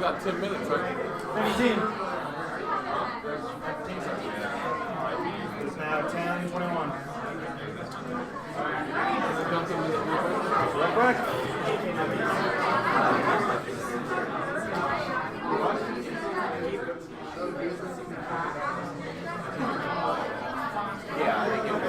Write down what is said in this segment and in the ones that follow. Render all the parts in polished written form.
got 10 minutes, right? 17. It's now 10:21. Real quick. Yeah, I think it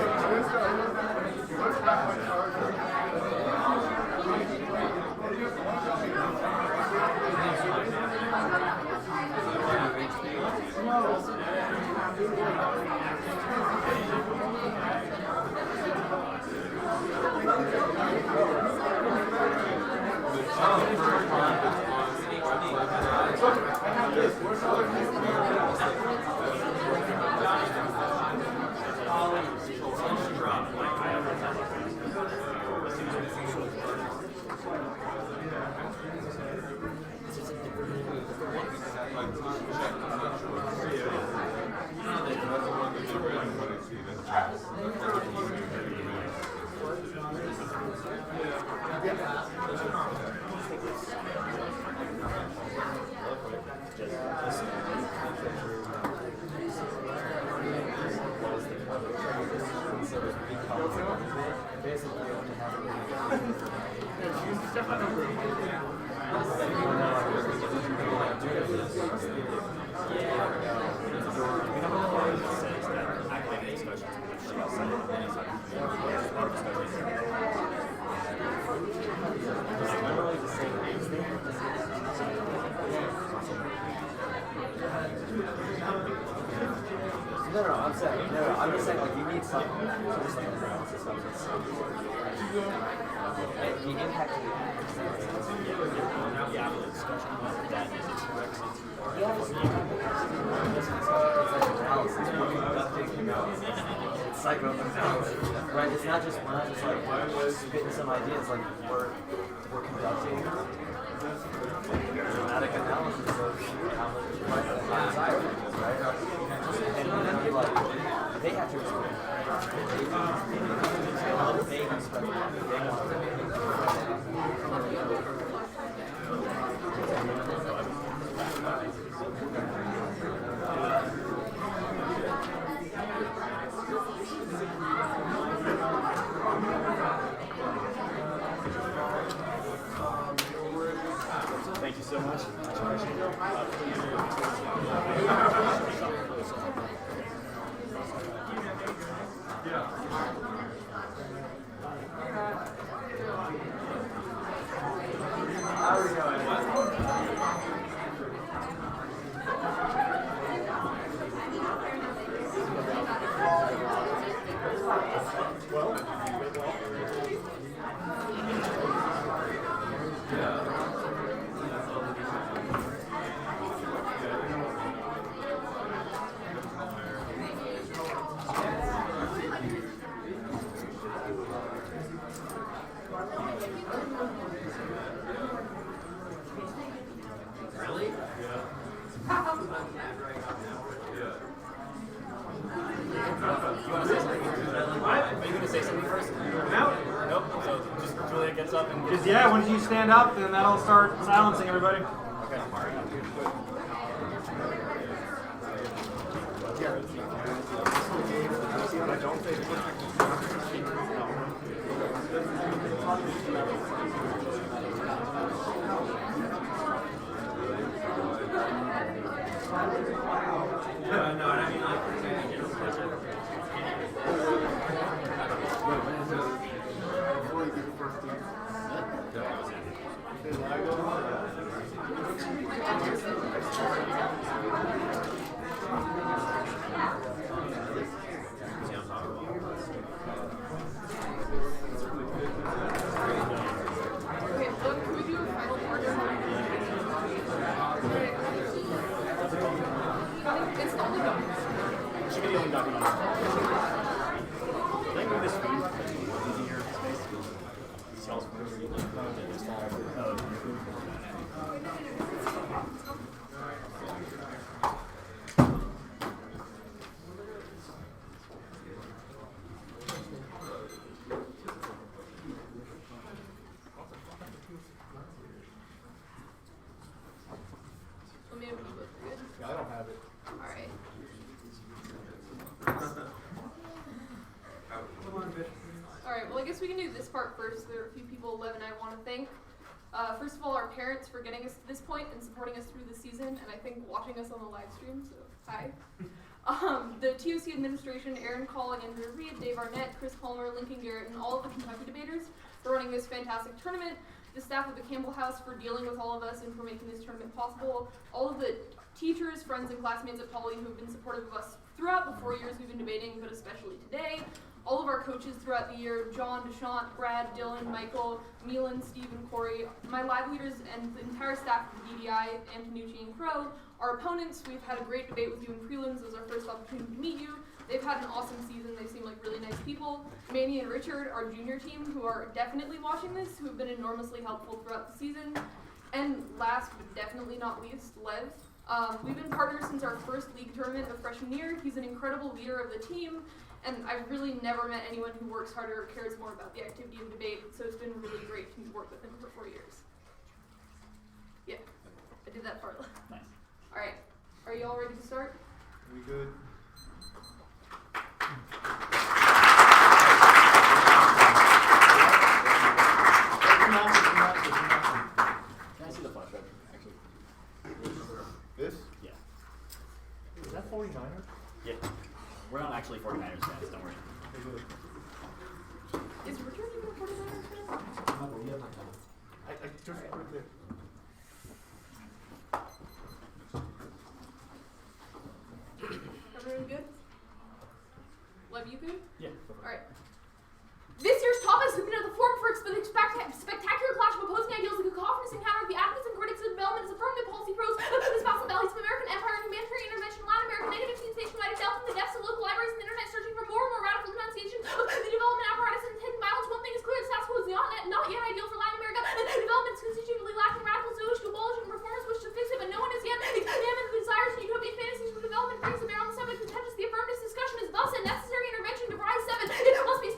I'm just saying, like, you need something to just like analysis of this. You impact the discussion about that is its correct sense. Yeah, it's like analysis. We're conducting it's psychoanalysis, right? It's not just we're not just like spitting some ideas. Like we're conducting dramatic analysis of how much anxiety is, right? And then you like they have to explain. They expect Thank you so much. Yeah, once you stand up, then that'll start silencing everybody. Yeah, I don't have it. Alright. Alright, well I guess we can do this part first. There are a few people Lev and I want to thank. First of all, our parents for getting us to this point and supporting us through the season, and I think watching us on the live stream, so hi. The TOC administration, Aaron Calling, Andrew Reed, Dave Arnett, Chris Palmer, Lincoln Garrett, and all of the Kentucky debaters for running this fantastic tournament. The staff of the Campbell House for dealing with all of us and for making this tournament possible. All of the teachers, friends, and classmates at Poly who have been supportive of us throughout the 4 years we've been debating, but especially today. All of our coaches throughout the year, John, Deshant, Brad, Dylan, Michael, Milan, Steve, and Corey, my live leaders, and the entire staff of the DDI, Antonucci and Crow. Our opponents, we've had a great debate with you in prelims. It was our first opportunity to meet you. They've had an awesome season. They seem like really nice people. Manny and Richard, our junior team, who are definitely watching this, who have been enormously helpful throughout the season. And last but definitely not least, Lev. We've been partners since our first league tournament of freshman year. He's an incredible leader of the team, and I've really never met anyone who works harder or cares more about the activity of debate, so it's been really great to work with him for 4 years. Yeah, I did that part. Nice. Alright, are you all ready to start? We good? Can I see the flash drive, actually? This? Yeah. Is that 49er? Yeah. We're not actually 49ers fans, don't worry. Is Richard even a 49ers fan? I just put it there. Everyone good? Lev, you good? Yeah. Alright. This year's top has been at the forefront for the spectacular clash of opposing ideals, the cacophonous encounter of the advocates and critics of development as affirmative policy pros, the spousal values of American empire and humanitarian intervention in Latin America, negative teen nationwide delta in the depths of local libraries and the internet searching for more and more radical denunciation of the development apparatus and hidden violence. One thing is clear, the status quo is not yet ideal for Latin America, and development is constitutively lacking radical solutions to abolish and reformers wish to fix it, but no one has yet examined the desires and utopian fantasies for development brings to bear on the subject that touches the affirmative discussion is thus a necessary intervention to rise 7. It must be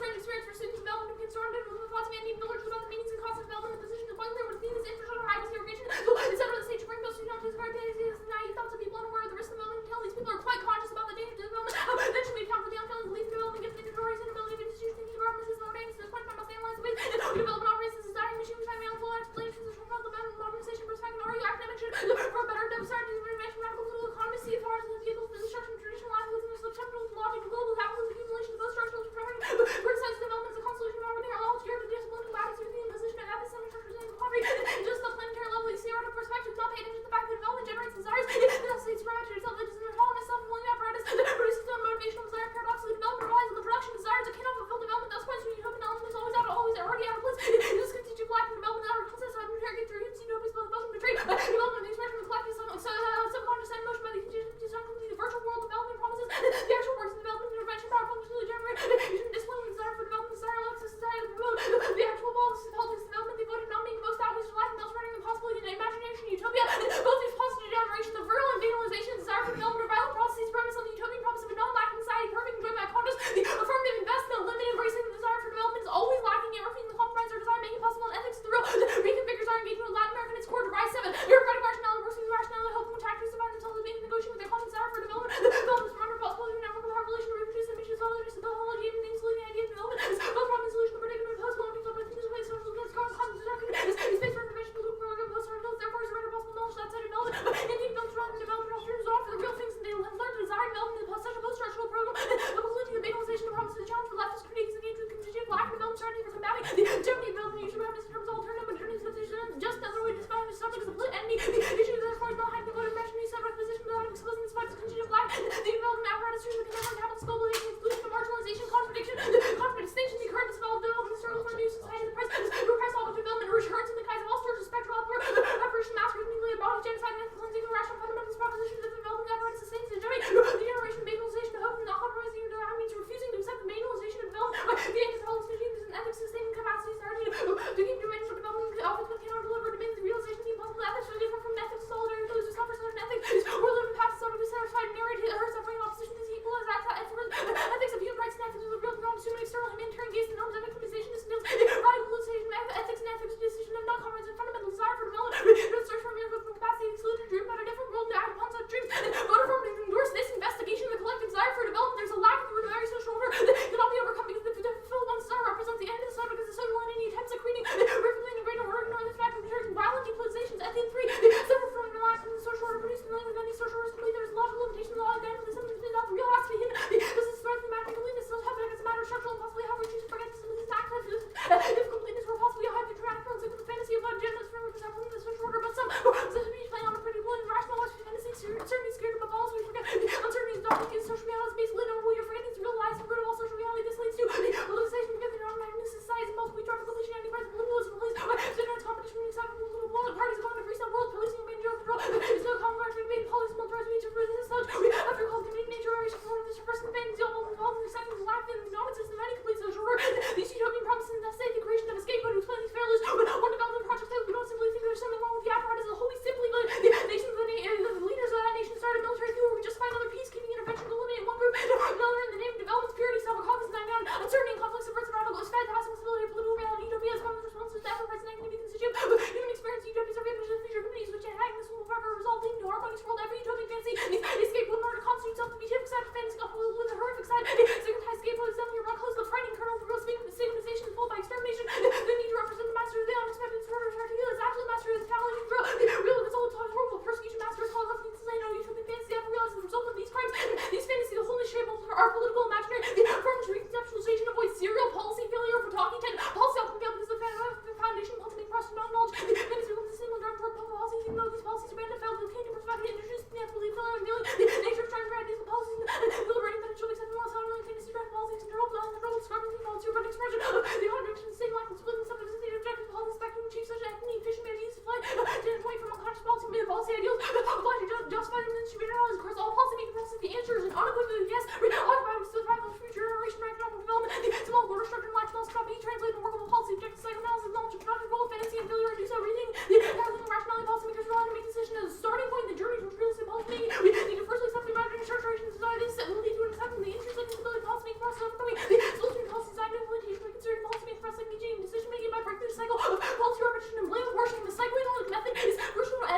response cannot be translated into workable policy, objective psychoanalysis, knowledge, productive role of fantasy, and failure to do so, reasoning, the rationality policymakers rely on to make decisions as a starting point in the journey towards realistic policy making. We need to firstly accept the imaginary structuration society. This will lead to an acceptance of the intersecting stability of policy making process overcoming the solution policy design and implementation by considering policy making process engaging in decision making by breaking the cycle of policy repetition and blame abortioning. The psychoanalytic method is crucial to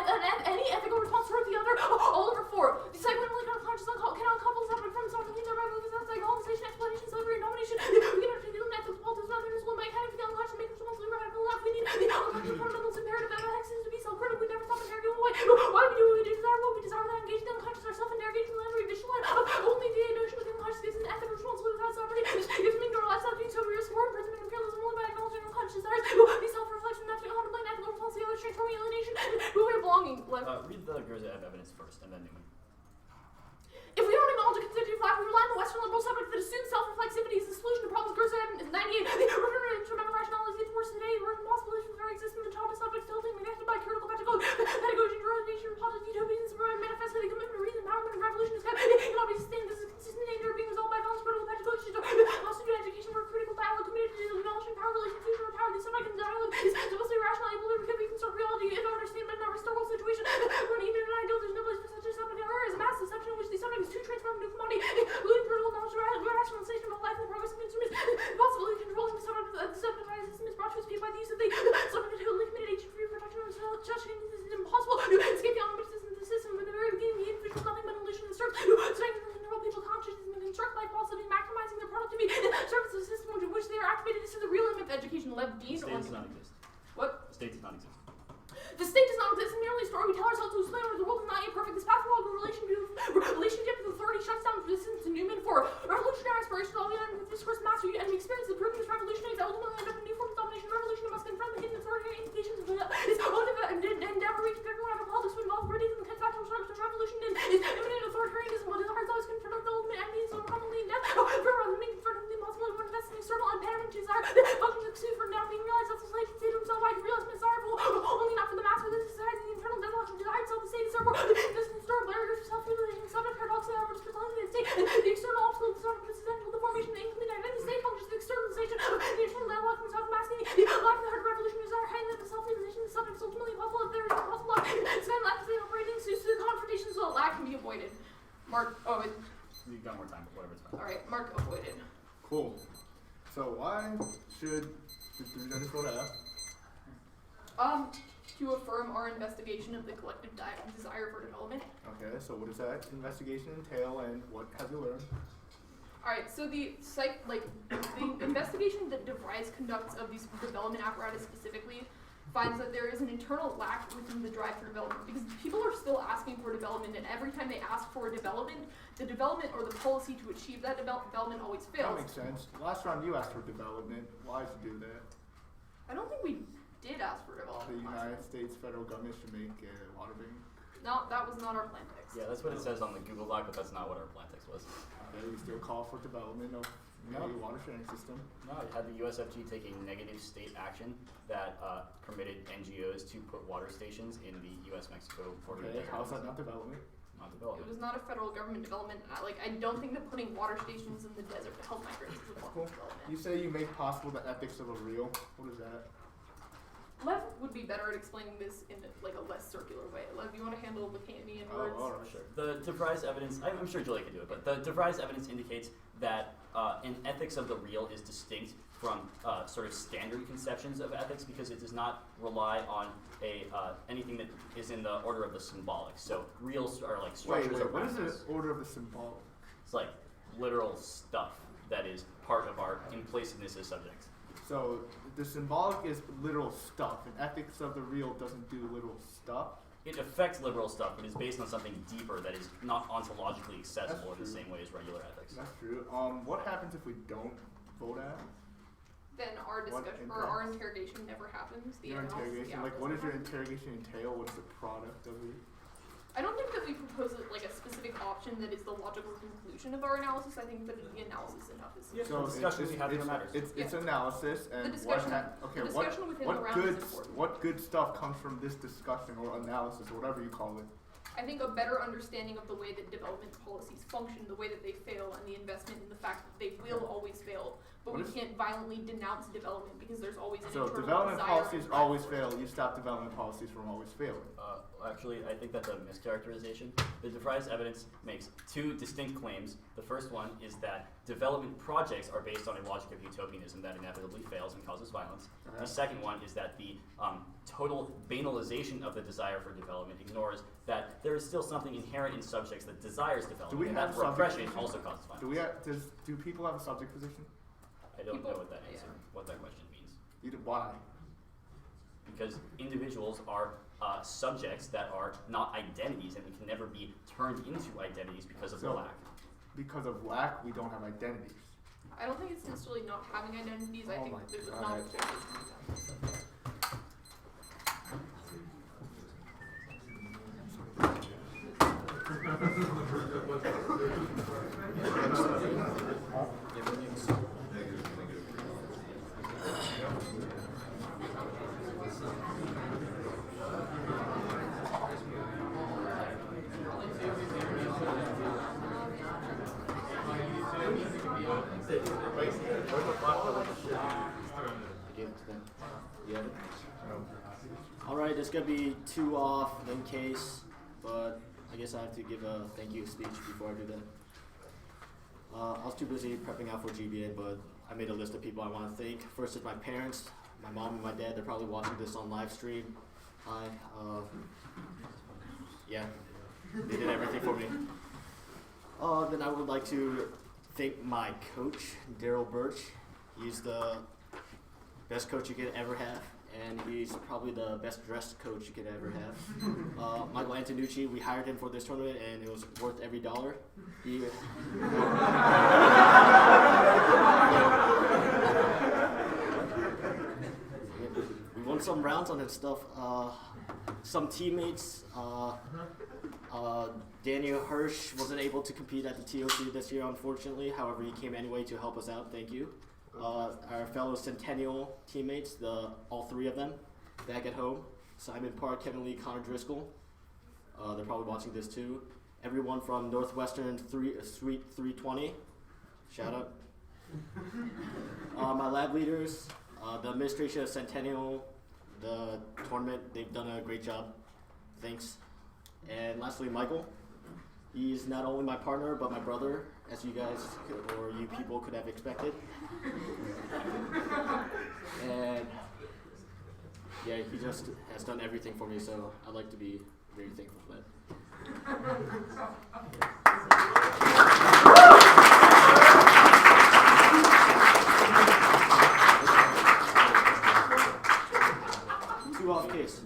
any ethical response toward the other. All over 4. The psychoanalytic unconscious cannot uncouple the subject from something thereby moving outside colonization, exploitation, slavery, and domination. We cannot treat the ethics of politics rather than one by accounting for the unconscious make responsible radical life. We need the unconscious fundamentals imperative that ethics is to be self-critical. We never stop interrogating why we do what we desire, what we desire without engaging the unconscious, our self-interrogation, and every visual only the notion of the unconscious is an ethical responsibility without sovereignty. Gives meaning to our lifestyle, doing so we risk war, imprisonment, and imperialism only by acknowledging unconscious desires. Be self-reflection, not to contemplate ethical responsibility, others transforming alienation, who we are belonging. Read the Gerza evidence first, and then Newman. If we don't acknowledge a constitutive fact, we rely on the Western liberal subject that assumes self-reflexivity is the solution to problems. Gerza in 98. The remember rationality is worse today. We're impossible issues very exist in the childish subjects tilting neglected by critical pedagogy, nature, positive utopians, manifestly the commitment to reason, empowerment, and revolution is cannot be sustained. This is a consistent danger of being resolved by balanced critical pedagogy. Constitute education where critical dialogue committed to acknowledging power relations, future of power. The subject and dialogue is supposed to be rational, able to reconstruct reality in understand but not restore world situation. When even an ideal, there's no place for such a subject. Error is a mass deception in which the subject is too transformed into commodity, including critical knowledge, rationalization of life and the progress of consumers. The possibility of controlling the subject system is brought to its peak by the use of the subject to wholly committed agent for your protection of such things is impossible to escape the elements of the system. From the very beginning, the individual is nothing but an illusion that serves to strengthen the neural people consciousness and construct life possibly maximizing their productivity in service of the system in which they are activated. This is the real aim of education. Lev Dean. The state does not exist. What? The state does not exist. The state does not exist. It's merely a story we tell ourselves to explain where the world is not yet perfect. This pathological relationship with authority shuts down resistance to Newman. For revolutionary aspirations, all the end with discourse master and we experience the proving this revolutionary that ultimately end up in new form of domination. Revolution must confront the hidden authoritarian implications of its own endeavor reaching technological politics to involve ready and the factual structure of revolution and its imminent authoritarianism. What is hard always confront the ultimate enemies of commonly in death. Rather than making further the impossibility of investing external impediment to desire. Functions succeed for now being realized as the slave can say to himself, I can realize my desire only not for the mass, but this society, the internal deadlock of desired self, the state is therefore this historical barriers for self-realization, subject paradoxically however is presented in the state, the external obstacle to subject is essential to the formation of the incomplete identity. State functions the externalization of the internal deadlock from self-masking, the life of the heart of revolution desire, heighten the self-realization, the subject is ultimately impossible if there is a possible lack, expand lack of state operating, so the confrontations so that lack can be avoided. Mark, You've got more time, but whatever, it's fine. alright, Mark avoided. Cool. So why should do we just go to F? To affirm our investigation of the collective desire for development. Okay, so what does that investigation entail and what have you learned? Alright, so the investigation that DeVries conducts of these development apparatus specifically finds that there is an internal lack within the drive for development because people are still asking for development, and every time they ask for development, the development or the policy to achieve that development always fails. That makes sense. Last round you asked for development. Why did you do that? I don't think we did ask for The development. United States federal government should make a water bank. No, that was not our plan text. Yeah, that's what it says on the Google Doc, but that's not what our plan text was. Okay, we still call for development of a water sharing system. No, it had the USFG take a negative state action that permitted NGOs to put water stations in the U.S.-Mexico border. Okay, how's that not development? Not It development. was not a federal government development. I don't think that putting water stations in the desert to help migrants is a form Cool. of development. You say you make possible the ethics of a real. What is that? Lev would be better at explaining this in like a less circular way. Lev, do you want to handle the Lacanian words? Oh, alright, sure. The DeVries evidence, I'm sure Julia can do it, but the DeVries evidence indicates that an ethics of the real is distinct from sort of standard conceptions of ethics because it does not rely on anything that is in the order of the symbolic. So reals are like structures or What is practices. the order of the symbolic? It's like literal stuff that is part of our implacidness as subjects. So the symbolic is literal stuff, and ethics of the real doesn't do literal stuff. It affects liberal stuff, but is based on something deeper that is not ontologically accessible in the same way as regular ethics. That's true. What happens if we don't vote at? Then our discussion or our interrogation never happens. The Your analysis, interrogation, yeah, like what does your doesn't happen. interrogation entail? What's the product of it? I don't think that we propose like a specific option that is the logical conclusion of our analysis. I think that the analysis enough is Yeah. So The discussion we have here matters. It's analysis and The discussion- okay, the discussion within what the round good is important. what good stuff comes from this discussion or analysis or whatever you call it? I think a better understanding of the way that development policies function, the way that they fail, and the investment in the fact that they will always fail, but What we if- can't violently denounce development because there's always an So internal development desire policies and always fail. You stop development policies from always failing. Actually, I think that's a mischaracterization. The DeVry's evidence makes two distinct claims. The first one is that development projects are based on a logic of utopianism that inevitably fails and causes violence. Uh-huh. The second one is that the total banalization of the desire for development ignores that there is still something inherent in subjects that desires development, we and have that subject repression position? also causes violence. Do people have a subject position? I don't People- know what that yeah. answer, what that question means. Why? Because individuals are subjects that are not identities and can never be turned into identities because of So- lack. Because of lack, we don't have identities. I don't think it's necessarily not having identities. I Oh think my that there's God. an opportunity to do that. Alright, there's gonna be 2 off in case, but I guess I have to give a thank you speech before I do that. I was too busy prepping out for GBA, but I made a list of people I want to thank. First is my parents, my mom and my dad. They're probably watching this on live stream. Hi. Yeah, they did everything for me. Then I would like to thank my coach, Daryl Birch. He's the best coach you could ever have, and he's probably the best dressed coach you could ever have. Michael Antonucci, we hired him for this tournament, and it was worth every dollar. He, we won some rounds on his stuff. Some teammates, Daniel Hirsch wasn't able to compete at the TOC this year, unfortunately. However, he came anyway to help us out. Thank you. Our fellow Centennial teammates, all 3 of them, back at home. Simon Park, Kevin Lee, Connor Driscoll. They're probably watching this too. Everyone from Northwestern Suite 320. Shout out. My lab leaders, the administration of Centennial, the tournament, they've done a great job. Thanks. And lastly, Michael. He's not only my partner, but my brother, as you guys or you people could have expected. And yeah, he just has done everything for me, so I'd like to be very thankful for that. Two off case.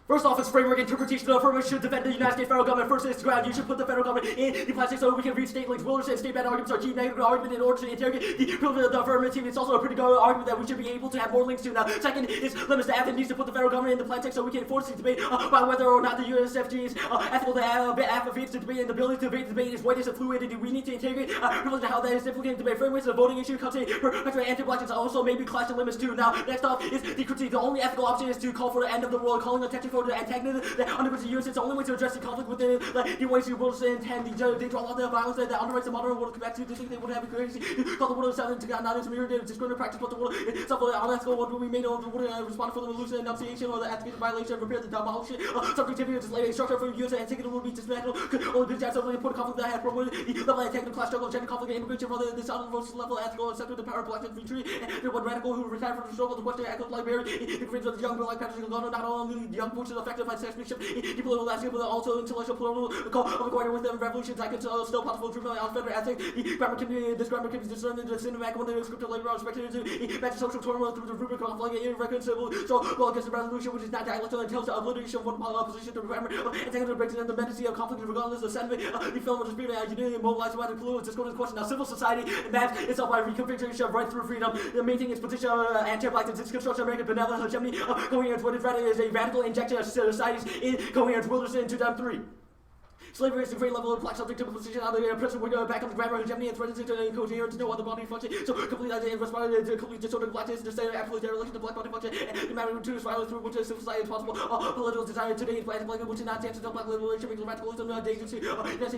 First off, its framework interpretation of affirmative should defend the United States federal government. First, it's ground. You should put the federal government in the plastic so we can read state links. Willers and state bad arguments are cheap negative argument in order to interrogate the privilege of the affirmative. It's also a pretty good argument that we should be able to have more links to. Now, second is limits to Athens needs to put the federal government in the plain text so we can force the debate about whether or not the USFG is ethical to advocate to debate and the ability to debate is whiteness and fluidity. We need to integrate privilege and how that is implicated in debate frameworks. The voting issue contain perpetuate anti-blacks also maybe clash the limits too. Now, next off is the critique. The only ethical option is to call for the end of the world, calling attention for the antagonism that undermines the US. It's the only way to address the conflict within the ways to world intend. They draw a lot of violence that undermines the modern world. Come back to think they would have it crazy. Call the world of silence to God, not into mirror, discriminatory practice, but the world itself unethical. What we made of the world respond for the illusion, enunciation, or the activated violation, repair the demolition. Subjectivity, just lay a structure for US and take it will be dismantled. Only bitch out something important conflict that had promoted the level of technical class struggle, gender conflict, immigration, rather than this out of the level of ethical and accepted the power of black and free tree. And there one radical who retired from the struggle, the question echoes like Mary, the cringe of the young girl like Patrick Lugano, not only the young voices effective by censorship, the political landscape, but also intellectual plural call of acquiring with them revolutions. I can still possible to rely on federal ethics. The grammar can be discerned in the cinematic when the scripture later on respected to match social turmoil through the rubric of like irreconcilable. So go against the resolution, which is not dialectical and tells the obliteration of one opposition to grammar and taking the breaks in the menacing of conflict regardless of sentiment. The film of the spirit and engineering mobilized by the clue. Just go to the question. Now, civil society maps itself by reconfiguration of right through freedom. The maintaining its position of anti-black and disconstruction American benevolent hegemony. Coherence, what is a radical injection of societies in coherence. Wilderson in 2003. Slavery is a great level of black subject to position on the oppressor. We're going back on the grammar hegemony and threatens to incoherence to no other body function. So complete idea responded to complete disorder blackness to say absolute dereliction to black body function and the matter to violence through which civil society is possible. Political desire today is black which is not the answer to black liberation makes radicalism dangerous.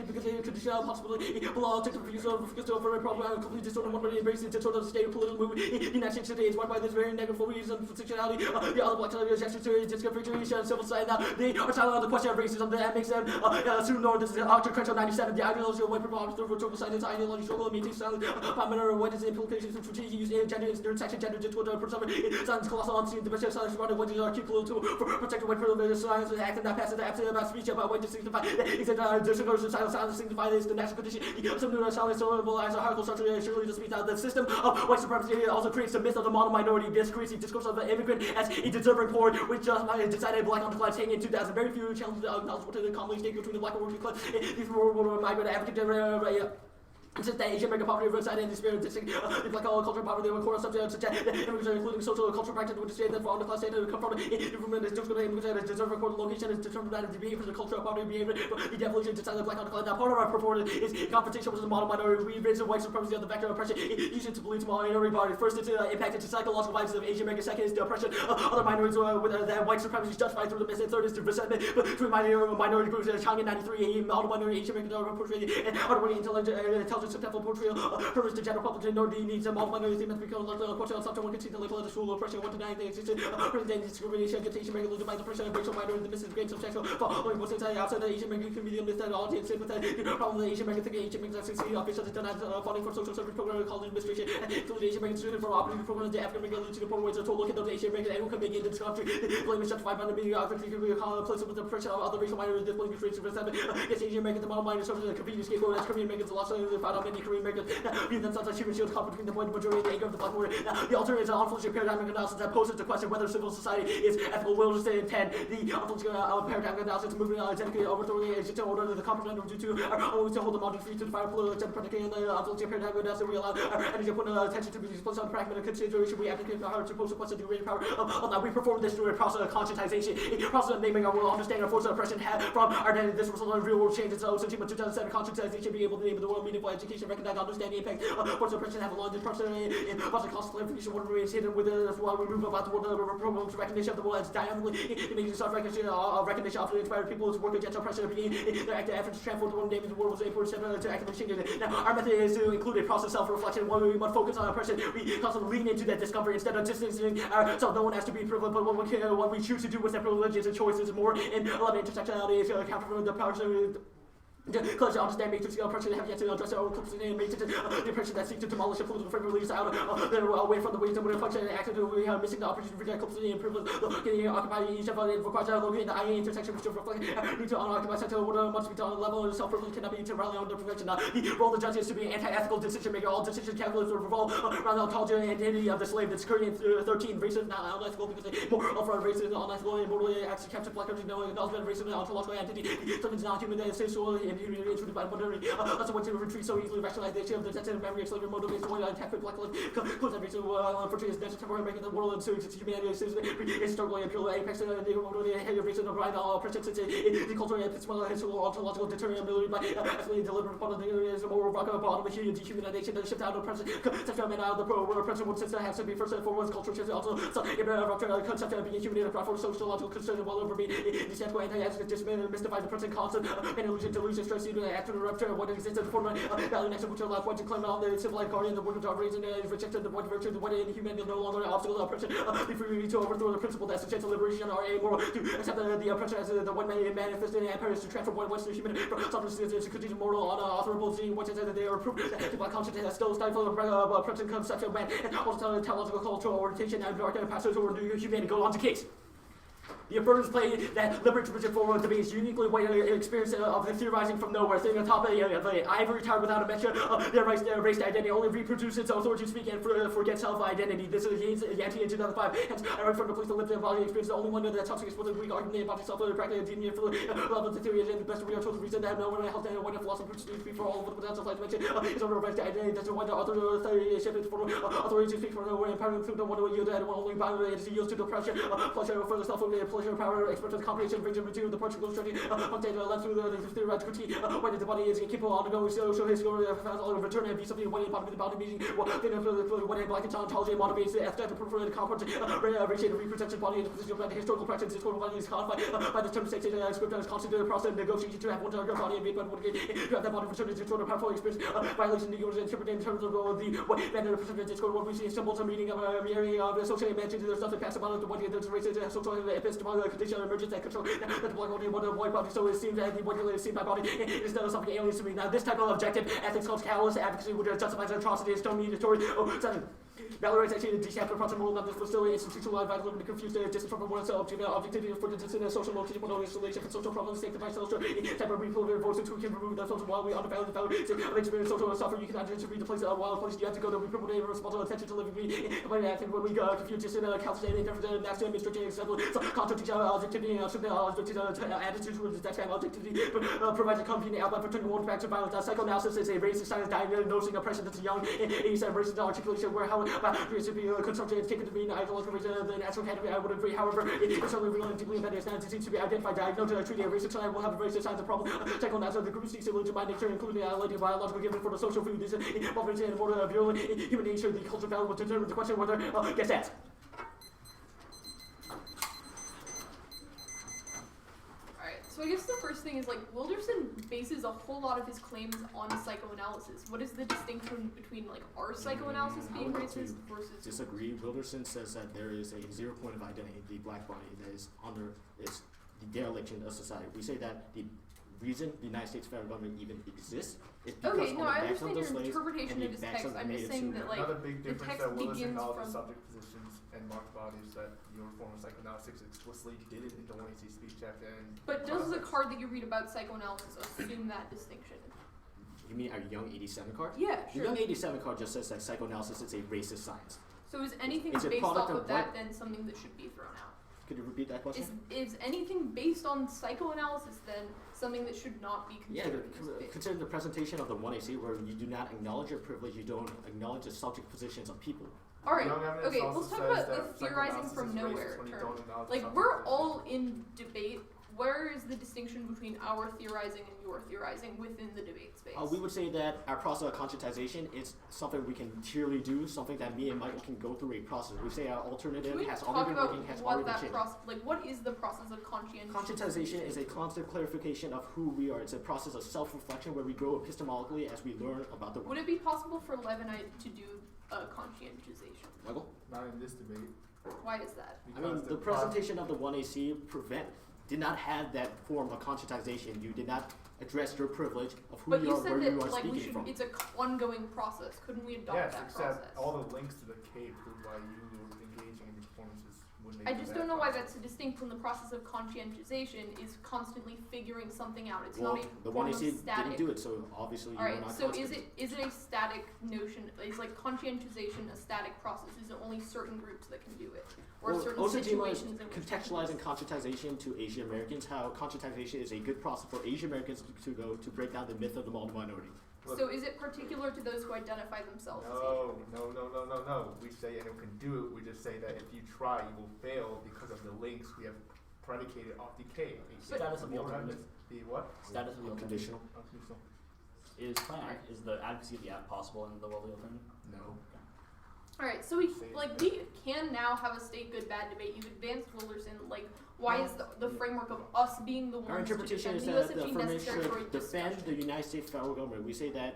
Because they traditional possibility below objective use of for a problem complete disorder one way embracing disorder of the state of political movement. The United States today is marked by this very negative reason for sexuality. The other black gestures to discrimination civil society now they are silent on the question of racism that makes them assume no. This is Dr. Crenshaw 97. The ideology of white people through total science ideology struggle maintain silent about manner what is the implications of fatigue used in gender intersection gender discord persona science colossal unseen the best science surrounding what is our key tool for protecting white privilege science and act and that passes the absolute about speech about white signify discourse of silence signify this the national condition some new silence syllable as a hierarchical structure surely just means that the system of white supremacy also creates the myth of the model minority discreasing discourse of the immigrant as a deserving poor which just decided black on the class hanging in 2000 very few challenges acknowledge what the commonly stake between the black and working class these were migrant African since the Asian American poverty roadside and the spirit of the black culture poverty were core subjects such as immigration including social and cultural practice which state that for all the class state to come from improvement is just going to deserve a court location is determined by the behavior of the culture of poverty behavior the devolution to the black on the class. Now part of our performance is confrontation with the model minority. We raise the white supremacy of the vector of oppression using to believe small minority bodies. First it's impacted to psychological violence of Asian American. Second is the oppression of other minorities with that white supremacy is justified through the myth. And third is the resentment between minority groups. Chang in 93 a model minority Asian American portrayed and utterly intelligent successful portrayal purpose the general public to know the needs of multiple minorities must become like the question of something one can see the label of the school oppression one denying the existence of present discrimination against Asian American by the oppression of racial minorities the misses gain substantial following was inside outside the Asian American community of methodology and sympathy the problem of the Asian American thinking Asian Americans succeed officials done as funding for social service program college administration and include Asian American students for operating programs the African American to the poor ways to look at those Asian American anyone can make it in this country the blame is justified by the media obviously can be a place with the oppression of other racial minorities displacing racial resentment against Asian Americans the model minorities serves as a convenient scapegoat as Korean Americans lost found out many Korean Americans view themselves as human shields caught between the white majority and the anger of the black majority. Now, the alternative is an ontological paradigm analysis that poses the question whether civil society is ethical will to stay intent. The ontological paradigm analysis moving identically overthrowing the existing order of the comprehension of due to are always to hold the modern free to the fire political democratic and the ontological paradigm analysis we allow our energy to put attention to be disposed on pragmatic consideration we advocate for to pose the question to greater power of now we perform this through a process of conscientization a process of naming our will understanding our force of oppression have from our identity this result of real world changes so since 2007 conscientization be able to name the world meaningful education recognize understand the impact force of oppression have a long person in possible cost clarification what is hidden with it while we move about the world programs recognition of the world as dynamically it makes self recognition often inspired people to work against oppression being their active efforts to transform the world naming the world was important to actively change it. Now our method is to include a process of self-reflection while we must focus on oppression we constantly lean into that discomfort instead of distancing ourselves no one has to be privileged but what we choose to do with that privilege is a choice is more in a lot of intersectionality is counter the powers because to understand matrix oppression have yet to address our own complexity and matrix the oppression that seeks to demolish a political framework leads out away from the ways that we function and actively we are missing the opportunity to reject complexity and privilege getting occupied each of us requires locating the IA intersection which reflect need to unoccupy center what must be done on the level of self-privilege cannot be temporarily under prevention. The role of the judge is to be an anti-ethical decision maker all decisions calculated to revolve around the ontology and identity of the slave that's Korean 13 racist not unethical because they more upfront racist unethical and morally actually capture black country no acknowledgement of racism and ontological identity something's not human that is sexual and intruded by modernity that's a way to retreat so easily rationalization of the sensitive memory of slavery motivates the way to attack with black lives close that racial unfortunately is necessary making the world and so it's humanity is historically and purely apex and the mobility and racism of right all oppression since the cultural and historical ontological determinability by actually deliberate upon the is a moral rock upon the dehumanization that shift out of oppression concept of man out of the pro where oppression would since has to be first and foremost cultural change also so concept of being human for sociological concern well over being the central anti-ethical mystifies the present concept and illusion delusion stress you to act to the rupture of what exists in the form of value next to which allows one to claim on the civilized guardian the work of our reason is rejected the one virtue the one in humanity no longer an obstacle of oppression the free to overthrow the principle that suggests liberation or amoral to accept the oppression as the one man manifested in empires to transform one Western human from substance to continue mortal unauthorable seeing what is that they are proof that the black conscience has still stifled the oppression conception of man and also teleological cultural orientation and dark and passes over to humanity go on to case. The affirmative play that liberates rigid forward to be is uniquely white experience of the theorizing from nowhere, sitting on top of the ivory tower without a measure of their race identity, only reproduces authority to speak and forget self-identity. This is Yancey in 2005. Hence, I write from the place to live the embodied experience, the only one that talks against the Greek argument about self practice and deeming for love of the theory and the best real truth reason that no one else and one philosopher to speak for all of the potential like mention is over race identity. That's why the authority shifted for authority to speak for no one empowering through the one who yield and one only bound is yields to the pressure pleasure for the self pleasure, power, expression, comprehension, vision, material, the particular study, data, left through the theoretical critique, when the body is capable of undergoing social history, return and be something when body with the body meaning, when black and ontology, motivates the aesthetic, preferred, comfort, ratio, reproduction, body, and position of historical practice, historical body is codified by the term sex, script, as constant process, negotiation to have one target body and made by one again, to have that body return to sort of powerful experience, violation, the users interpret in terms of the what vendor percentage is what we see symbols of meaning of area of associated mentions, there's nothing past about the body, there's races, social epistemological condition, emergence, and control, that the black body, what the white body, so it seems that the what is seen by body is not something aliens to me. Now, this type of objective ethics called callous advocacy, which justifies atrocities, don't need a story. Oh, 7. Valorization, deceptive, process, moral, not facility, institutionalized, vital, confused, distance from oneself, objectivity for the distance, social location, isolation, and social problems, sanctified social, type of repolluted voices who can remove themselves while we undervalue the value of experience, social suffering. You cannot just read the place, wild place, you have to go to report a responsible attention to living being. When we confuse this in a calculated difference, that's an administrative example, contradiction, objectivity, attitude towards that kind of objectivity, provides a convenient outlet for turning one back to violence. Psychoanalysis is a racist science diagnosing oppression that's young, 87 racist articulation, where how to be consumption is taken to mean ideological reason the natural category. I would agree, however, it's certainly real and deeply embedded. It seems to be identified, diagnosed, and treated a racist child will have a racist signs of problem. Psychoanalysis, the group seeks to religion by nature, including the analytic biological given for the social food. This involvement in more virulent human nature, the cultural value will determine the question whether, guess that. So I guess the first thing is, like, Wilderson bases a whole lot of his claims on psychoanalysis. What is the distinction between, like, our psychoanalysis being racist versus... Disagree. Wilderson says that there is a 0 point of identity, the black body, that is under is the dereliction of society. We say that the reason the United States federal government even exists is because okay, no, on the I backs of understand the your slaves interpretation of his text. I'm just saying that, like, another big the difference text that Willis begins acknowledged from... subject positions and marked bodies that your form of psychoanalysis explicitly did it in the 1AC speech chapter. And but does the card that you read about psychoanalysis assume that distinction? You mean our Young 87 card? Yeah, sure. The Young 87 card just says that psychoanalysis is a racist science. So is anything It's a based product off of of that what? then something that should be thrown out? Could you repeat that question? Is anything based on psychoanalysis then something that should not be considered? Consider the presentation of the 1AC where you do not acknowledge your privilege, you don't acknowledge the subject positions of people. Alright, Young evidence okay, also let's talk says about that the theorizing psychoanalysis from is nowhere racist when you term. don't acknowledge Like, subject we're positions. all in debate. Where is the distinction between our theorizing and your theorizing within the debate space? We would say that our process of conscientization is something we can clearly do, something that me and Michael can go through a process. We say our alternative Can we has talk already been about working, has what already been that changed. process, like, what is the process of conscientization? Conscientization is a constant clarification of who we are. It's a process of self-reflection where we grow epistemologically as we learn about the world. Would it be possible for Levinite to do conscientization? Michael? Not in this debate. Why is that? I mean, the presentation of the 1AC did not have that form of conscientization. You did not address your privilege of who But you you are, said where that, you are like, we speaking should, from. it's a ongoing process. Couldn't we adopt Yes, that except process? all the links to the K prove why you engaging in the performances would make I it just that don't know why process. that's distinct from the process of conscientization is constantly figuring something out. It's Well, not a the form of 1AC static. didn't do it, so obviously you were Alright, not so conscious. is it a static notion? Is like conscientization a static process? Is it only certain groups that can do it? Or Well, certain Osajima is situations in which contextualizing conscientization to Asian Americans, how conscientization is a good process for Asian Americans to go to break down the myth of the minority. So is it particular to those who identify themselves as Asian? No. We say anyone can do it. We just say that if you try, you will fail because of the links we have predicated off the K. Status of the alternative. The what? Status of the alternative. Unconditional. Unconditional. Is the advocacy of the app possible in the world of the alternative? No. Alright, so we can now have a state good bad debate. You've advanced Wilderson, like, why is the framework of us being the ones Our interpretation to is defend the that the USFG affirmative necessary for a should defend the discussion? United States federal government. We say that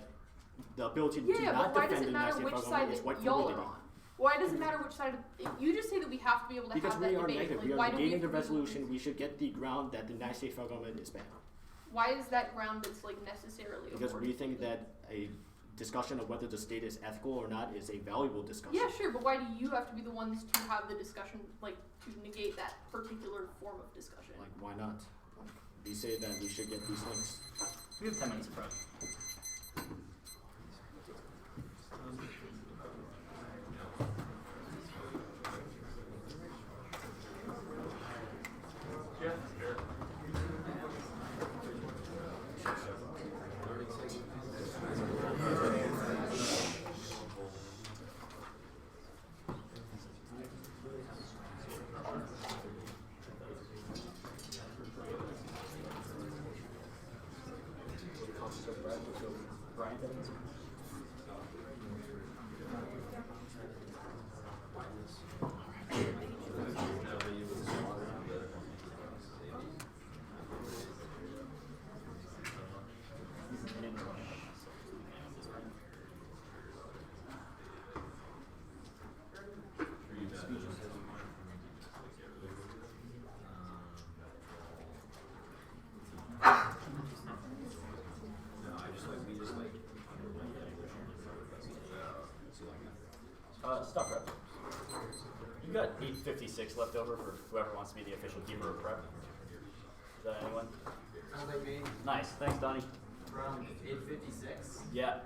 the ability to Yeah, not but why does defend it the United matter States which federal side government is that white y'all fluidity. are on? Why does it matter which side you just say that we have to be able to Because have that we are debate. negative. Like, We why are do we negating the have to be- resolution. We should get the ground that the United States federal government is bad. Why is that ground that's like necessarily Because we important? think that a discussion of whether the state is ethical or not is a valuable discussion. Yeah, sure, but why do you have to be the ones to have the discussion, like, to negate that particular form of discussion? Like, why not? We say that we should get these links. We have 10 minutes of prep. Brian? Stop prep. You got 8:56 left over for whoever wants to be the official keeper of prep. Is that anyone? Sounds like me. Nice. Thanks, Donnie. Around 8:56. Yeah.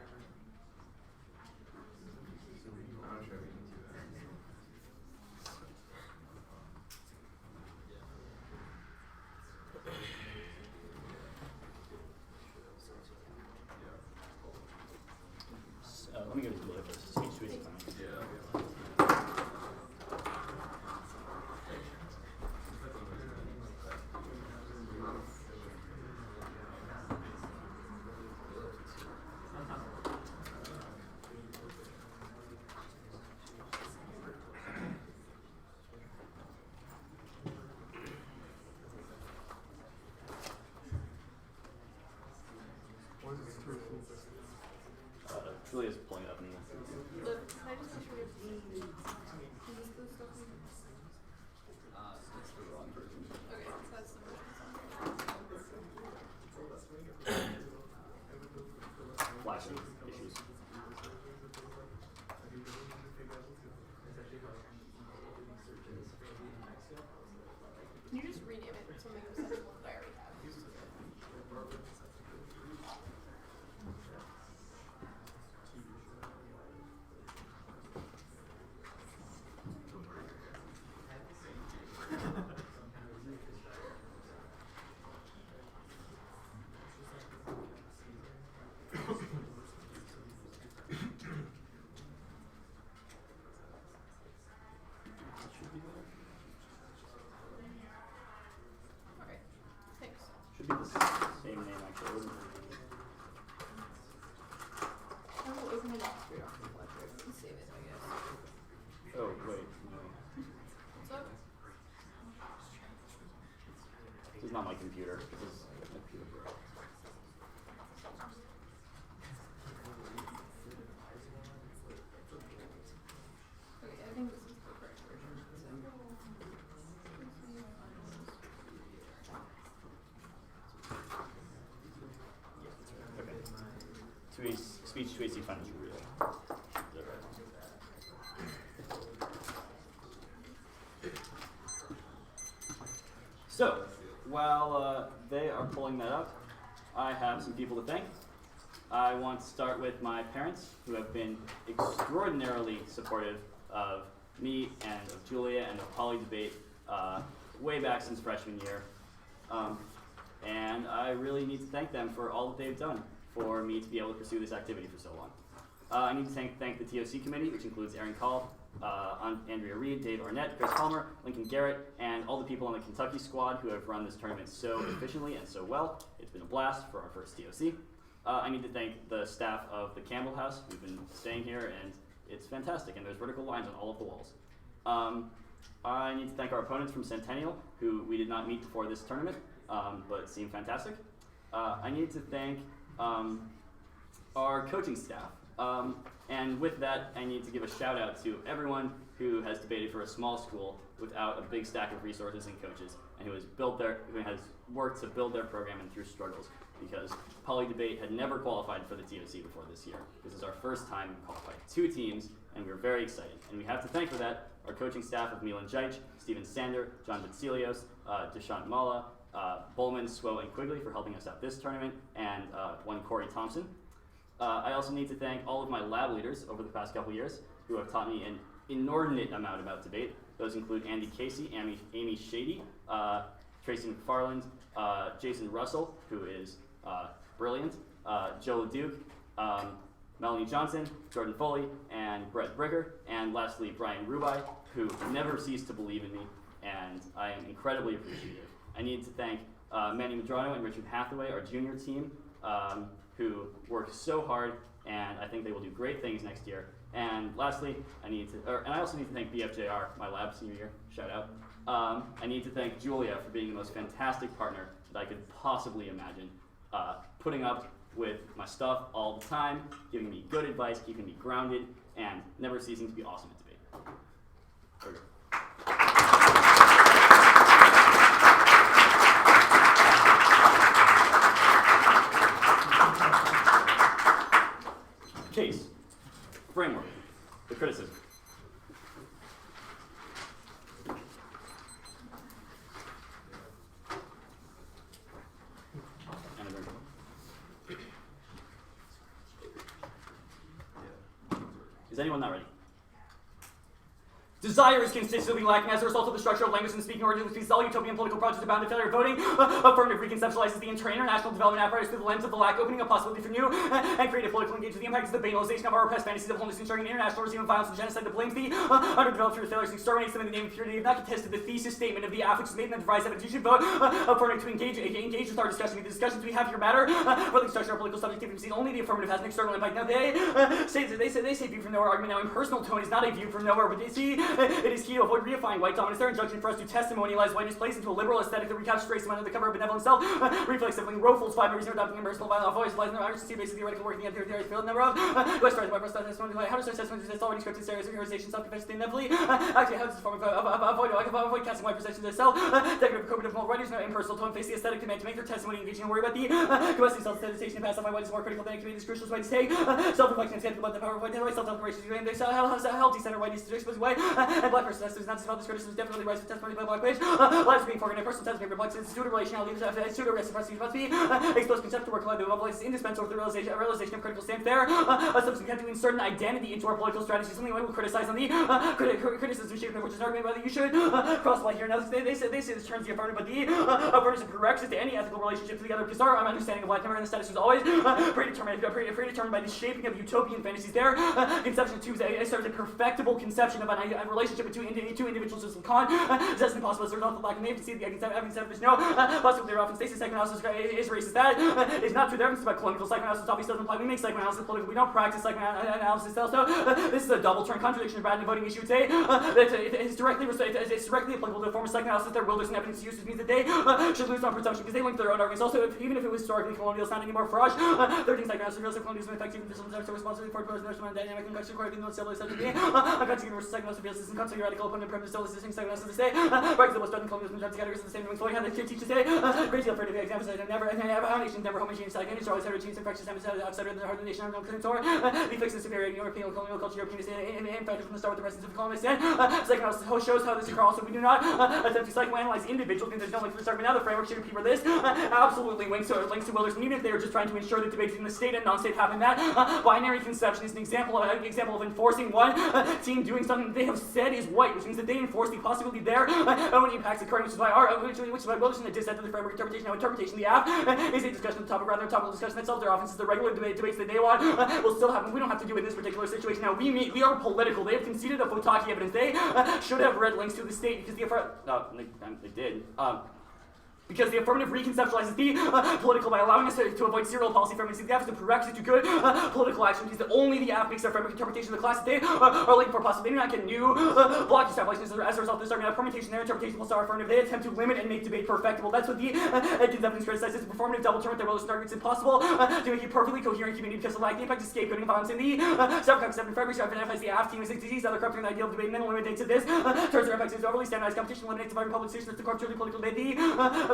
Let me go to Julia first. Speech to his Julia's pulling it up in the Can I just make sure we have the stuff? it's the wrong version. Okay, so that's the version. Flashing issues. Can you just rename it something acceptable that I already have? Alright, thanks. Should be the same name actually. I will open it up straight off the ledger and save it, I guess. Oh wait, no. What's up? This is not my computer. This is my computer. Okay, I think this is the correct version. Okay. Speech to AC financial real. Is that right? So, while they are pulling that up, I have some people to thank. I want to start with my parents, who have been extraordinarily supportive of me and of Julia and of Poly Debate way back since freshman year. And I really need to thank them for all that they've done for me to be able to pursue this activity for so long. I need to thank the TOC committee, which includes Aaron Call, Andrea Reed, Dave Arnett, Chris Palmer, Lincoln Garrett, and all the people on the Kentucky squad who have run this tournament so efficiently and so well. It's been a blast for our first TOC. I need to thank the staff of the Campbell House who've been staying here, and it's fantastic, and there's vertical lines on all of the walls. I need to thank our opponents from Centennial, who we did not meet before this tournament, but seem fantastic. I need to thank our coaching staff. And with that, I need to give a shout out to everyone who has debated for a small school without a big stack of resources and coaches, and who has worked to build their program and through struggles, because Poly Debate had never qualified for the TOC before this year. This is our first time we qualified 2 teams, and we're very excited. And we have to thank for that our coaching staff of Milan Jajic, Steven Sander, John Vatsilios, Deshant Mala, Bowman, Swo, and Quigley for helping us out this tournament, and one Corey Thompson. I also need to thank all of my lab leaders over the past couple years who have taught me an inordinate amount about debate. Those include Andy Casey, Amy Shady, Tracy McFarland, Jason Russell, who is brilliant, Joe LeDuc, Melanie Johnson, Jordan Foley, and Brett Brigger, and lastly Brian Rubai, who never ceased to believe in me, and I am incredibly appreciative. I need to thank Manny Madrano and Richard Hathaway, our junior team, who work so hard, and I think they will do great things next year. And lastly, I also need to thank BFJR, my lab senior year, shout out. I need to thank Julia for being the most fantastic partner that I could possibly imagine, putting up with my stuff all the time, giving me good advice, keeping me grounded, and never ceasing to be awesome at debate. There we go. Case, framework, the criticism. Is anyone not ready? Desire is consistently lacking as a result of the structure of language and speaking order to all utopian political projects are bound to failure. Voting affirmative reconceptualizes the international development apparatus through the lens of the lack, opening up possibility for new and creative political engagement. The impact is the banalization of our repressed fantasies of wholeness, ensuring an international regime of violence and genocide that blames the underdeveloped through failures and exterminates them in the name of purity. They have not contested the thesis statement of the affix made in the devised evidence. You should vote affirmative to engage with our discussion. The discussions we have here matter for the structure of political subjectivity. Only the affirmative has an external impact. Now they say view from nowhere argument. Now impersonal tone is not a view from nowhere, but they see it is key to avoid reifying white dominance. Their injunction for us to testimonialize whiteness plays into a liberal aesthetic that recaptures racism under the cover of benevolent self. Reflexively, Rofel's 5 members are adopting impersonal violent voice, lies in their artistry, basically theoretical work, the theory field number of West Rise, West testimony, how to start testimony that's already scripted stereotypization, self-confession, inevitably. Actually, how does this form of avoid casting white perceptions as self, decorative, cooperative, moral writers, no impersonal tone, face the aesthetic demand to make their testimony engaging and worry about the capacity self-sensation and pass on my white is more critical than it can be. This crucial way to take self-reflection and skeptical about the power of white, self-declaration, how decenter white is to expose way, and black person is not about this criticism definitely rise for testimony by black page. Lives being forgotten, personal testimony reflects institute relationality, institute reciprocity must be exposed concept to work life is indispensable for the realization of critical stance there. A substance can to insert an identity into our political strategy. Something we will criticize on the criticism shape which is argument whether you should cross the line here. Now they say this turns the affirmative, but the affirmative corrects it to any ethical relationship together because our understanding of life never and the status is always predetermined by the shaping of utopian fantasies there. Conception 2 serves a perfectible conception of a relationship between two individuals is con. That's impossible as a result of lack of name to see the evidence no possibly they're often states psychoanalysis is racist. That is not true. The evidence about colonial psychoanalysis obviously doesn't apply. We make psychoanalysis political. We don't practice psychoanalysis also. This is a double turn contradiction of the voting issue. Would say it's directly applicable to a form of psychoanalysis that wilderness and evidence use, which means that they should lose on presumption because they link their own arguments. Also, even if it was historically colonial, it's not anymore for us. 13 psychoanalysis reveals that colonialism affects even physical are responsible for proposing and dynamic and culture according to the civil such as being unconstituted universal psychoanalysis reveals this and constantly radical opponent premise still existing psychoanalysis to say right to the most starting colonialism jumps categories of the same how they teach to say great deal for the examples that never how nations never homogeneous psychoanalysis always heterogeneous and practice outside of the heart of the nation of or the fixed superior European colonial culture European in fact from the start with the presence of the colonists and psychoanalysis shows how this occurs. Also, we do not attempt to psychoanalyze individuals because there's no link to the start. But now the framework should people this absolutely links to Wilders, and even if they are just trying to ensure that debates between the state and non-state happen, that binary conception is an example of enforcing one team doing something that they have said is white, which means that they enforce the possibility their own impacts occurring, which is why Wilders in the dissent of the framework interpretation. Now, interpretation of the app is a discussion of the topic rather than a topical discussion itself. Their often the regular debates that they want will still happen. We don't have to do it in this particular situation. Now, we are political. They have conceded a TOC evidence. They should have read links to the state because they did. Because the affirmative reconceptualizes the political by allowing us to avoid serial policy frameworks. The app is prerequisite to good political action because only the app makes their framework interpretation of the class that they are looking for possible. They do not get new block establishments as a result of this argument. Permutation, their interpretation will start affirmative. They attempt to limit and make debate perfectible. That's what the evidence criticizes. The performative double turn with their religious arguments impossible to make a perfectly coherent community because of lack the impact of scapegoating violence in the self-concept and frameworks identifies the app team as a disease, other corrupting the ideal of debate, and then eliminates this. Turns their effects into overly standardized competition, eliminates the vibrant public station that's the corruption of political debate.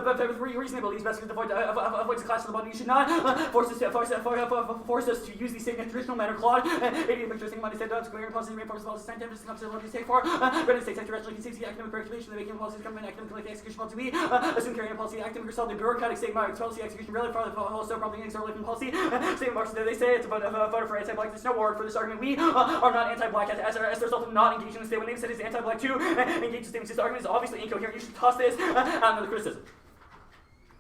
Reasonable these best avoids the clash of the body. You should not force us to use the same traditional manner claude. Idiot pictures think money said to clear policy reinforces policy scientific comes to what you take for. Granted states actually conceives the academic regulation, the making policies government academic execution policy. We assume carrying a policy academic yourself the bureaucratic state marks policy execution really far also probably inexorable living policy. Same marks they say it's about a voter for anti-black. There's no word for this argument. We are not anti-black as a result of not engaging in the state. When they said it's anti-black too, engage in statements. This argument is obviously incoherent. You should toss this out of the criticism.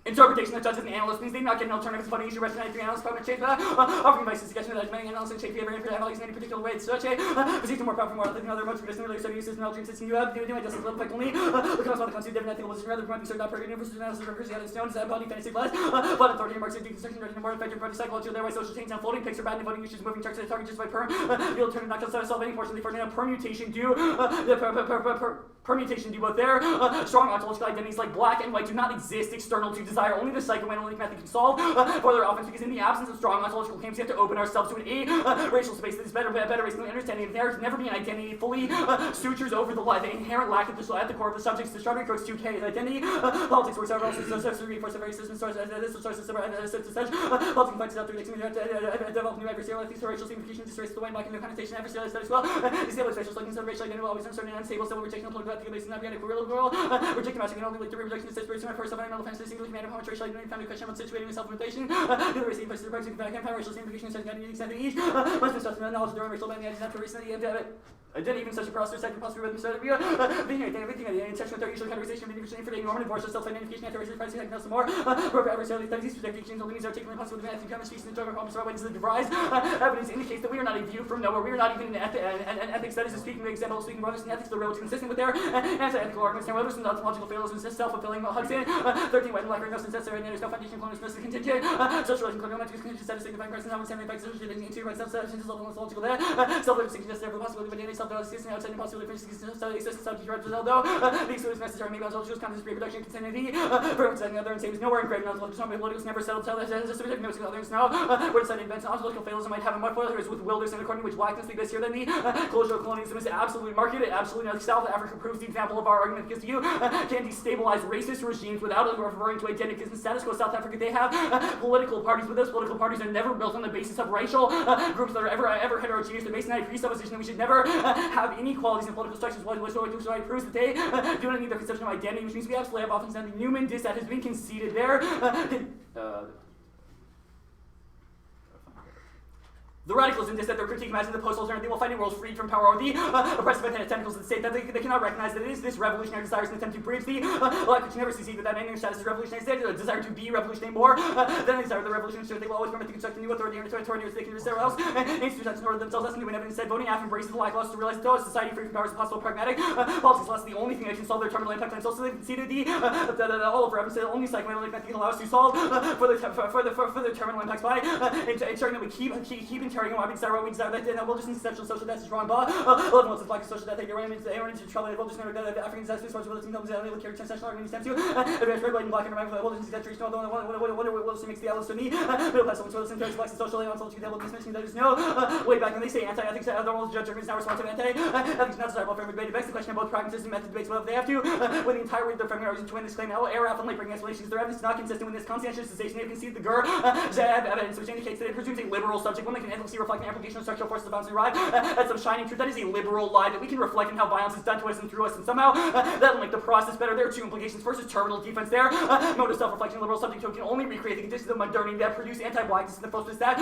interpretation that judges and analysts means they not get an alternative to funding issue recognized the analysts problem change that offering advice and suggestion that many analysts and change behavior and analyze in any particular way it's such a procedure more powerful more than other modes because nearly study uses and altering system you have to do it just as little effect only look at what comes to different ethical position rather promoting certain operating universes analysis of recursive stones that body fantasy plus but authority and marks and deconstruction rather than more effective body psychology thereby social change unfolding picks or bad and voting issues moving targets target just by the alternative not just solve any portion of the permutation due permutation due both there strong ontological identities like black and white do not exist external to desire only the psychoanalytic method can solve for their offense because in the absence of strong ontological claims we have to open ourselves to an racial space that is better racially understanding there can never be an identity fully sutures over the inherent lack of the at the core of the subject's destructive approach to identity politics works out also to reinforce the very system source politics finds out through the develop new adversarial ethics racial signification disrace the way black and no connotation adversarial studies well disable racial slugging of racial identity always uncertain and unstable civil rejection political ethical basis not being a real world rejecting masking can only lead to rejection of separation of first fundamental offense to single command of how much racial identity found a question about situating with self-inflation the racial place to the practice back and racial signification and identity extending each must be such knowledge of the racial identity is not for recently and identity even such a process second possibly with the being everything the intention with their usual categorization of individual for the normal divorce of self-identification after racial pricing like some more adversarial studies projecting limits are taken responsible with the species and drug problems right the devise evidence indicates that we are not a view from nowhere we are not even an ethics studies of speaking example speaking brothers and ethics the relative consistent with their anti-ethical arguments and whether some ontological failures and self-fulfilling Hudson 13 white and black are no necessary and there is no foundation clone is no contingent socializing clone is contingent status signifying person not withstanding effects socially into right self-substance ontological that self-limiting just there for possibility but any self-existence outside the possibility for existence subject to represent though these tools necessary maybe also choose content reproduction consanity purpose and other and same is nowhere engraved ontological politics never settled tell as a specific notes and others now where decided events ontological failures might have a much further is with wilderness and according to which blackness think this here than the closure of colonialism is absolutely market absolutely not South Africa proves the example of our argument because you can destabilize racist regimes without referring to identity because in status quo South Africa they have political parties but those political parties are never built on the basis of racial groups that are ever heterogeneous the Masonite presupposition that we should never have inequalities in political structures which proves that they do not need their conception of identity which means we absolutely have often done the Newman diss that has been conceded there the radicals in this that their critique imagine the post-alternative they will find a world freed from power or the oppressive tentacles of the state that they cannot recognize that it is this revolutionary desire and attempt to bridge the life which never succeed without any status as revolutionary state a desire to be revolutionary more than a desire of the revolution so they will always permit to construct a new authority and authority they can resist else institutions in order themselves less than new and evidence said voting after embraces the lack loss to realize that though a society free from power is possible pragmatic politics less the only thing that can solve their terminal impact and so they've conceded all of reference the only psychoanalytic method can allow us to solve for the terminal impacts by ensuring that we keep interrogating why we desire that we'll just conceptual social death is wrong but 11 months is like a social death they run into trouble we'll just never get African disaster responsibility and comes out and carry transnational arguments to advance red white and black and remember we'll just saturation although we'll just makes the Alice to me middle class someone so interest blacks and social and social that will dismiss that is no way back when they say anti-ethics other world judge is now responsive anti-ethics not desirable for every debate it begs the question of both pragmatism and method debates whether they have to with the entire weight of their fragment arguments to win this claim now air out and bringing explanations their evidence is not consistent with this conscientiousization they concede the evidence which indicates that it presumes a liberal subject will make an endlessly reflecting application of structural forces of violence and arrive at some shining truth that is a liberal lie that we can reflect in how violence is done to us and through us and somehow that'll make the process better. There are two implications. First is terminal defense there. Mode of self-reflection liberal subject can only recreate the conditions of modernity that produce anti-blackness and the first is that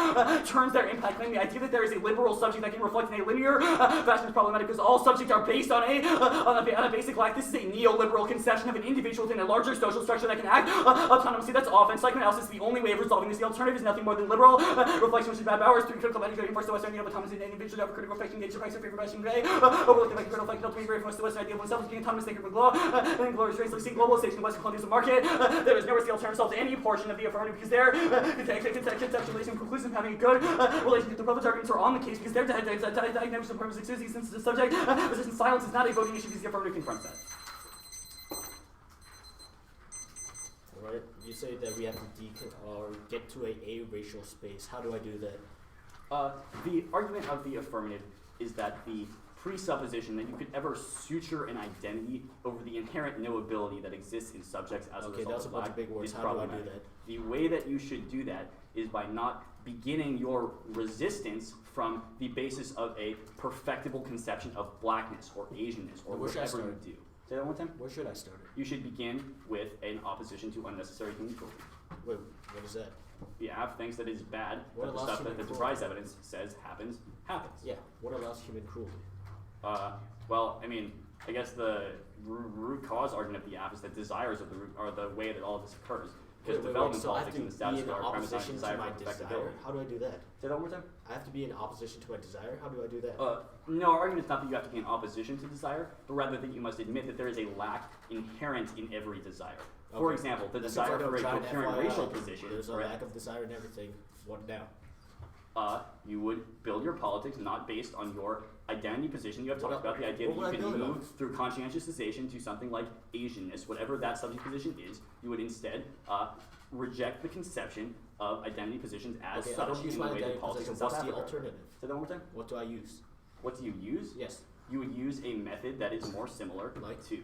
turns their impact claim. The idea that there is a liberal subject that can reflect in a linear fashion is problematic because all subjects are based on a basic lack. This is a neoliberal conception of an individual within a larger social structure that can act autonomously. That's offense. Psychoanalysis is the only way of resolving this. The alternative is nothing more than liberal reflection, which is bad powers, through critical value, first to Western idea of autonomous and individual of critical reflection, nature, Christ, favor, Russian gray, overlooking like critical reflection, ultimately very most to Western idea of oneself, being autonomous, thinker, but glow, and then glorious race, like seeing globalization, Western colonialism market. There is nowhere to the alternative solves any portion of the affirmative because they're conceptualizing conclusive having a good relationship. The privilege arguments are on the case because they're diagnosis of purpose existing since the subject resistance silence is not a voting issue because the affirmative confronts that. Right. You say that we have to get to a racial space. How do I do that? The argument of the affirmative is that the presupposition that you could ever suture an identity over the inherent knowability that exists in subjects as a result that's of a bunch black of big words. is How do I problematic. do that? The way that you should do that is by not beginning your resistance from the basis of a perfectible conception of blackness or Asianness or Where should I whatever you start? do. Say that one more time? Where should I start it? You should begin with an opposition to unnecessary human cruelty. Wait, what is that? The app thinks that it is bad, What but the allows stuff that human the cruelty? Devise evidence says happens. Yeah, what allows human cruelty? Well, I mean, I guess the root cause argument of the app is that desires are the way that all of this occurs. because development so I have politics to and the status be in quo are premised on a opposition to desire my for desire. perfectibility. How do I do that? Say that one more time. I have to be in opposition to my desire. How do I do that? No, our argument is not that you have to be in opposition to desire, but rather that you must admit that there is a lack inherent in every desire. For Okay. example, the That seems desire like for a giant coherent FYI. racial position. There's a right? lack of desire in everything. What now? You would build your politics not based on your identity position. You have talked about the idea what that would you I can build it move through conscientiousization to something like Asianness, whatever that subject position is. You would instead reject the conception of identity positions as Okay, I such don't use in my the way that identity politics position. in South What's the Africa. alternative? Say that one more time. What do I use? What do you use? Yes. You would use a method that is more similar Like? to.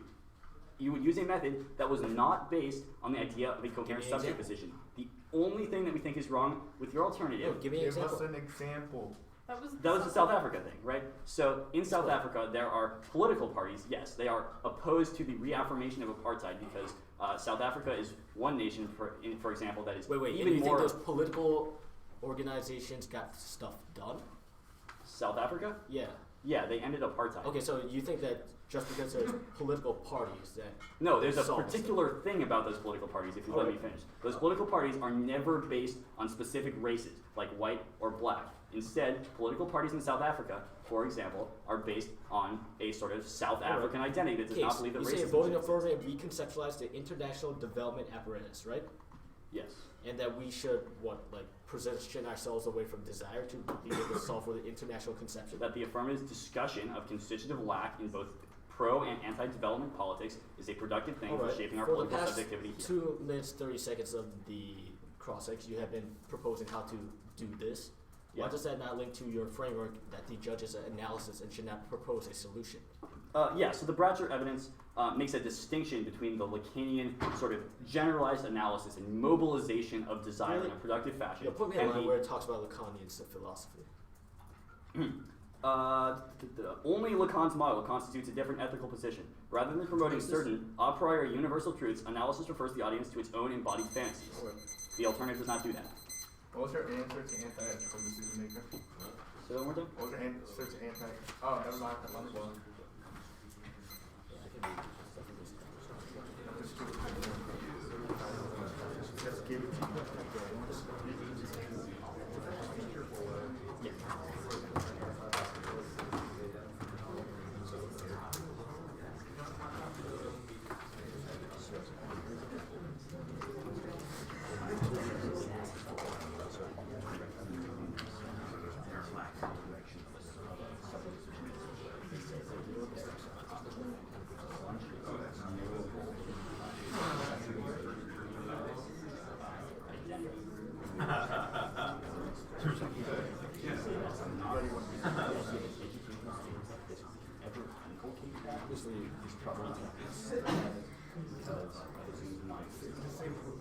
You would use a method that was not based on the idea of a Give coherent me an subject example. position. The only thing that we think is wrong with your alternative. No, give me an Give us example. an example. That was That was the South Africa thing, right? So in South Africa, there are political parties. Yes, they are opposed to the reaffirmation of apartheid because South Africa is one nation, for example, that is Wait, and even you more. think those political organizations got stuff done? South Africa? Yeah. Yeah, they ended apartheid. Okay, so you think that just because there's political parties that No, there's a solve particular thing about those political parties, if you let me finish. Those political parties are never based on specific races, like white or black. Instead, political parties in South Africa, for example, are based on a sort of South African identity that does not believe that you racism say voting exists. affirmative reconceptualize the international development apparatus, right? Yes. And that we should position ourselves away from desire to be able to solve for the international conception. That the affirmative discussion of constitutive lack in both pro and anti-development politics is a productive thing for Alright, shaping our for the political past subjectivity here. 2 minutes 30 seconds of the cross-section, you have been proposing how to do this. Why Yeah. does that not link to your framework that the judge's analysis and should not propose a solution? So the Bratcher evidence makes a distinction between the Lacanian sort of generalized analysis and mobilization of desire in a productive fashion. Put me in and line the- where it talks about Lacanian philosophy. Only Lacan's model constitutes a different ethical position. Rather than promoting certain a priori universal truths, analysis refers the audience to its own embodied fantasies. The alternative does not do that. What was your answer to anti-ethical decision maker? Say that one more time. What was your answer to anti? Oh, never mind. That one was. Just give it to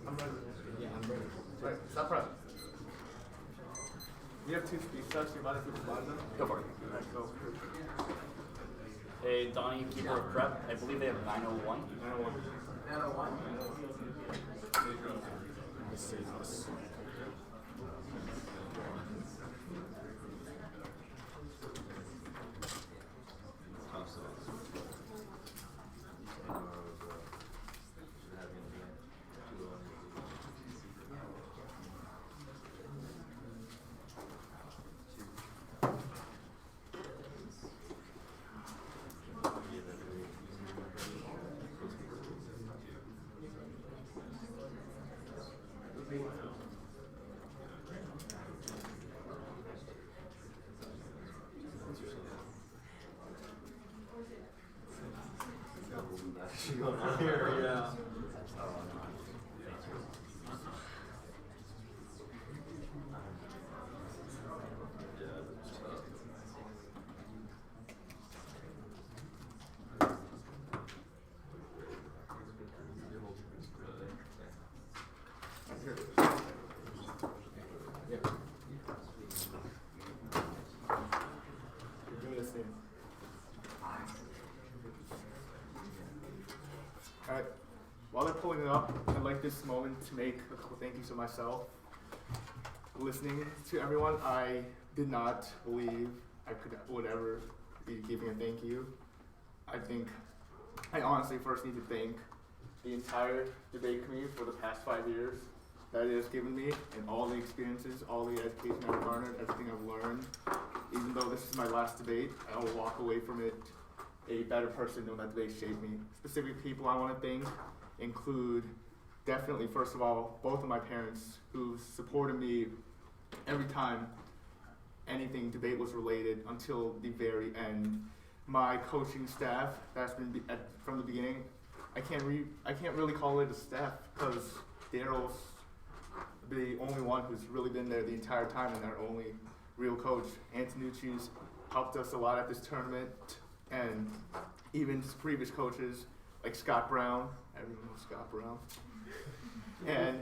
I'm ready. Right, stop pressing. We have 2 speed tests. You mind if we combine them? Go for it. Alright, go. Hey, Donnie, keeper of prep. I believe they have 901. 901. Let's see this. Alright, while they're pulling it up, I'd like this moment to make a couple thank yous to myself. Listening to everyone, I did not believe would ever be giving a thank you. I honestly first need to thank the entire debate committee for the past 5 years. that it has given me, and all the experiences, all the education I've garnered, everything I've learned. Even though this is my last debate, I will walk away from it a better person knowing that debate shaped me. Specific people I want to thank include definitely, first of all, both of my parents who supported me every time anything debate was related until the very end. My coaching staff, that's been from the beginning. I can't really call it a staff because Daryl's the only one who's really been there the entire time and our only real coach. Antonucci's helped us a lot at this tournament, and even previous coaches like Scott Brown, everyone knows Scott Brown, and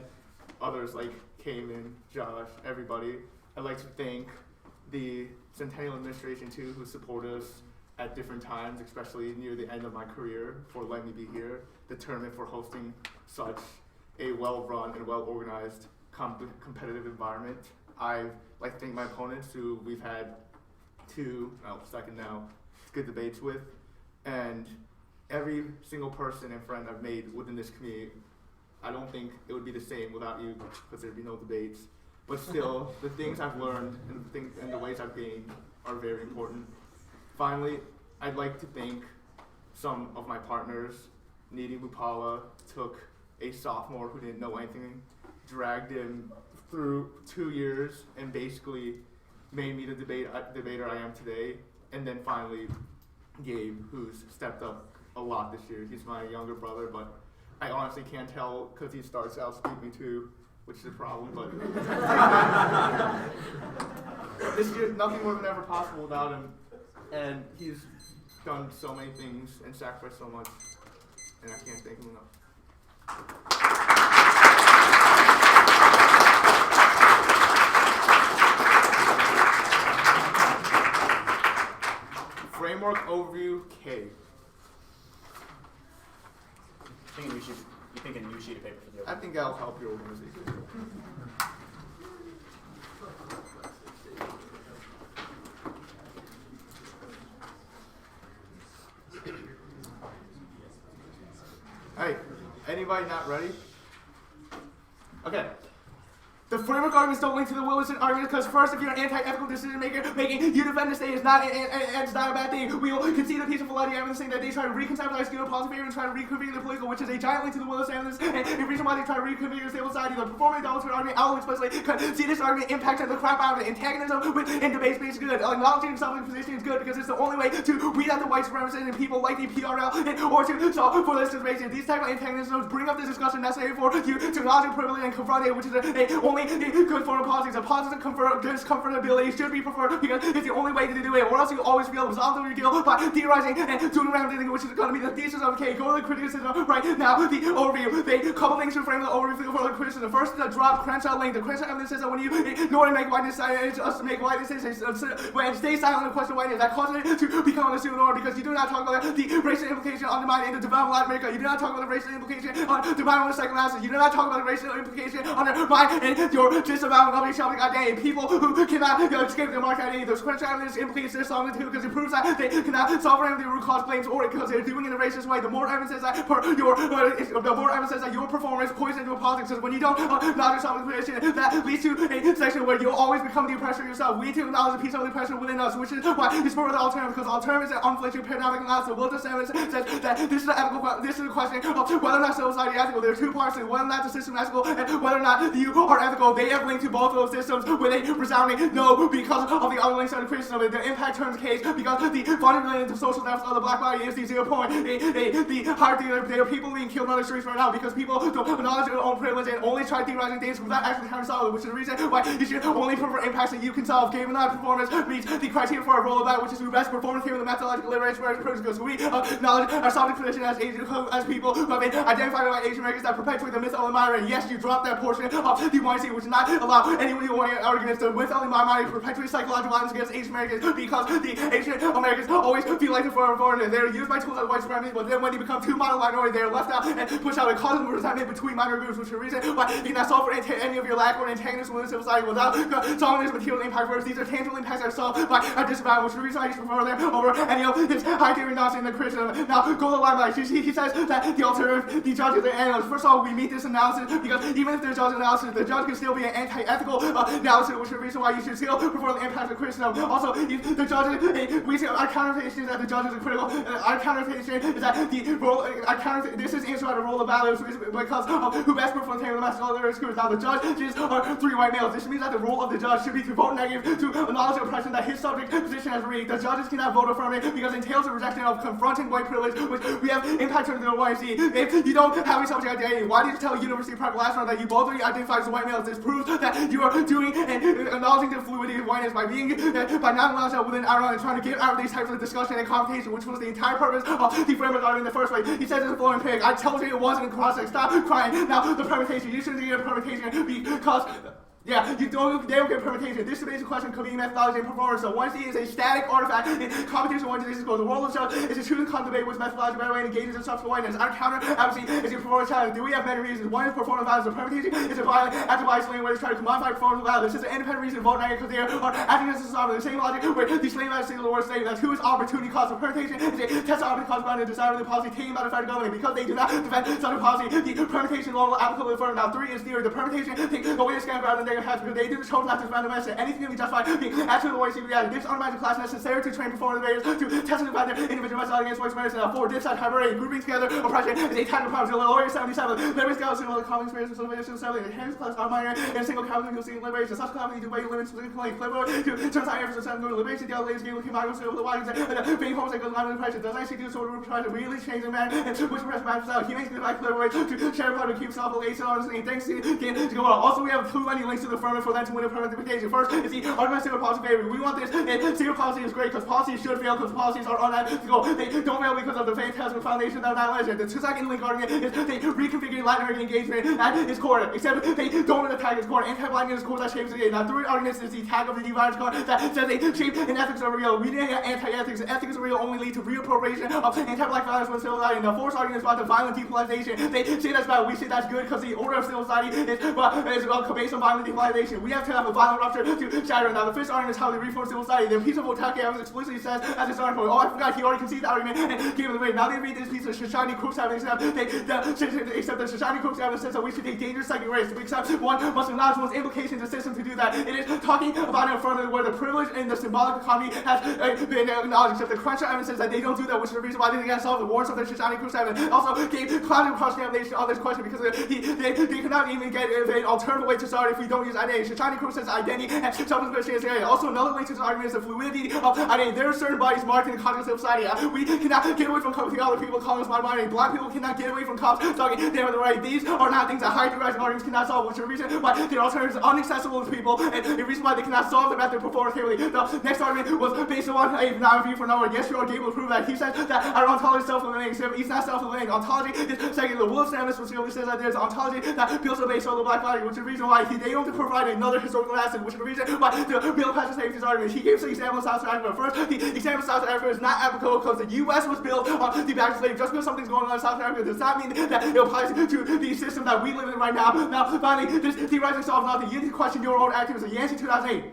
others like Cayman, Josh, everybody. I'd like to thank the Centennial administration too, who supported us at different times, especially near the end of my career, for letting me be here. The tournament for hosting such a well-run and well-organized competitive environment. I'd like to thank my opponents who we've had second now, good debates with, and every single person and friend I've made within this community. I don't think it would be the same without you because there'd be no debates. But still, the things I've learned and the ways I've gained are very important. Finally, I'd like to thank some of my partners. Needy Lupala took a sophomore who didn't know anything, dragged him through 2 years, and basically made me the debater I am today. And then finally, Gabe, who's stepped up a lot this year. He's my younger brother, but I honestly can't tell because he starts outspeaking me too, which is a problem, but this year, nothing would have been ever possible without him. And he's done so many things and sacrificed so much, and I can't thank him enough. Framework overview K. You think a new sheet of paper for the I think that'll help your organization. Hey, anybody not ready? Okay. The framework arguments don't link to the Wilson argument because first, if you're an anti-ethical decision maker, making you defend the state is not it's not a bad thing. We will concede a piece of validity evidence saying that they try to reconceptualize geopolitical favor and try to reconfigure the political, which is a giant link to the Wilson evidence. And the reason why they try to reconfigure the stable society, the performing adultery argument, I will explicitly concede this argument impacts the crap out of it. Antagonism in debate space is good. Acknowledging self position is good because it's the only way to weed out the white supremacists and people like the PRL or to solve for this debate. These type of antagonisms bring up the discussion necessary for you to acknowledge privilege and confront it, which is only good form of politics. A positive discomfortability should be preferred because it's the only way to do it, or else you always feel absolved of your guilt by theorizing and doing around anything, which is going to be the thesis of K. Go to the criticism right now. The overview. They couple things to frame the overview for the criticism. First, the drop Crenshaw link. The Crenshaw evidence says that when you ignore and make whiteness, it's us to make whiteness. When stay silent and question whiteness, that causes it to become an assumed norm because you do not talk about the racial implication on the mind in the development of Latin America. You do not talk about the racial implication on the mind of the psychoanalysis. You do not talk about the racial implication on the mind and your disavowal of shopping identity. People who cannot escape their market identity. Those Crenshaw evidence implicates their song too because it proves that they cannot solve the root cause claims or because they're doing it in a racist way. The more evidence says that your performance poisons into politics because when you don't acknowledge yourself in position, that leads to a section where you'll always become the oppressor yourself. We need to acknowledge the piece of the oppression within us, which is why it's for the alternative because alternative is an unflinching paradigmatic analysis. The Wilson evidence says that this is a question of whether or not civil society is ethical. There are two parts to it, whether or not the system is ethical and whether or not you are ethical. They have linked to both of those systems with a resounding no because of the other links on the criticism. The impact turns case because the fundamental social deaths of the black body is the 0 point. The hard thing, there are people being killed on the streets right now because people don't acknowledge their own privilege and only try theorizing things without actually trying to solve it, which is the reason why you should only prefer impacts that you can solve. Given that performance meets the criteria for a role of that, which is the best performance given the methodological liberation because we acknowledge our solid position as people who have been identified by Asian Americans that perpetuate the myth of the migrant. Yes, you dropped that portion of the white which should not allow anyone who wants arguments to with only my mind perpetuate psychological violence against Asian Americans because the Asian Americans always feel like the foreigner. They're used by tools as white supremacy, but then when they become too minority, they're left out and pushed out and causing resentment between minor groups, which is the reason why you cannot solve for any of your lack or antagonism within civil society without solving this material impact first. These are tangible impacts that are solved by our disavowal, which is the reason why you should prefer them over any of his high theory nonsense in the criticism. Now, go to the limelight. He says that the alternative, the judges, the analysts. First of all, we meet this analysis because even if there's judge analysis, the judge can still be an anti-ethical analysis, which is the reason why you should still prefer the impact of criticism. Also, if the judges, we say our counterfeitation is that the judges are critical. Our counterfeitation is that the role. This is answered by the role of values because of who best performs the message of the screws. Now, the judges are 3 white males. This means that the role of the judge should be to vote negative to acknowledge the oppression that his subject position has reached. The judges cannot vote affirmative because it entails a rejection of confronting white privilege, which we have impacted the YC. If you don't have a subject identity, why did you tell University Prep last round that you both identify as white males? This proves that you are doing and acknowledging the fluidity of whiteness by not allowing yourself within our and trying to get out of these types of discussion and confrontation, which was the entire purpose of the framework argument in the first place. He says it's a flowing pig. I told you it wasn't in cross-sex. Stop crying. Now, the permutation. You shouldn't get a permutation because... Yeah, they don't get permutation. This basic question could be methodology and performance. So 1C is a static artifact in competition 1 to goes. The role of the judge is to choose and cultivate with methodology by the way and engages in substantive whiteness. Our counter, obviously, is a performance challenge. Do we have many reasons? One is performance values. The permutation is a violent active isolating way to try to commodify performance values. This is an independent reason to vote negative because they are acting as a sovereign. The same logic where the slave values single word statement. That's who is opportunity cost. The permutation is a test of opportunity cost grounded in desire of the policy taken by the federal government. Because they do not defend such a policy, the permutation law will applicable to the firm. Now, 3 is theory. The permutation takes away the scam rather than negative has because they do chose not to defend the message. Anything can be justified being actually the way to reality. This undermines the class necessary to train performance barriers to test and defend their individual methodology against white medicine. 4, this side hybrid grouping together oppression is a tactical problem. Lawyer 77. Liberty scholars in all the common experience of civilization 70. The hands class are minor in a single capital you'll see in liberation. Such calamity to weigh limits to the claim. Flavor to turn side efforts to go to liberation. The other ladies game looking migrants over the wide and the being homesick goes on in depression. Does actually do sort of try to really change the man and which press matters out. He makes the right clever way to share part to keep self elation on and thanks to gain to go on. Also, we have too many links to the firm for them to win a permanent invitation. First is the argument of policy favor. We want this, and zero policy is great because policies should fail because policies are unethical. They don't fail because of the phantasmal foundation that are not legend. The second link argument is they reconfigure Latin American engagement at its core, except they don't attack its core. Anti-blindness is core that shapes the game. Now, 3 arguments is the attack of the divided core that says they shape and ethics are real. We didn't have anti-ethics. Ethics are real only lead to reappropriation of anti-black violence with civil society. Now, 4th argument is about the violent depolarization. They say that's bad. We say that's good because the order of civil society is based on violent depolarization. We have to have a violent rupture to shatter. Now, the 5th argument is how they reform civil society. The piece of TOC explicitly says as a starting point. Oh, I forgot. He already conceded the argument and gave it away. Now they read this piece of Shoshani Crook's evidence. Except the Shoshani Crook's evidence says that we should take dangerous second risks. We accept one must acknowledge one's implications of system to do that. It is talking about an affirmative where the privilege and the symbolic economy has been acknowledged. Except the Crenshaw evidence says that they don't do that, which is the reason why they can't solve the warrants of the Shoshani Crook's evidence. Also gave clouded cross-examination on this question because they cannot even get an alternative way to start if we don't use identity. Shoshani Crook says identity and self-expression. Also, another link to this argument is the fluidity of identity. There are certain bodies marked in the context of society. We cannot get away from coming to other people calling us minority. Black people cannot get away from cops talking they have the right. These are not things that higher rising arguments cannot solve, which is the reason why their alternatives are inaccessible to people and the reason why they cannot solve them at their performance capability. The next argument was based on a non-review for number. Yes, you are able to prove that. He said that our ontology is self-limiting. He's not self-limiting. Ontology is second. The Willis Standards which really says that there's an ontology that builds a base on the black body, which is the reason why they don't provide another historical asset, which is the reason why the Bill Patrick saved his argument. He gave some example of South Africa. First, the example of South Africa is not applicable because the U.S. was built on the back of slavery. Just because something's going on in South Africa does not mean that it applies to the system that we live in right now. Now, finally, this theorizing solves not the unity question your own activism. Yancey 2008.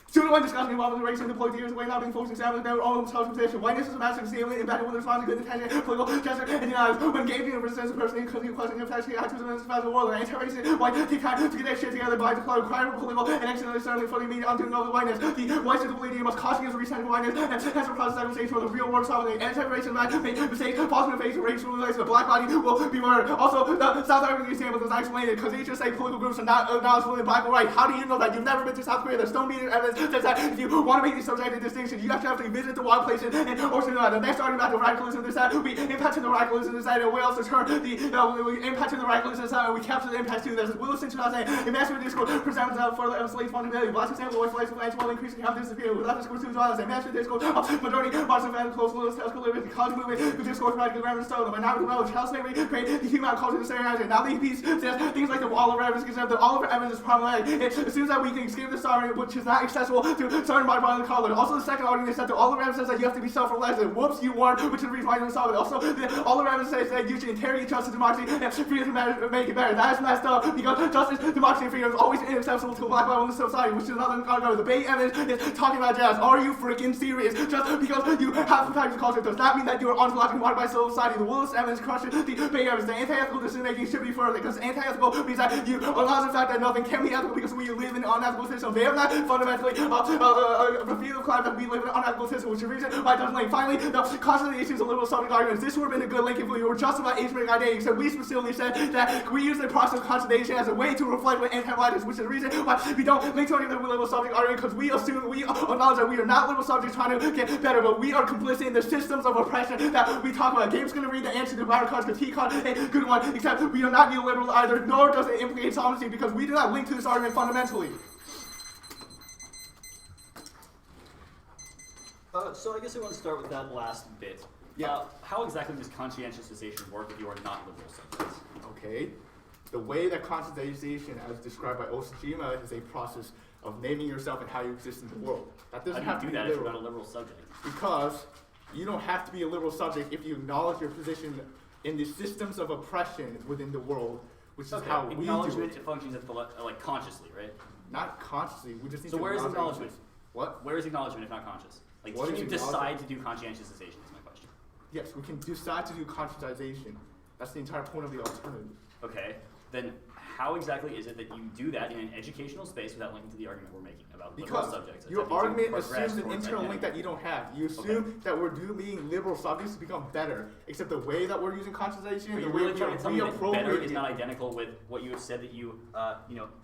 Student one discussing involving the race and deployed years away not being focused examined their own self-position. Whiteness is a massive stealing embedded with response to good intention, political gesture, and denials. When engaging in resistance to person including question of fashion activism in the world, anti-racist white take time to get their shit together by declaring crime political and accidentally certainly for the media undoing all the whiteness. The whites of the bleeding must caution against recent whiteness and has a process that will for the real world solving. Anti-racist man made mistakes, false information, racial relations, the black body will be murdered. Also, the South African example does not explain it because they just say political groups are not acknowledged within black or white. How do you know that? You've never been to South Korea. There's no media evidence says that if you want to make these subjective distinctions, you have to visit the wild places and ocean. The next argument about the radicalism is that we impact the radicalism is that we also turn the we impact the radicalism is that we capture the impact too. There's Wilson 2008. A massive discourse presents for slaves fundamentality. Blacks example, white slaves, white while increasing confidence disappear. Without discourse to violence, a massive discourse of majority, Marxism, and close, little, liberty, college movement, who discourse radical grammar and style, the minority knowledge, child slavery, create the human culture, the stereotypes. Now the piece says things like the wall of evidence, except that all of our evidence is problematic. It assumes that we can escape the suffering, which is not accessible to certain body by the college. Also, the second argument is that all of our evidence says that you have to be self-reflective. Whoops, you weren't, which is the reason why you don't solve it. Also, all of our evidence says that you should interrogate justice, democracy, and freedom to make it better. That is messed up because justice, democracy, and freedom is always inaccessible to a black woman in society, which is another argument. The bait evidence is talking about jazz. Are you freaking serious? Just because you have protected culture does not mean that you are ontologically marked by civil society. The Willis evidence crushes the bait evidence. The anti-ethical decision-making should be further because anti-ethical means that you allow the fact that nothing can be ethical because we live in an unethical system. They have not fundamentally refuted the claim that we live in an unethical system, which is the reason why it doesn't link. Finally, the constantly issues a little subject arguments. This would have been a good link if we were just about age-breaking identity, except we specifically said that we use the process of consolidation as a way to reflect what anti-black is, which is the reason why we don't link to any of the liberal subject argument because we assume, we acknowledge that we are not liberal subjects trying to get better, but we are complicit in the systems of oppression that we talk about. Gabe's going to read the answer to Byron Cards because he caught a good one, except we are not neoliberal either, nor does it implicate sovereignty because we do not link to this argument fundamentally. So I guess I want to start with that last bit. Yeah. How exactly does conscientiousation work if you are not liberal subjects? Okay. The way that conscientization, as described by Osajima, is a process of naming yourself and how you exist in the world. That doesn't have to do be that if liberal. you're not a liberal subject? Because you don't have to be a liberal subject if you acknowledge your position in the systems of oppression within the world, which is how we do acknowledgement it. Functions at the like consciously, right? Not consciously. We just need So to where is acknowledge acknowledgement? What? Where is acknowledgement if not conscious? Like, What can is you decide acknowledgement? to do conscientiousization? Is my question. Yes, we can decide to do conscientization. That's the entire point of the alternative. Okay. Then how exactly is it that you do that in an educational space without linking to the argument we're making about liberal Because subjects? your attempting to argument progress assumes an towards internal link identity? that you don't have. You assume that we're being liberal subjects to become better. Except the way that we're using conscientization, Are the you way really we trying are to tell me that better is reappropriating not identical with what you have said that you,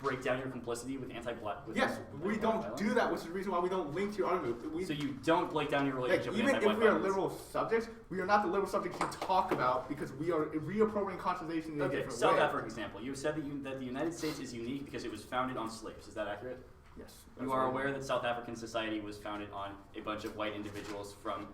break down your complicity with anti-black? with Yes, we don't violence? do that, which is the reason why we don't link to your argument. So you don't break down your Like, relationship with even anti-black if we are violence? liberal subjects, we are not the liberal subjects you talk about because we are reappropriating conscientization in a Okay, different South way. Africa example. You said that the United States is unique because it was founded on slaves. Is that accurate? Yes. You are aware that South African society was founded on a bunch of white individuals from,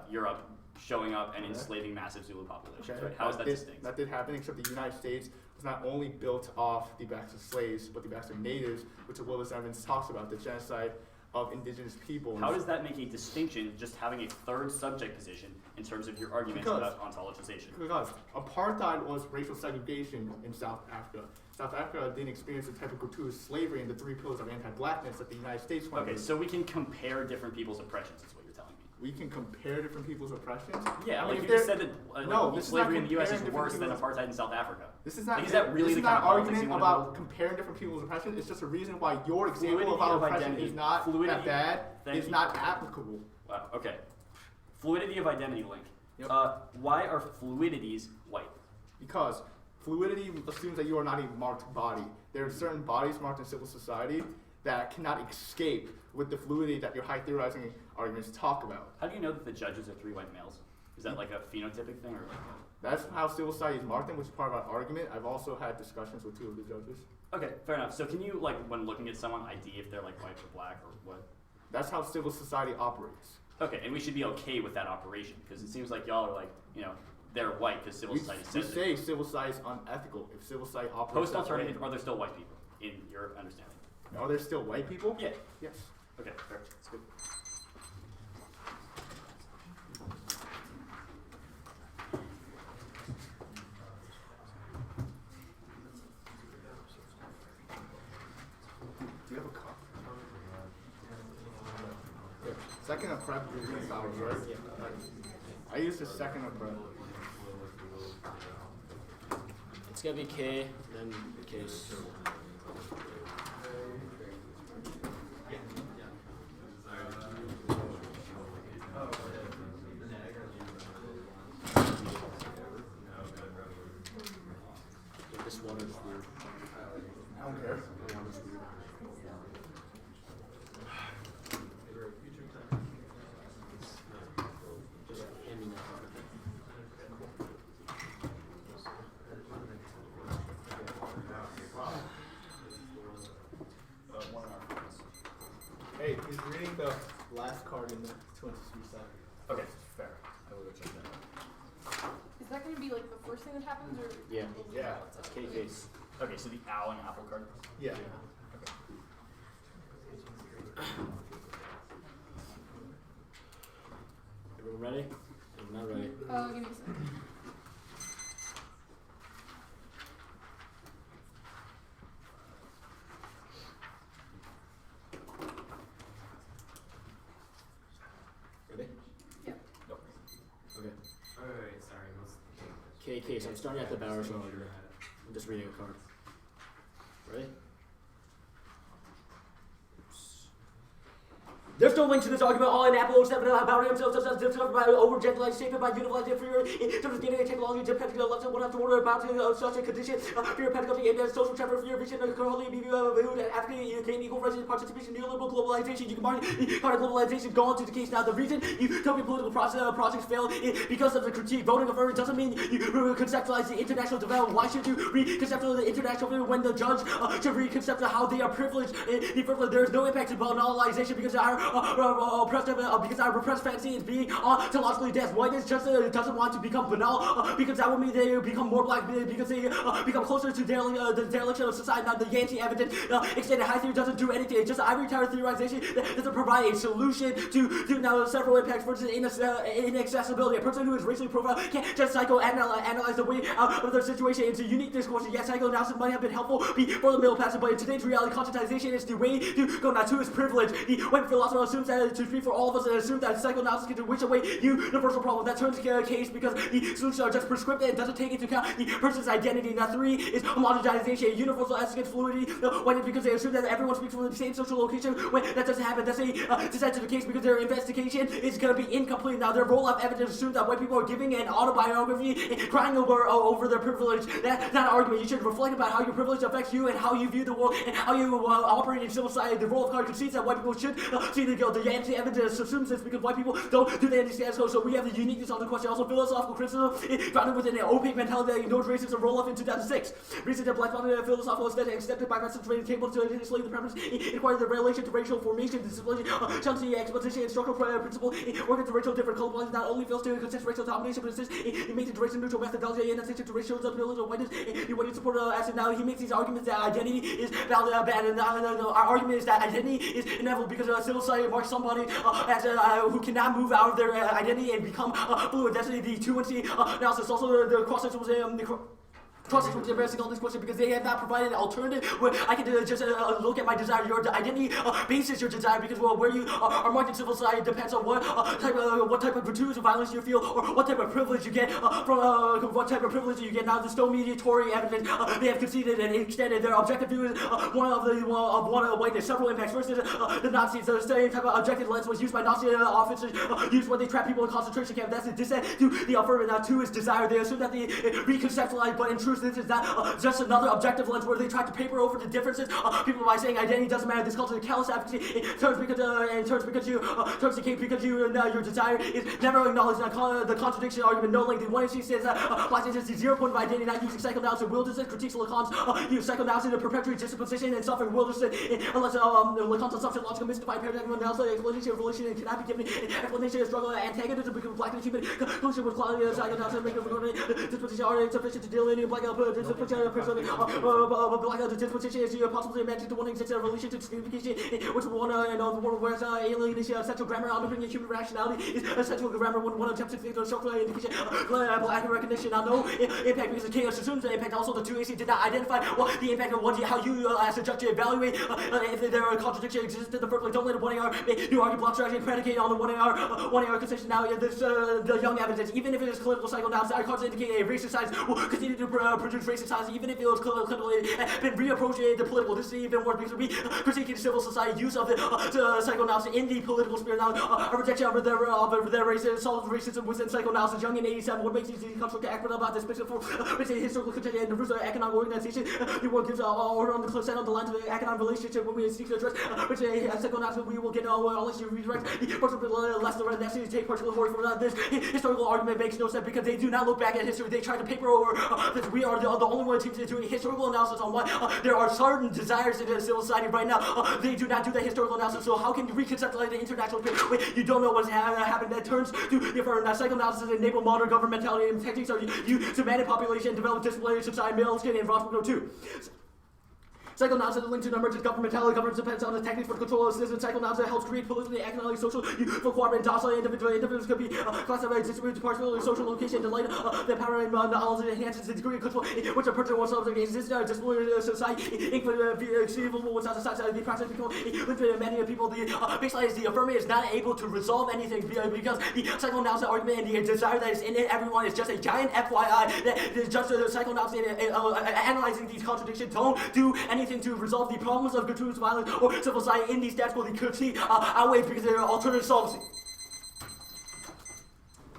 Europe showing up and enslaving massive Zulu populations, Okay. right? How is that distinct? That did happen, except the United States was not only built off the backs of slaves, but the backs of natives, which Willis Evans talks about, the genocide of indigenous peoples. How does that make a distinction just having a third subject position in terms of your arguments Because- about ontologization? Because apartheid was racial segregation in South Africa. South Africa didn't experience the type of gratuitous slavery and the three pillars of anti-blackness that the United States went Okay, through. so we can compare different people's oppressions, is what you're telling me. We can compare different people's oppressions. Yeah, I mean, like if you there- just said that No, this is not slavery in the U.S. is comparing worse than different apartheid in South Africa. This is not. Like, is that really this the is kind not of an politics argument you wanna about build? comparing different people's oppression. It's just a reason why your example Fluidity of how of oppression identity. is not Fluidity- that bad thank is you. not applicable. Wow, okay. Fluidity of identity link. Yep. Why are fluidities white? Because fluidity assumes that you are not a marked body. There are certain bodies marked in civil society that cannot escape with the fluidity that your high theorizing arguments talk about. How do you know that the judges are 3 white males? Is that like a phenotypic thing or like That's how civil society is marked, which is part of our argument. I've also had discussions with 2 of the judges. Okay, fair enough. So can you, like, when looking at someone, ID if they're like white or black or what? That's how civil society operates. Okay, and we should be okay with that operation because it seems like y'all are like, they're white because civil We society we says it. say civil society is unethical if civil society operates that way. Post-alternative, are there still white people in your understanding? Are there still white people? Yeah. Yes. Okay, fair. That's good. Do you have a cup? Yeah. Second of prep is $3 right? Yeah. I used the second of prep. It's gonna be K, then case. This one is weird. I don't care. That one is weird. Hey, he's reading the last card in the 203 side. Okay, fair. I will go check that out. Is that going to be like the first thing that happens, or? Yeah. Yeah. KK's. Okay, so the owl and apple card. Yeah. Okay. Everyone ready? I'm not ready. Give me a second. Ready? Yep. Nope. Okay. Wait, sorry. KK, so I'm starting at the barrel shoulder. I'm just reading a card. Ready? There's no link to this argument. All in Apple 07 about himself, just as discovered by over-generalized statement by unified inferiority in terms of getting a technology depending on lesson, one after order about such a condition. Fear of pedagogy and social transfer, fear of vision, currently be viewed at African equal resident participation, neoliberal globalization. You can part of globalization gone to the case now. The reason utopian political projects fail is because of the critique. Voting affirmative doesn't mean you reconceptualize the international development. Why should you reconceptualize the international when the judge should reconceptualize how they are privileged? There is no impact to banalization because because our repressed fancy is being ontologically dead. Whiteness just doesn't want to become banal because that would mean they become more black because they become closer to the dereliction of society. Now the Yancey evidence extended high theory doesn't do anything. It's just ivory tower theorization that doesn't provide a solution to now several impacts. For instance, inaccessibility. A person who is racially profiled can't just psychoanalyze the way out of their situation into unique discourse. Yes, psychoanalysis might have been helpful for the middle class, but in today's reality, conscientization is the way to go now to is privilege. The white philosopher assumes that to speak for all of us and assume that psychoanalysis can wish away universal problem. That turns the case because the solutions are just prescriptive and doesn't take into account the person's identity. Now 3 is homogenization, universal essence fluidity. White because they assume that everyone speaks from the same social location. When that doesn't happen, that's a dissent to the case because their investigation is going to be incomplete. Now their roll-up evidence assumes that white people are giving an autobiography and crying over their privilege. That's not an argument. You should reflect about how your privilege affects you and how you view the world and how you operate in civil society. The role of card concedes that white people should see the guilt. The Yancey evidence assumes this because white people don't do the anti-status quo. So we have the uniqueness on the question. Also, philosophical criticism grounded within an opaque mentality that ignored racism roll-up in 2006. Recent and black philosophical aesthetic accepted by message rating tables to enslave the preference, inquire the relation to racial formation, discipline, chunky exposition, and structural principle, working to racial different color lines not only fails to contest racial domination, but insists it makes it racial neutral methodology and attention to racial privilege of whiteness. He wanted to support as now he makes these arguments that identity is valid, bad, and our argument is that identity is inevitable because civil society marks somebody as who cannot move out of their identity and become fluid. That's the 2C analysis. Also, the cross-section was Cross-section was embarrassing on this question because they have not provided an alternative where I can just look at my desire. Your identity bases your desire because where you are marked in civil society depends on what type of gratuitous violence you feel or what type of privilege you get from what type of privilege you get. Now the Stowe mediatory evidence they have conceded and extended their objective view is one of whiteness. Several impacts. First is the Nazis. The same type of objective lens was used by Nazi officers used when they trapped people in concentration camps. That's the dissent to the affirmative. Now 2 is desire. They assume that they reconceptualize, but in truth this is not just another objective lens where they try to paper over the differences people by saying identity doesn't matter. This culture of callous advocacy it turns because your desire is never acknowledged. The contradiction argument no link. The 1AC says that applies to the 0 point of identity not using psychoanalysis wilderness critiques Lacan's use psychoanalysis to perpetuate disposition and suffering wilderness unless Lacan's assumption logical mystified paradigm analysis explanation of relation and cannot be given explanation of struggle antagonism because black and human conclusion with quality of psychoanalysis make disposition are insufficient to delineate black disposition is possibly imagined to one existence of relation to signification which one and the world whereas alienation central grammar underpinning human rationality is essential grammar one attempts to think of structural indication black recognition. Now no impact because the chaos assumes the impact. Also the 2AC did not identify what the impact of how you as a judge evaluate if there are contradiction exists in the first place. Don't let a 1AR new argue block strategy predicated on the 1AR concession. Now this the young evidence even if it is clinical psychoanalysis our cards indicate a racist science will continue to produce racist science even if it was clinically been reappropriated to political. This is even worse because we critiquing civil society use of the psychoanalysis in the political sphere. Now a rejection of their racism, solid racism within psychoanalysis. Young in 87 what makes these construct accurate about this picture for historical contention and the roots of economic organization. The world gives order on the set on the lines of the economic relationship when we seek to address which psychoanalysis we will get unless you redirect the person less the necessity to take particular words from this historical argument makes no sense because they do not look back at history. They try to paper over this. We we are the only one team to do a historical analysis on why there are certain desires in the civil society right now. They do not do that historical analysis, so how can you reconceptualize the international space when you don't know what's happened? That turns to different psychoanalysis enable modern governmentality and techniques are used to manage population, develop disciplinary society, male skin, and Rothbard too. Psychoanalysis is linked to emergent governmentality. Governance depends on the techniques for control of citizens. Psychoanalysis helps create politically, economically, social, for cooperative, docile individuals. Individuals could be classified, distributed, particularly social location, delight, the power and knowledge enhances the degree of control which a person wants to exist in a disciplinary society. Inconceivable without society, the process becomes linked to many people. The baseline is the affirmative is not able to resolve anything because the psychoanalysis argument and the desire that is in it, everyone is just a giant FYI. That just the psychoanalysis analyzing these contradictions don't do anything to resolve the problems of gratuitous violence or civil society in these stats where they could see outweighed because there are alternative solves.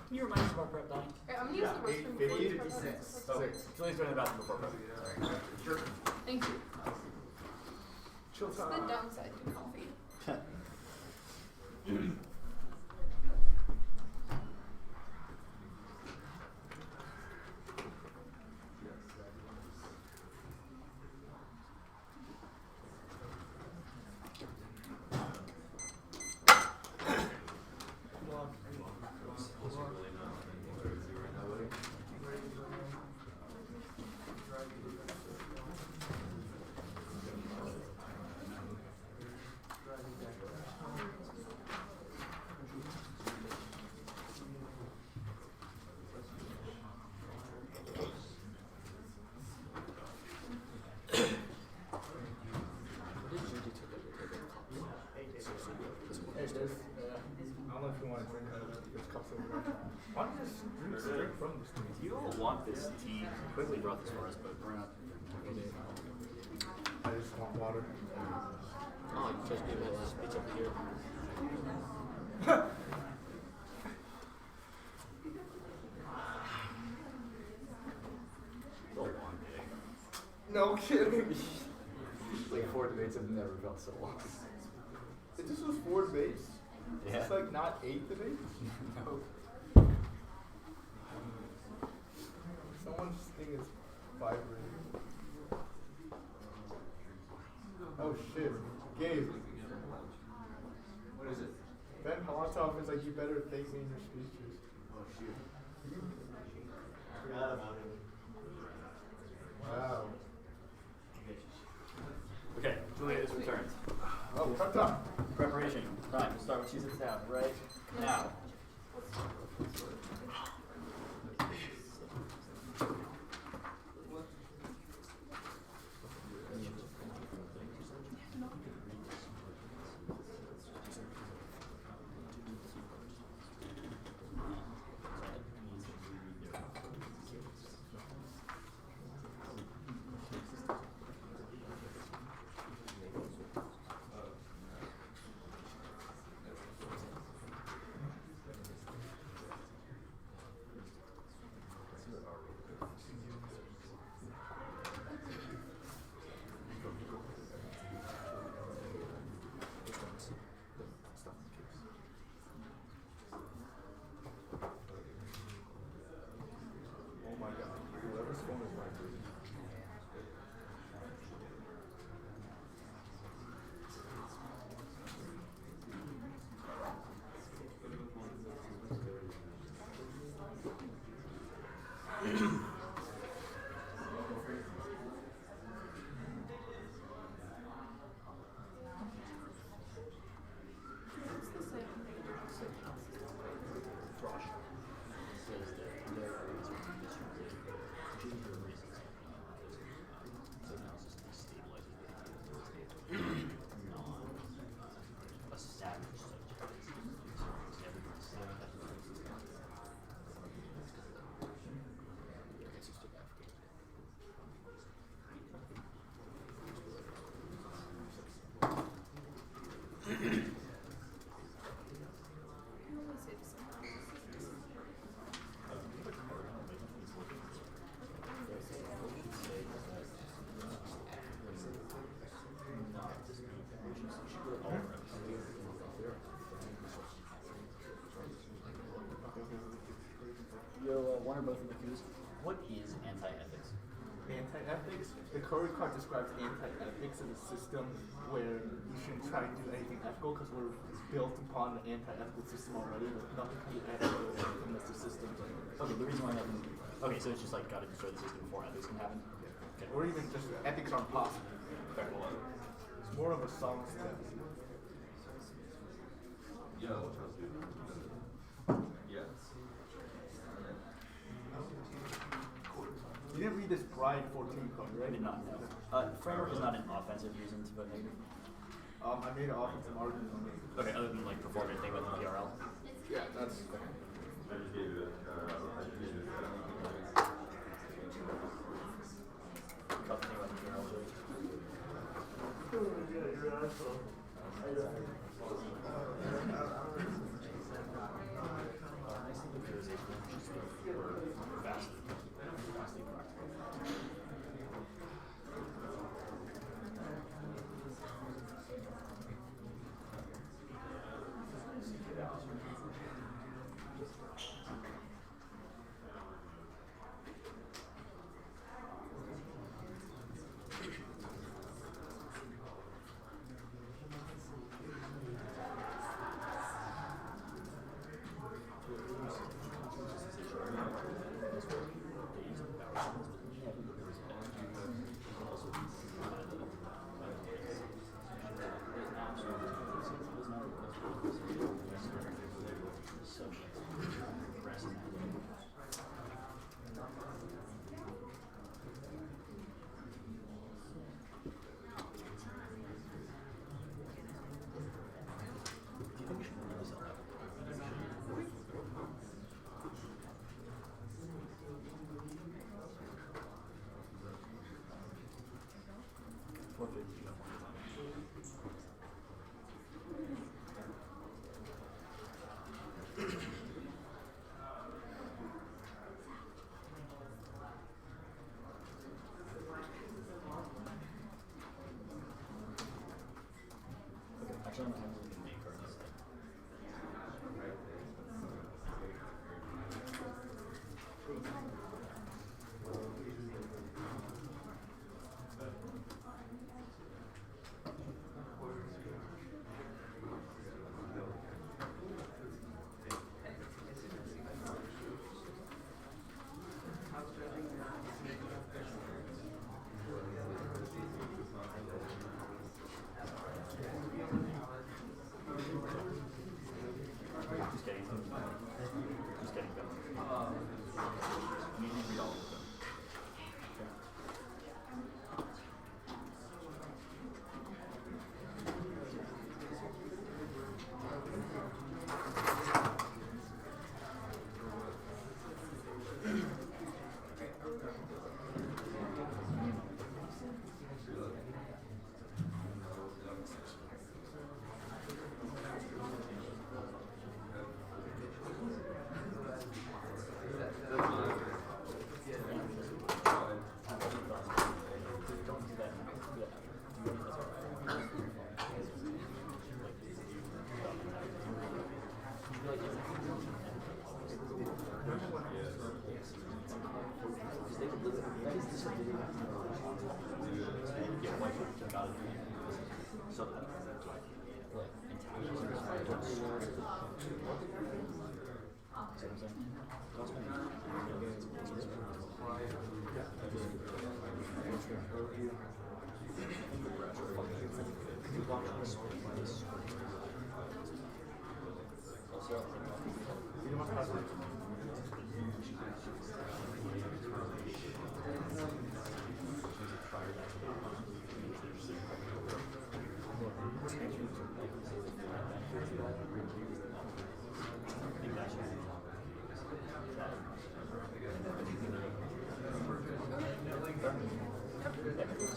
Can you remind us of our prep time? Alright, I'm gonna use the restroom before you start that. Oh, Julie's going to the bathroom before prep. Sorry. Thank you. Chill It's the time. downside to coffee. Hey, there's, I don't know if you want to drink out of it. There's cups over there. Why don't you just drink straight from this thing? You don't want this tea. Quickly brought this for us, but we're not. I just want water. Oh, you just gave me a speech up here. Go on, big. No kidding. Like 4 debates have never felt so long. This was 4 debates? Yeah. It's like not 8 debates? No. Someone's thing is vibrating. Oh shit. Gabe. What is it? Ben Holotov is like, you better thank me in your speeches. Oh shoot. Forgot about it. Wow. Okay, Julia is returned. Oh, prep time. Preparation. Time. We'll start when she sits down right now. Oh my god. Whoever's phone is vibrating. What's the same Yo, one or both of the coups. What is anti-ethics? anti-ethics. The code card describes anti-ethics as a system where you shouldn't try to do anything ethical because we're built upon the anti-ethical system already. Nothing can be ethical unless the system's like. Okay, the reason why nothing. Okay, so it's just like gotta destroy the system before ethics can happen. Okay. Or even just ethics aren't possible. Fair. It's more of a song step. You didn't read this Bride 14 code, right? I did not know. Framework is not an offensive reason to vote negative. I made an offensive argument on it. Okay, other than like perform anything about the PRL. Yeah, that's. Cut the thing about the PRL, Joey. Actually, I'm not having to make or anything. Just kidding. Just kidding. You need to read all of them.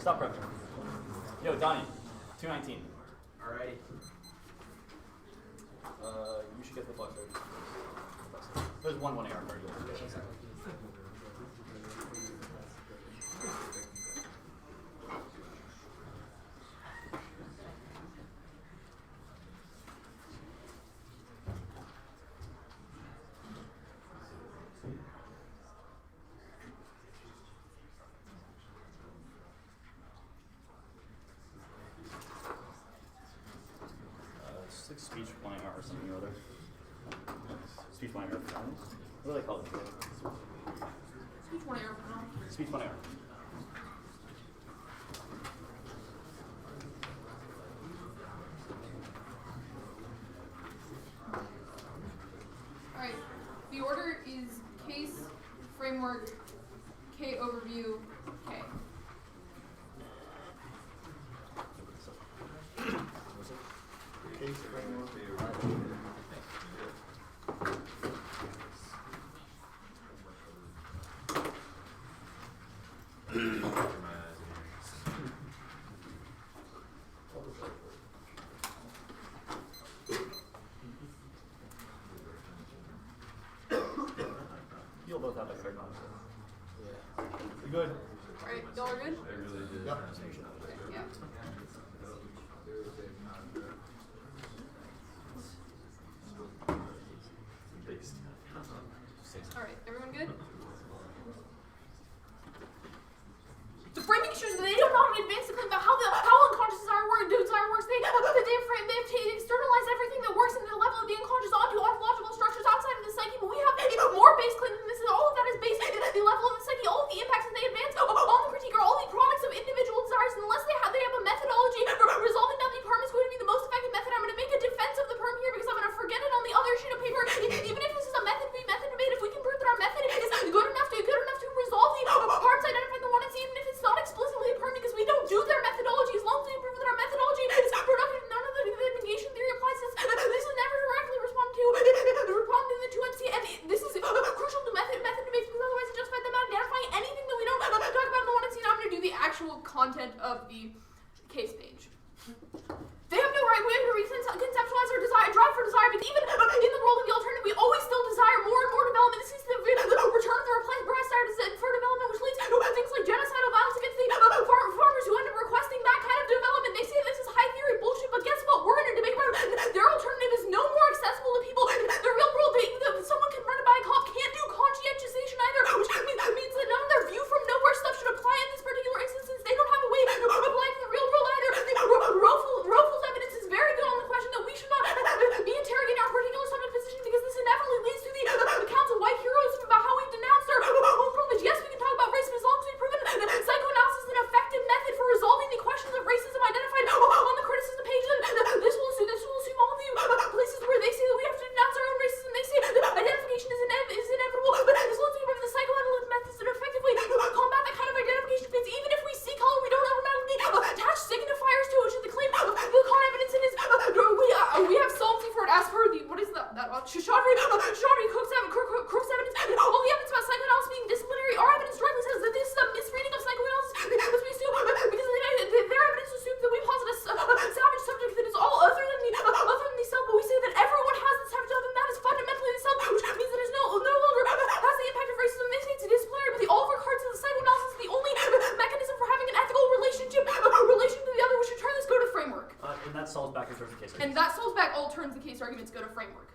Stop pressure. Yo, Donnie, 219. Alrighty. You should get the flush rate. There's one AR card. speech minor or something or other. Speech minor. What do they call it? Speech 1 error. Speech minor. Alright, the order is case, framework, K overview, K. Case framework. You'll both have a third one. You good? Alright, y'all are good? Yep. Yeah. Alright, everyone good? The framing issues, they don't know how to advance the claim about how unconscious desire works. They've externalized everything that works in the level of the unconscious onto ontological structures outside of the psyche, but we have more base claim than this, and all of that is based on the level of the psyche. All of the impacts that they advance on the critique are all the products of individual desires, and unless they have a methodology for resolving that, the perm is going to be the most effective method. I'm going to make a defense of the perm here because I'm going to forget it on the other sheet of paper. Even if this is a method debate, if we can prove that our method is good enough to resolve the parts identifying the one and see, even if it's not explicitly a perm because we don't do their methodology, as long as we prove that our methodology is productive, none of the negation theory applies. This is never directly responded to in the 2MC, and this is crucial to method debates because otherwise it justifies them identifying anything that we don't talk about in the 1MC. Now I'm going to do the actual content of the case page. They have no right way to conceptualize our desire, drive for desire, but even in the world of the alternative, we always still desire more and more development. This is the return of the repressed desire for development, which leads to things like genocidal violence against the farmers who end up requesting that kind of development. They say this is high theory bullshit, but guess what? We're going to debate about it. Their alternative is no more accessible to people. The real world, someone confronted by a cop can't do conscientization either, which means that none of their view from nowhere stuff should apply in this particular instance, since they don't have a way to apply it to the real world either. Roful's evidence is very good on the question that we should not be interrogating our particular subject position because this inevitably leads to the accounts of white heroism about how we've denounced our own privilege. Yes, we can talk about racism as long as we've proven that psychoanalysis is an effective method for resolving the questions of racism identified on the criticism page. This will assume all the places where they say that we have to denounce our own racism. They say that identification is inevitable, but as long as we prove the psychoanalytic methods that effectively combat that kind of identification phase, even if we see color, we don't automatically attach signifiers to it. The claim of the con evidence in is we have solvency for it as per the what is that Crook's evidence. All the evidence about psychoanalysis being disciplinary, our evidence directly says that this is a misreading of psychoanalysis because we assume their evidence assumes that we posit a savage subject that is all other than the self, but we say that everyone has the savage other than that is fundamentally the self, which means that it is no longer has the impact of racism. They say it's disciplinary, but the all regards to the psychoanalysis is the only mechanism for having an ethical relationship relation to the other, which in turn this go to framework. And that solves back in terms of case And arguments. that solves back all turns the case arguments go to framework.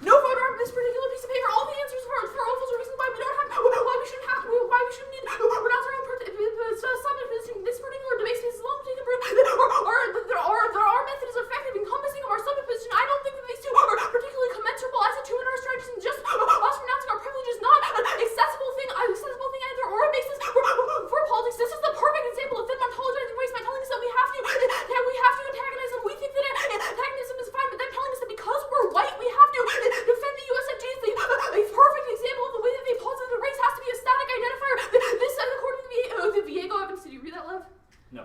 No photo of this particular piece of paper. All the answers for Opal's are reasons why we don't have, why we shouldn't need, pronounce our own subject position. This particular debate space is long taken proof that our method is effective encompassing of our subject position. I don't think that these two are particularly commensurable as a two in our strategies, and just us pronouncing our privilege is not an accessible thing either, or a basis for politics. This is the perfect example of them ontologizing race by telling us that we have to antagonize them. We think that antagonism is fine, but them telling us that because we're white, we have to defend the USFG is a perfect example of the way that they posit that race has to be a static identifier. This, according to the Viego evidence, did you read that, Lev? No.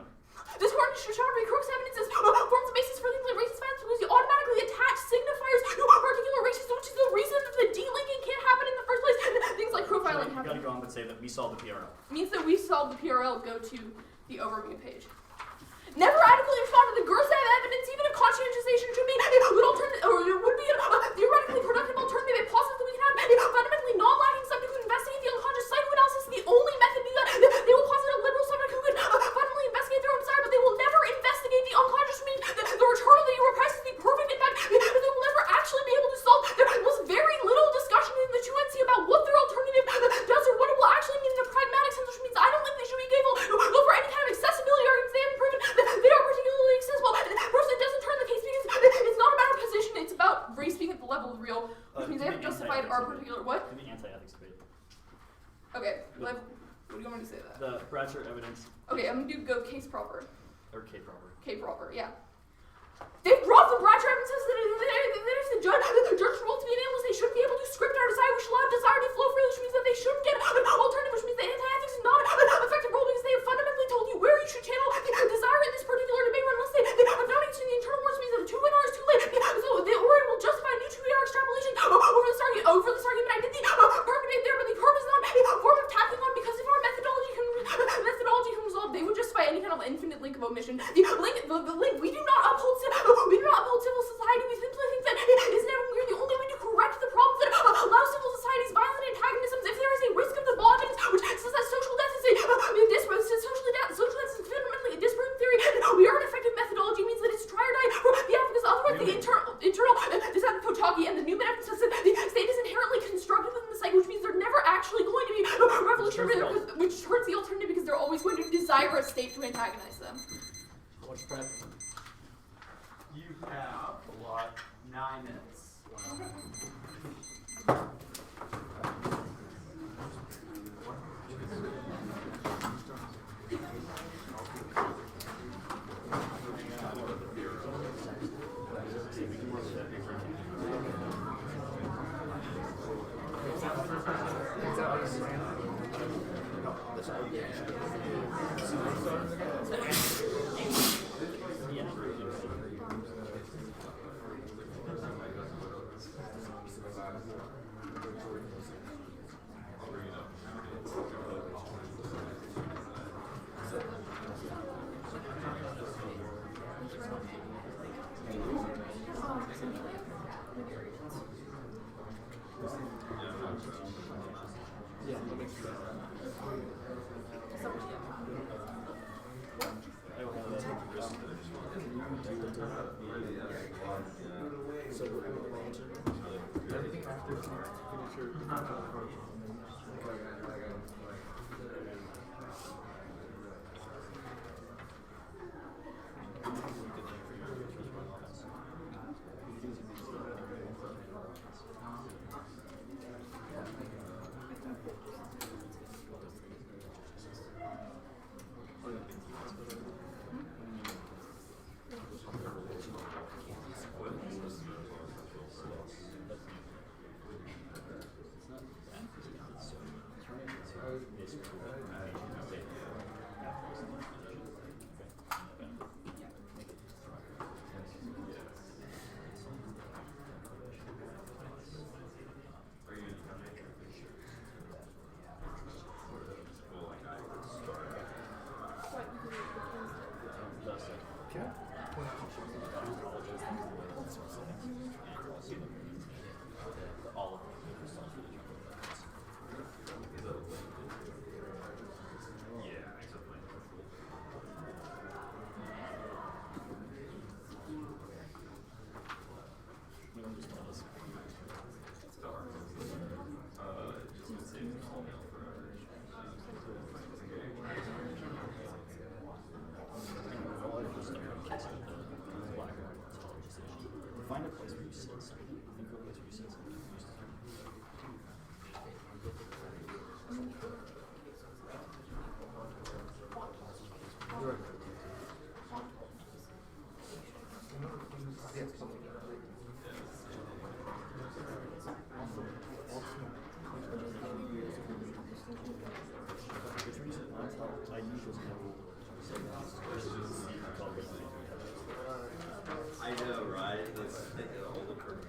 This according to Crook's evidence forms the basis for things like racist violence because you automatically attach signifiers to particular races, which is the reason that the delinking can't happen in the first place. Things like profiling You happen. gotta go on and say that we solved the PRL. Means that we solved the PRL, go to the overview page. Never adequately respond to the Gursov evidence, even if conscientization should be a good alternative, or it would be a theoretically productive alternative. It posits that we can have a fundamentally non-lacking subject who investigate the unconscious. Psychoanalysis is the only method to do that. They will posit a liberal subject who could fundamentally investigate their own desire, but they will never investigate the unconscious, which means the return of the repressed is the perfect impact, because they will never actually be able to solve. There was very little discussion in the 2NC about what their alternative does or what it will actually mean in a pragmatic sense, which means I don't think they should be able to go for any kind of accessibility arguments. They haven't proven that they are particularly accessible. First, it doesn't turn the case because which means they have justified our particular what? In the anti-ethics debate. Okay, what do you want me to say that? The Bratcher evidence. Okay, I'm gonna go case proper. Or K proper. K proper, yeah. They've dropped the Bratcher evidence says that if the judge ruled to be an analyst, they shouldn't be able to script our desire. We should allow desire to flow freely, which means that they shouldn't get an alternative, which means that anti-ethics is not an effective role because they have fundamentally told you where you should channel the desire in this particular debate unless they have not answered the internal words, means that 2 hours too late. So the orator will justify a new 2 hour extrapolation over this argument. I did the perfect debate there, but the perp is not a form of tacking on because if our methodology can resolve, they would justify any kind of infinite link of omission. The link, we do not uphold civil society. We simply think that it is never we're the only way to correct the problems that allow civil society's violent antagonisms. If there is a risk of the law evidence, which says that social death is social death is fundamentally a disproven theory, we are an effective methodology means that it's try or die for the applicants. Otherwise, the internal design of TOC and the new evidence says that the state is inherently constructed within the psyche, which means they're never actually going to be revolutionary, which hurts the alternative because they're always going to desire a state to antagonize them. What's prep? You have 9 minutes. Everything after signature. Find a place where you said something. Think of a place where you said something. I know, right? Let's take it all the purpose.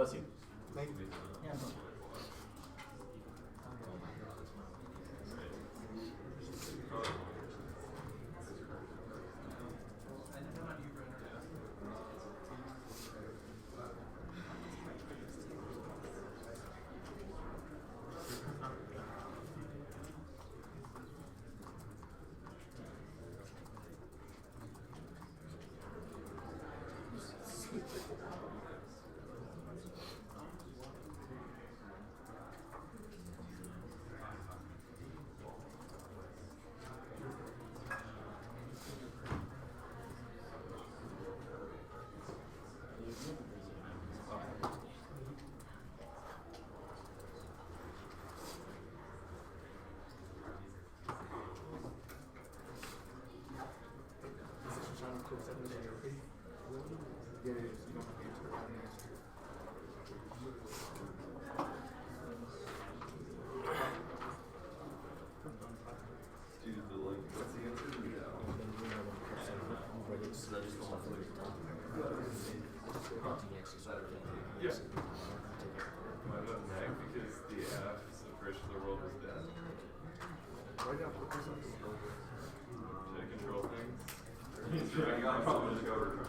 Bless you. Thank you. Why did I put this on? Should I control things? I got a problem with go return.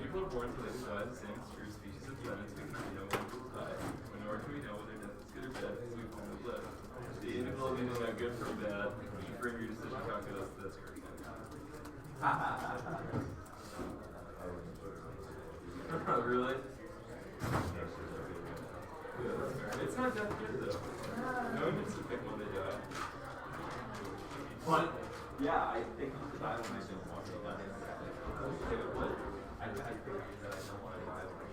People are born to live by the same true species of sentence because we know when people die. In order to know whether death is good or bad, we only live. The inequality is not good or bad. You frame your decision calculus this correct. Really? It's not that good though. No one gets to pick when they die. But yeah, I think I don't mind doing more than that. What? I think that I don't want to buy one.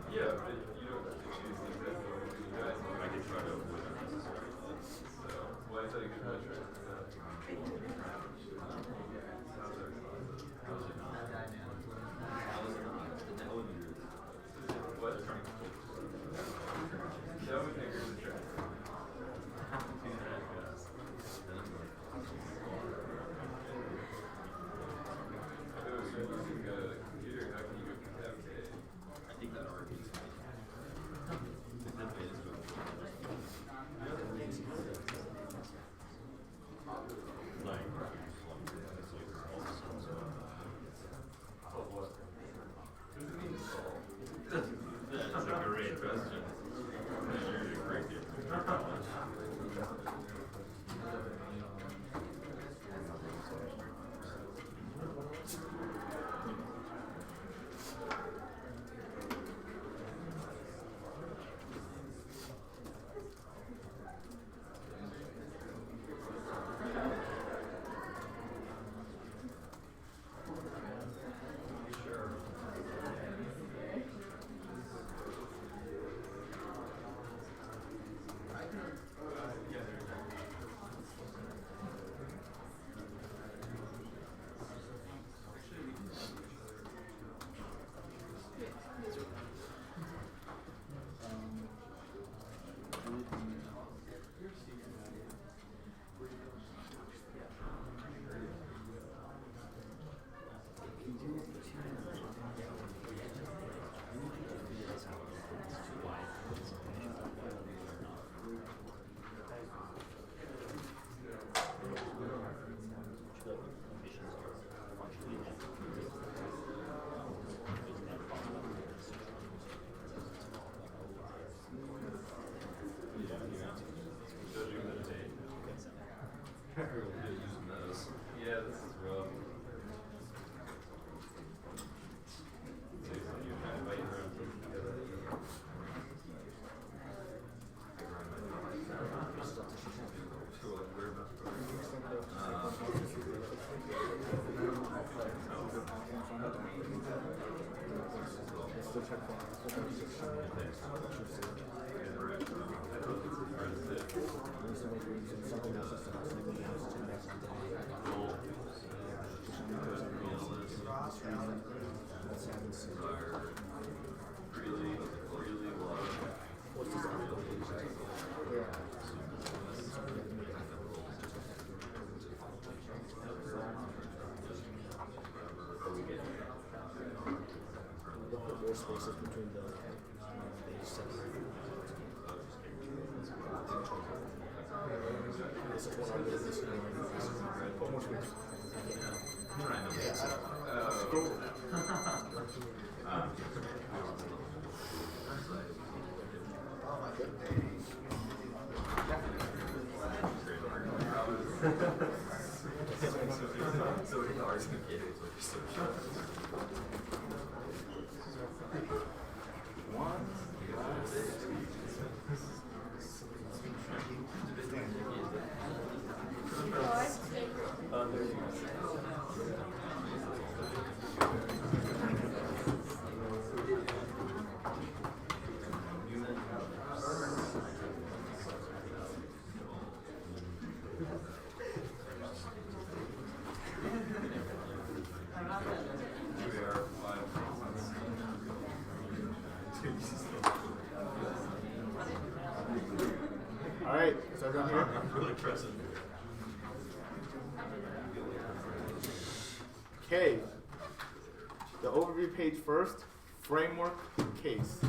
Yeah, but you don't have to choose the exact moment when you die. So I can try to avoid unnecessary loss. So why is that a good metric? What? That would make her the track. I think that argues. That's a great question. You're correct. Yeah, this is rough. Spaces between the this is what I'm doing this Put more space. Alright, is everyone here? Really present. Okay. the overview page first, framework case.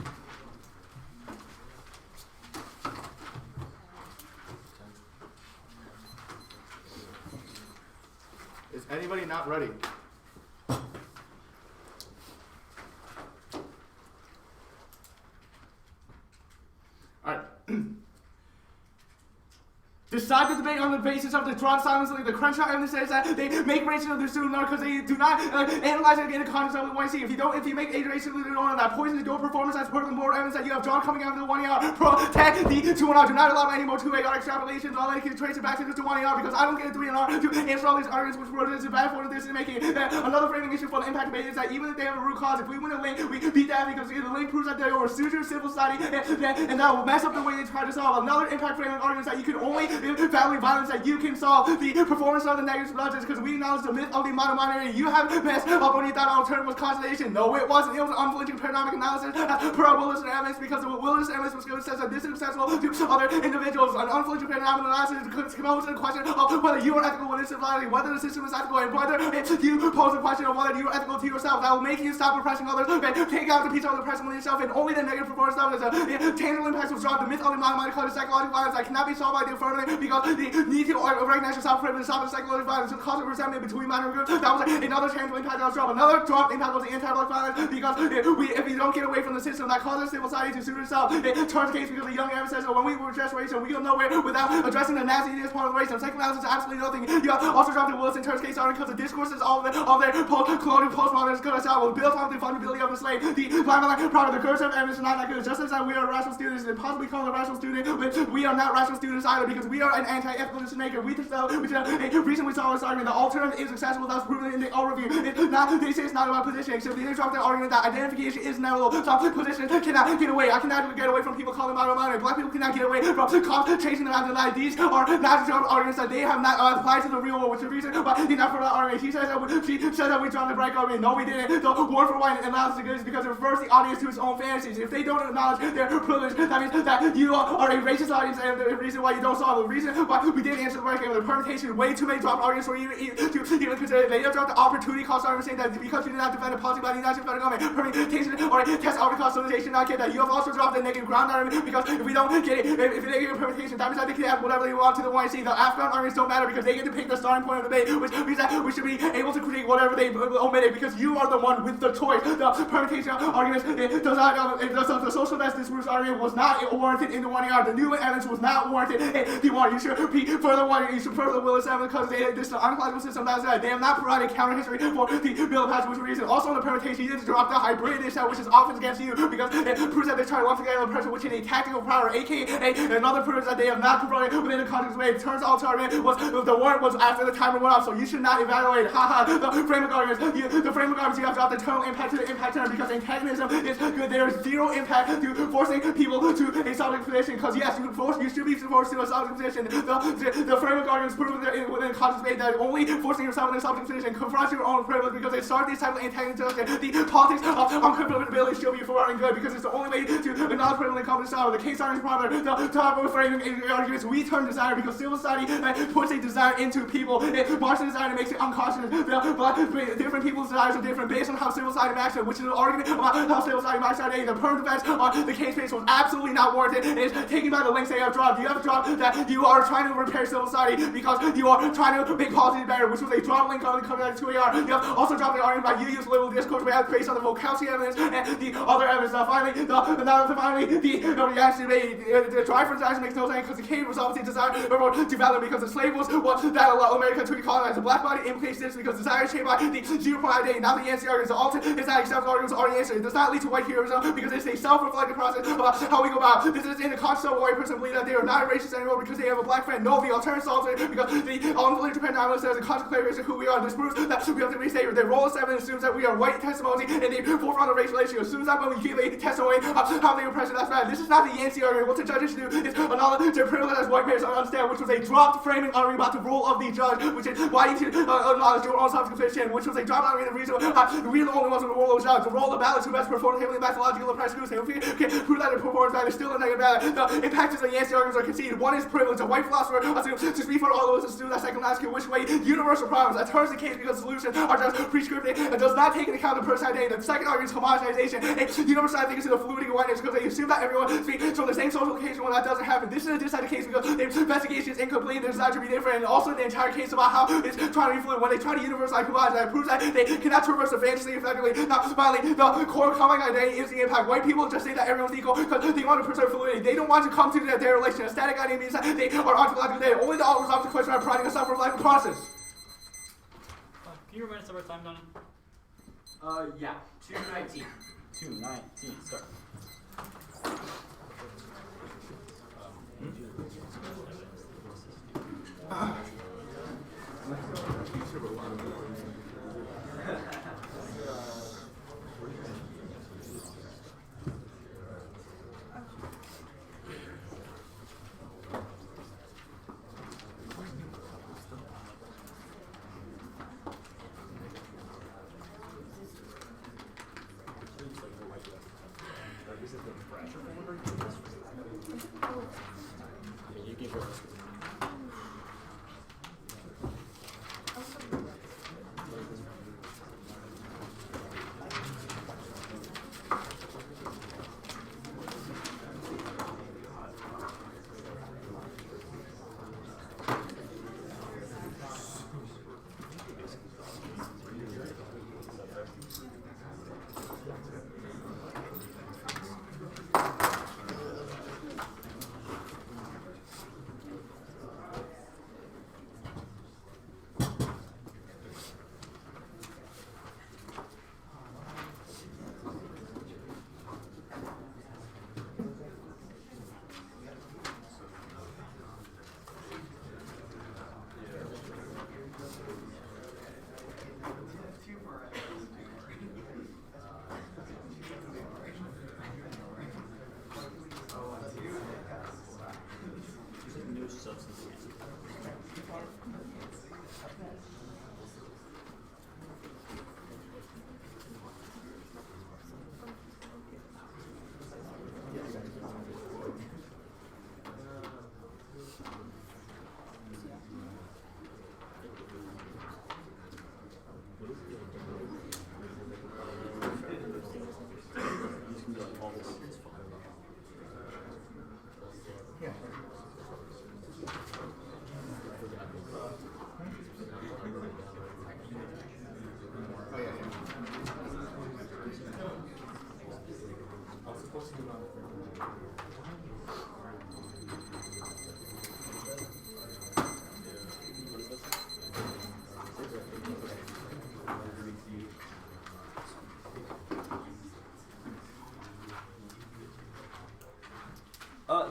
Is anybody not ready? Alright. Decide the debate on the basis of the drawn silence, the Crenshaw evidence says that they make racism of their student because they do not analyze it in the context of the 1C. If you make a racism of the one that poisons your performance as per the moral evidence that you have drawn coming out of the 1AR, protect the 2-1R. Do not allow any more 2AR extrapolations. All I can trace it back to the 1AR because I don't get a 3-R to answer all these arguments which were bad for the decision making. Another framing issue for the impact debate is that even if they have a root cause, if we win a link, we beat that because the link proves that they are a suitor civil society and that will mess up the way they try to solve. Another impact framing argument is that you can only family violence that you can solve the performance of the negative subjects because we acknowledge the myth of the mono-minority. You have messed up when you thought alternative was constellation. No, it wasn't. It was an unflinching paradigmic analysis per Willis and evidence because the Willis and evidence says that this is accessible to other individuals. An unflinching paradigmic analysis comes to the question of whether you are ethical within society, whether the system is ethical, and whether you pose the question of whether you are ethical to yourself. That will make you stop oppressing others, take out the piece of the oppression within yourself, and only the negative performance stuff is tangible impacts will drop the myth of the mono-minority called psychological violence that cannot be solved by the affirmative because the need to recognize yourself privilege and stop the psychological violence and cause of resentment between minor groups. That was another tangible impact that was dropped. Another drop impact was the anti-black violence because if you don't get away from the system that causes civil society to suit itself, it turns the case because the young man says, when we address racism, we go nowhere without addressing the nastiness part of the racism. Second analysis is absolutely nothing. You have also dropped the Willis and Turner's case because the discourses of their post-colonial postmodernists could have was built on the fundability of the slave. The black product, the curse of evidence is not that good. Just as we are rational students and possibly call a rational student, we are not rational students either because we are an anti-ethical decision maker. We just a reason we saw this argument. The alternative is accessible. That's proven in the overview. They say it's not about positioning. So they drop the argument that identification is inevitable. So position cannot get away. I cannot get away from people calling them out. Black people cannot get away from cops chasing them out of the night. These are not drop arguments that they have not applied to the real world, which is the reason why he not for that argument. She says that we dropped the break argument. No, we didn't. The word for white analysis is because it refers the audience to its own fantasies. If they don't acknowledge their privilege, that means that you are a racist audience, and the reason why you don't solve the reason why we didn't answer the break argument. The permutation, way too many dropped arguments for even consider it. They have dropped the opportunity cost argument saying that because you did not defend a policy by the United States federal government, permutation or test opportunity cost solicitation not get that. You have also dropped the negative ground argument because if we don't get it, if they give a permutation, that means that they can have whatever they want to the YC. The Afghan arguments don't matter because they get to pick the starting point of the debate, which means that we should be able to critique whatever they omitted because you are the one with the choice. The permutation arguments does not. The social justice Bruce argument was not warranted in the 1AR. The new evidence was not warranted in the 1. You should be further one. You should further Willis evidence because this is an unclassical system that said they have not provided counter history for the bill of passage, which reason. Also in the permutation, you just dropped the hybrid issue, which is offense against you because it proves that they're trying to lump together the person, which is a tactical power, aka another proves that they have not provided within the context of the way. It turns out argument was the warrant was after the timer went off, so you should not evaluate. The framework arguments. The framework arguments you have dropped the total impact to the impact term because antagonism is good. There is zero impact to forcing people to a subject position because yes, you should be forced to a subject position. The framework arguments prove within the context made that only forcing yourself in a subject position confronts your own privilege because they start these types of antagonism. The politics of unconfidentability should be for and good because it's the only way to acknowledge privilege and come to solve. The case arguments brother, the top of framing arguments, we turn desire because civil society puts a desire into people. It marks the desire and makes it unconscious. Different people's desires are different based on how civil society acts, which is an argument about how civil society acts. The perm defense on the case base was absolutely not warranted. It is taken by the links they have dropped. You have dropped that you are trying to repair civil society because you are trying to make policies better, which was a drop link on the coming out of 2AR. You have also dropped the argument by you use liberal discourse based on the vocabulary evidence and the other evidence. Finally, the drive for desire makes no sense because the cave was obviously desire development because the slave was what that allowed America to be colonized. The black body implicates this because desire is shaped by the 0.5 day. Now the answer argument is altered. It's not acceptable arguments already answered. It does not lead to white heroism because it's a self-reflective process about how we go about. This is in the conscious of a white person believe that they are not racist anymore because they have a black friend. No, the alternative altered because the unbelievable paradigm says the conscious clarification of who we are. This proves that we have to restate. They roll a 7 assumes that we are white testimony and they forefront of race relations. Assumes that when we give a testimony of how they oppress that's bad. This is not the Yancey argument. What the judges do is acknowledge their privilege as white males understand, which was a dropped framing argument about the role of the judge, which is why you should acknowledge your own self-sufficiency, which was a dropped argument. The reason we are the only ones with the role of the judge. The role of the ballots who best perform heavily methodological oppressed groups. If we can prove that their performance is still a negative ballot, the impact is the Yancey arguments are conceded. One is privilege. A white philosopher assume to speak for all those who assume that second ask you which way universal problems that turns the case because solutions are just prescriptive and does not take into account the person identity. The second argument is homogenization. A universal identity is the fluidity of whiteness because they assume that everyone speaks from the same social occasion when that doesn't happen. This is a decided case because the investigation is incomplete and it's designed to be different. And also the entire case about how it's trying to be fluid. When they try to universalize homogenize, it proves that they cannot traverse the fantasy effectively. Now, finally, the core common identity is the impact. White people just say that everyone's equal because they want to preserve fluidity. They don't want to come to their relation. A static identity means that they are ontologically there. Only the all resolves the question of providing a self-reflective process. Can you remind us of our time, Donnie? Yeah, 2:19. 2:19. Start. You can go.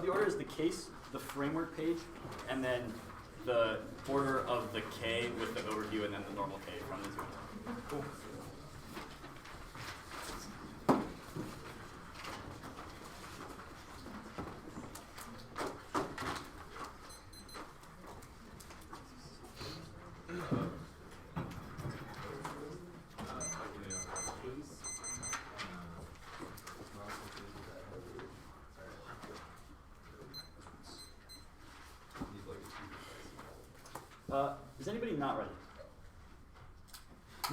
The order is the case, the framework page, and then the order of the K with the overview, and then the normal K from the two. Cool. Is anybody not ready?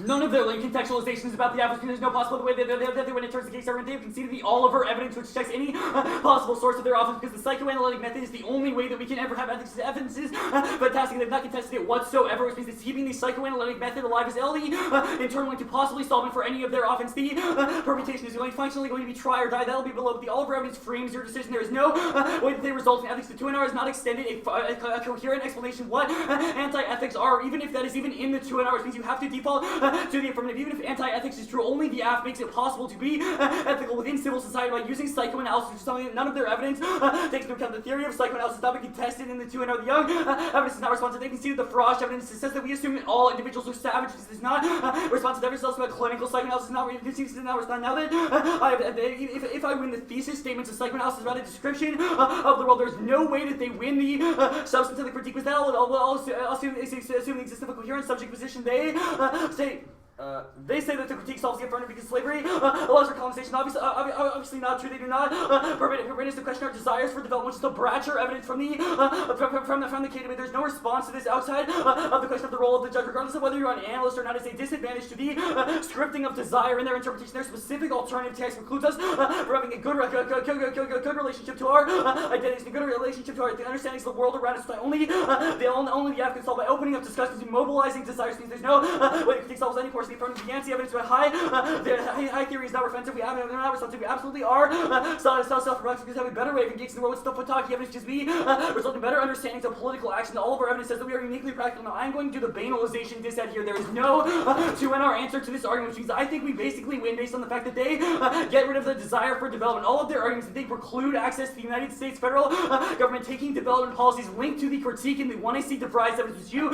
None of their link contextualizations about the African, there's no possible way that when it turns the case over, they have conceded the all of our evidence which checks any possible source of their office because the psychoanalytic method is the only way that we can ever have ethics evidences. Fantastic, they've not contested it whatsoever, which means that keeping the psychoanalytic method alive is only internally to possibly solve it for any of their offense. The permutation is only functionally going to be try or die. That'll be below. The all of our evidence frames your decision. There is no way that they result in ethics. The 2 NR is not extended a coherent explanation what anti-ethics are, even if that is even in the 2 NR, which means you have to default to the affirmative. Even if anti-ethics is true, only the AF makes it possible to be ethical within civil society by using psychoanalysis, which is something that none of their evidence takes into account. The theory of psychoanalysis has not been contested in the 2 NR. The Young evidence is not responsive. They conceded the Frosch evidence. It says that we assume that all individuals are savages. This is not responsive. Evidence also about clinical psychoanalysis is not respond. Now that if I win the thesis statements of psychoanalysis about a description of the world, there's no way that they win the substance of the critique. With that, I'll assume the existence of a coherent subject position. They say They say that the critique solves the affirmative because slavery allows for colonization. Obviously not true. They do not permit us to question our desires for development, which is the Bratcher evidence from the K debate. There's no response to this outside of the question of the role of the judge, regardless of whether you're an analyst or not. Is a disadvantage to the scripting of desire in their interpretation. Their specific alternative text precludes us from having a good relationship to our identities, a good relationship to our understandings of the world around us. Only the app can solve by opening up discussions and mobilizing desires. There's no way the critique solves any portion of the affirmative. The evidence about high theory is not offensive. We are not responsive. We absolutely are self-reflexive because we have a better way of engaging in the world with the TOC evidence. Just be result in better understandings of political action. All of our evidence says that we are uniquely practical. Now I'm going to do the banalization dissent here. There is no to in our answer to this argument, which means I think we basically win based on the fact that they get rid of the desire for development. All of their arguments that they preclude access to the United States federal government taking development policies linked to the critique in the 1AC devised evidence, which you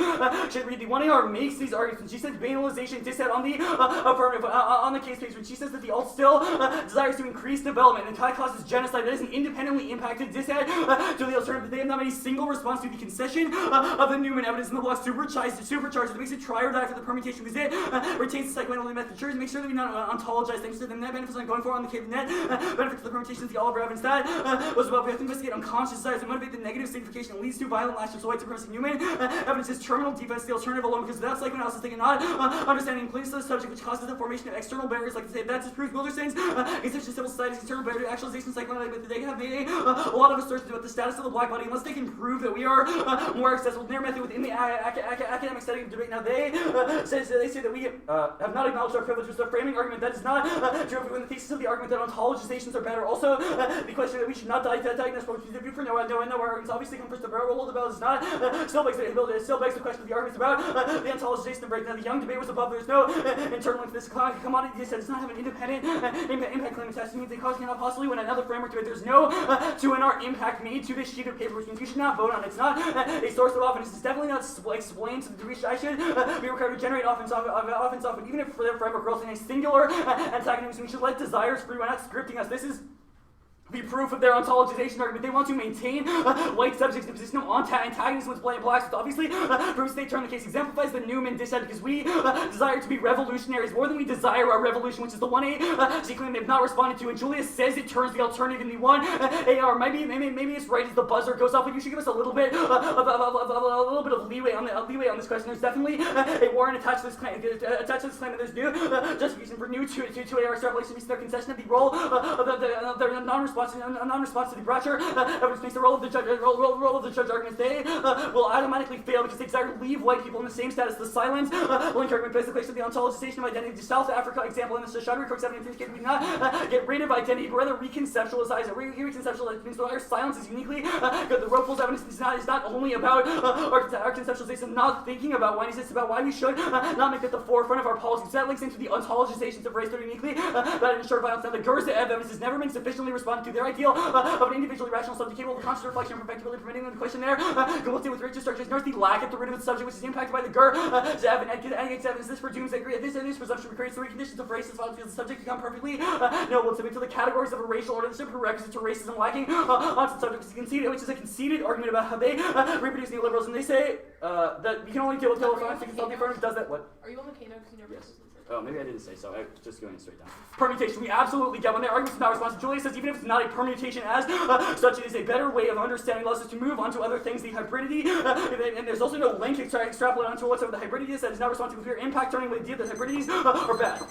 should read. The 1AR makes these arguments, and she says banalization dissent on the affirmative on the case page when she says that the alt still desires to increase development and causes genocide. That is an independently impacted dissent to the alternative. They have not made a single response to the concession of the Newman evidence in the law supercharged it makes it try or die for the permutation because it retains the psychoanalytic method. Sure, make sure that we not ontologize things to the net benefits on going forward on the net benefits of the permutation is the Oliver evidence that was about we have to investigate unconscious desires and motivate the negative signification that leads to violent lashes. So white supremacy. Newman evidence is terminal defense, the alternative alone, because without psychoanalysis they cannot understanding includes the subject, which causes the formation of external barriers. Like to say that disproves Wilderson's conception of civil society's internal barrier to actualization psychoanalytic, but they have made a lot of assertions about the status of the black body unless they can prove that we are more accessible in their method within the academic setting of debate. Now they say that we have not acknowledged our privilege, which is a framing argument that is not true. When the thesis of the argument that ontologizations are better, also the question that we should not diagnose what we view for no arguments obviously comes first. The role of the bell is not still begs the question of the arguments about the ontologization of break. Now the young debate was above. There's no internal link to this commodity. They said does not have an independent impact claim test. It means they cause cannot possibly when another framework to it. There's no to an art impact made to this sheet of paper, which means you should not vote on it. It's not a source of offense. It's definitely not explained to the degree I should be required to generate offense off. But even if their framework results in a singular antagonism, we should let desires free. We're not scripting us. This is the proof of their ontologization argument. They want to maintain white subjects in a position of antagonism with blacks, which obviously proves they turn the case exemplifies the Newman dissent because we desire to be revolutionaries more than we desire our revolution, which is the 1A claim they've not responded to. And Julia says it turns the alternative in the 1AR. Maybe it's right as the buzzer goes off, but you should give us a little bit of leeway on this question. There's definitely a warrant attached to this claim. And there's new justification for new 2AR extrapolation means their concession of the role of their non-response to the Bratcher evidence makes the role of the judge arguments. They will automatically fail because they desire to leave white people in the same status. The silence link argument begs the question of the ontologization of identity. The South Africa example in the Shadri Cook's evidence indicates we do not get rid of identity, but rather reconceptualize it. Reconceptualize means our silence is uniquely good. The Ropel's evidence is not only about our conceptualization, not thinking about why it's about why we should not make it the forefront of our policies. That links into the ontologizations of race that are uniquely that ensure violence. Now the Gerza evidence has never been sufficiently responded to. Their ideal of an individually rational subject capable of conscious reflection and perfectibility permitting them to question their complicity with richer structures. Nor the lack at the root of the subject, which is impacted by the evidence. This presumes that this presumption creates the conditions of racist violence because the subject become perfectly knowable to the categories of a racial order. This is a prerequisite to racism lacking onto the subject, which is a conceited argument about how they reproduce neoliberals. And they say that we can only deal with telephonics because the affirmative does that. What? Are you on the Kano? Because you never Yes. Oh, maybe I didn't say so. I was just going straight down. Permutation, we absolutely get when their arguments are not responsive. Julia says even if it's not a permutation as such, it is a better way of understanding laws is to move on to other things, the hybridity, and there's also no link extrapolate onto whatsoever the hybridity is that is not responsive to clear impact turning with the idea that hybridities are bad.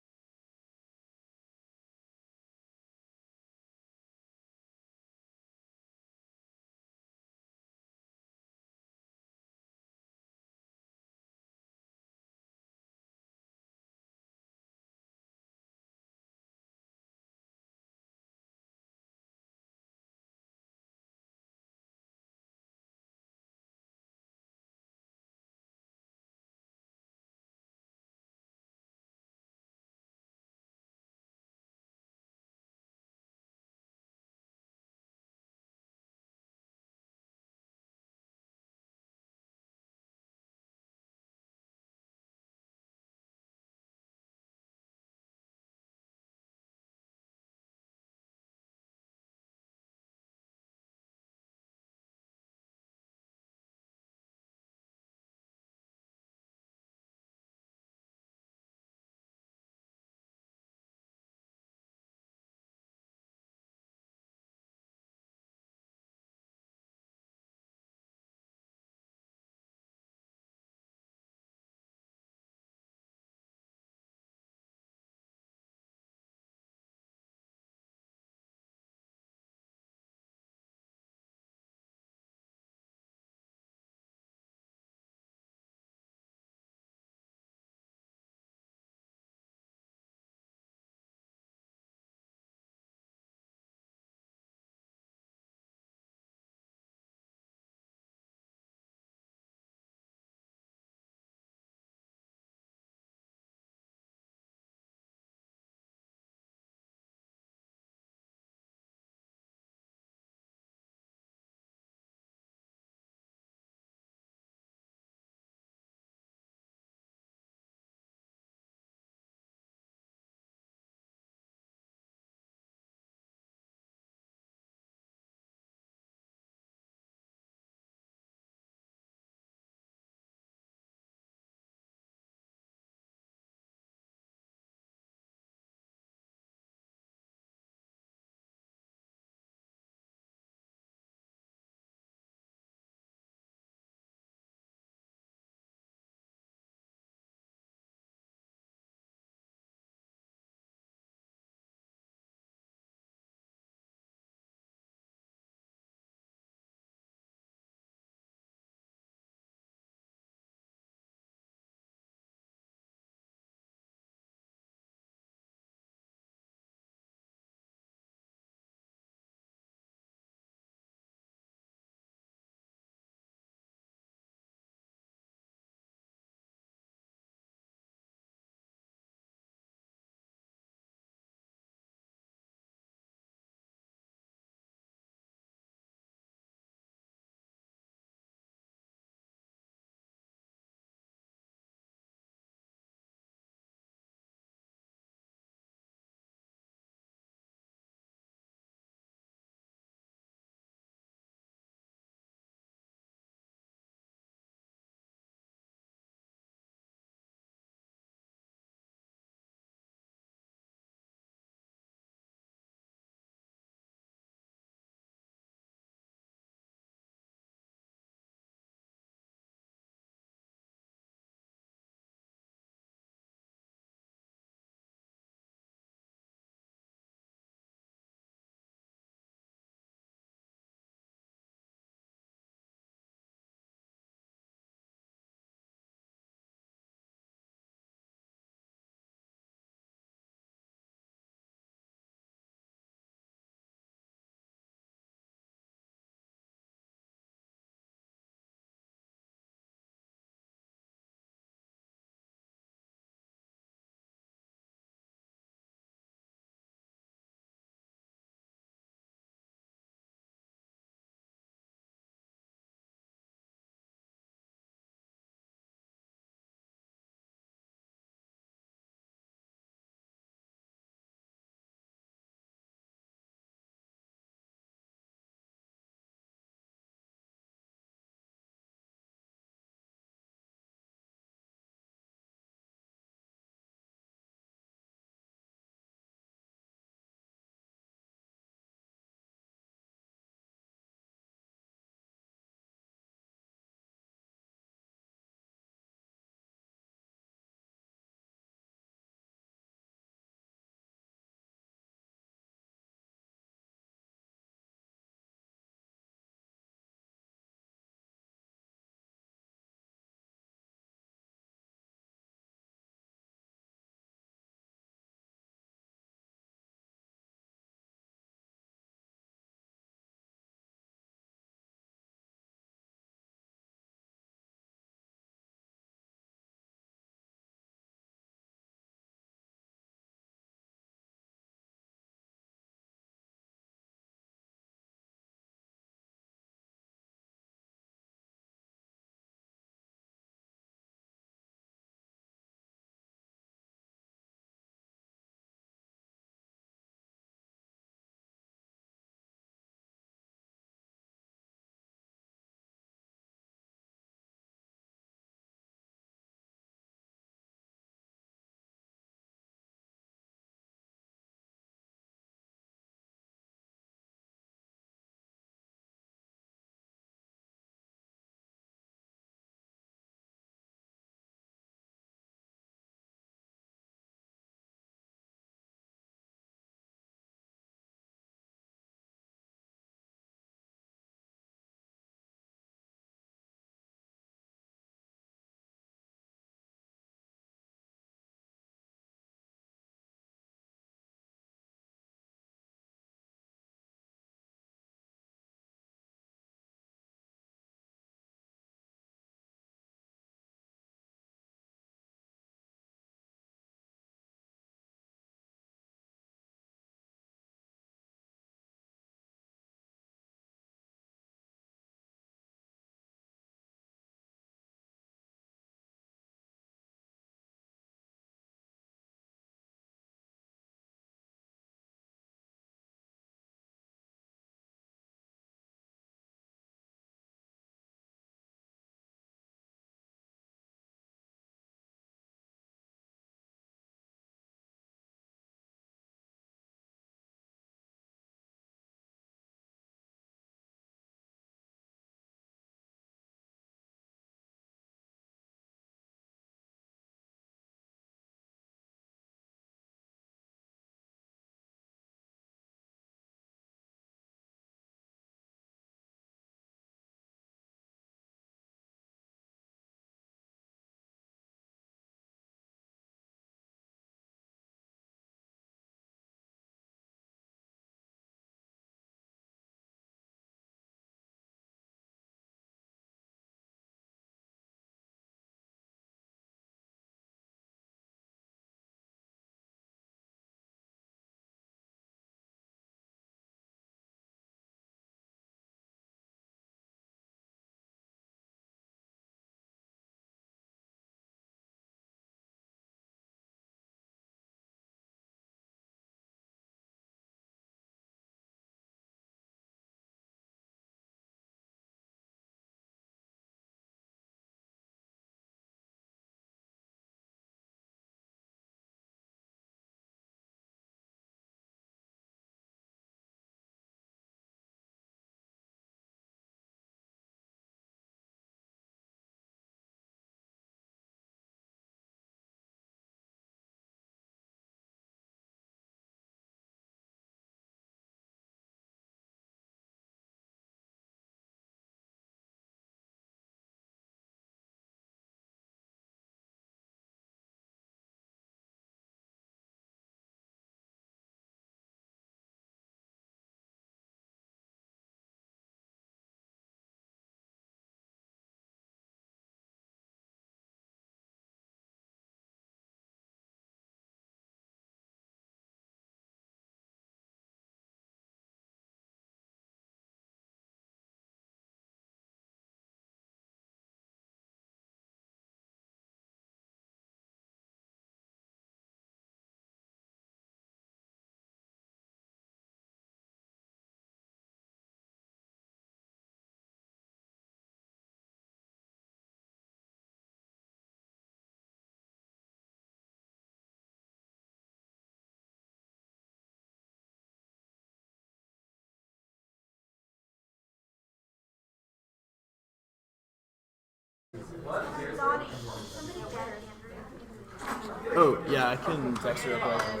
Oh, yeah, I can text her up right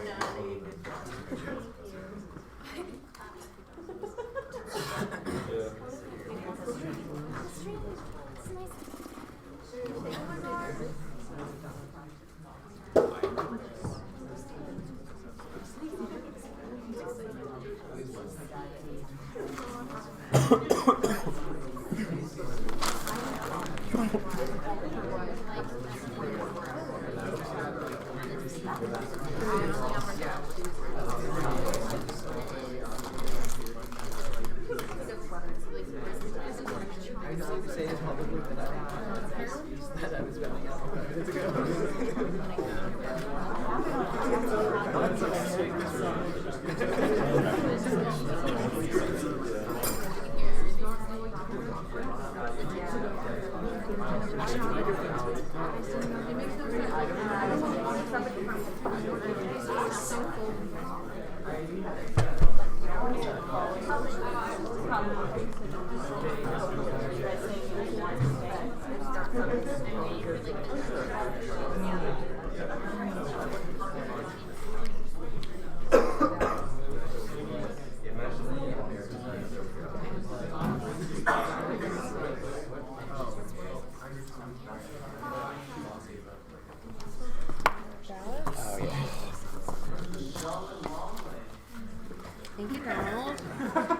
Thank you, Donald. I'm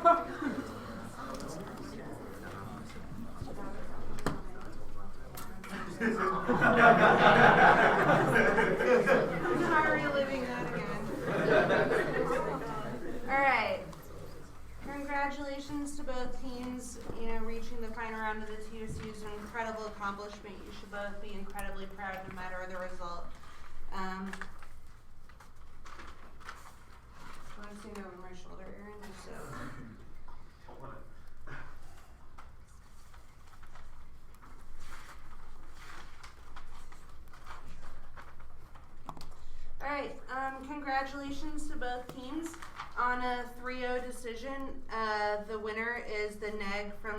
not reliving that again. Alright. Congratulations to both teams, reaching the final round of the TOC is an incredible accomplishment. You should both be incredibly proud no matter the result. I want to see over my shoulder, Aaron, just so. Alright, congratulations to both teams. On a 3-0 decision, the winner is the neg from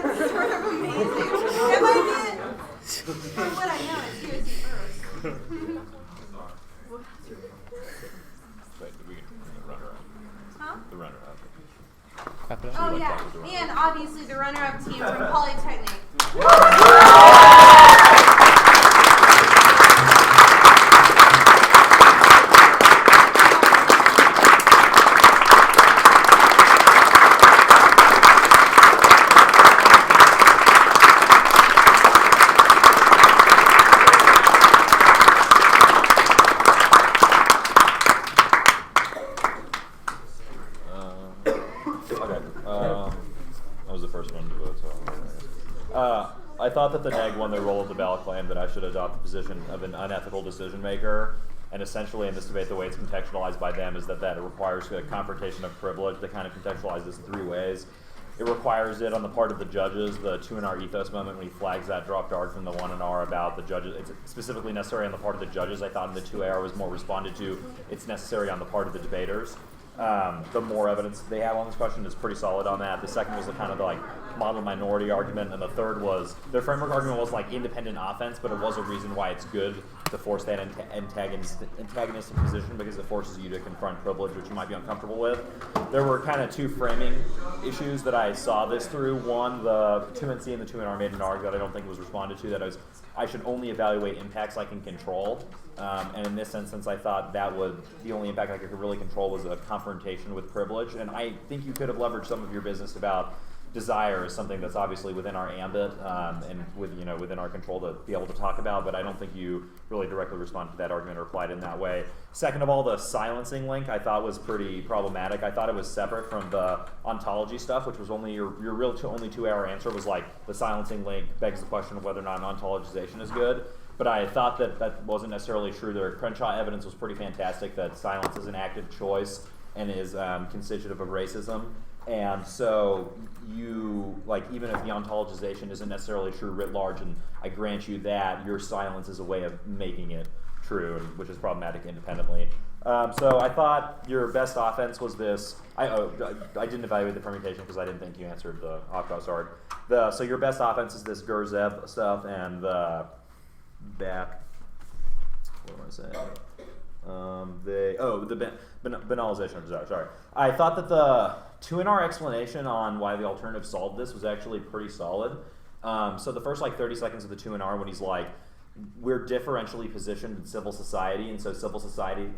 That's sort of amazing. If I did, from what I know, it's TOC first. Wait, did we get the runner-up? Huh? The runner-up. Oh yeah, and obviously the runner-up team from Polytechnic. I was the first one to vote, so I thought that the neg won their role of the ballot claim that I should adopt the position of an unethical decision maker, and essentially in this debate the way it's contextualized by them is that it requires a confrontation of privilege. They kind of contextualize this in 3 ways. It requires it on the part of the judges, the 2-and-R ethos moment when he flags that drop dart from the 1-and-R about the judges. It's specifically necessary on the part of the judges. I thought in the 2AR was more responded to. It's necessary on the part of the debaters. The more evidence they have on this question is pretty solid on that. The second was the kind of the model minority argument, and the third was their framework argument was independent offense, but it was a reason why it's good to force that antagonistic position because it forces you to confront privilege, which you might be uncomfortable with. There were kind of 2 framing issues that I saw this through. One, the 2NC and the 2NR made an argument that I don't think was responded to, that I should only evaluate impacts I can control. And in this instance, I thought that the only impact I could really control was a confrontation with privilege. And I think you could have leveraged some of your business about desire is something that's obviously within our ambit and within our control to be able to talk about, but I don't think you really directly responded to that argument or replied in that way. Second of all, the silencing link I thought was pretty problematic. I thought it was separate from the ontology stuff, which was only your real only 2-hour answer was like the silencing link begs the question of whether or not ontologization is good. But I thought that wasn't necessarily true. Their Crenshaw evidence was pretty fantastic that silence is an active choice and is constitutive of racism. And so you, like, even if the ontologization isn't necessarily true writ large, and I grant you that, your silence is a way of making it true, which is problematic independently. So I thought your best offense was this. I didn't evaluate the permutation because I didn't think you answered the opt-out card. So your best offense is this Gurzev stuff and the back. What am I saying? The banalization of desire. Sorry, I thought that the 2NR explanation on why the alternative solved this was actually pretty solid. So the first 30 seconds of the 2NR when he's like, we're differentially positioned in civil society, and so civil society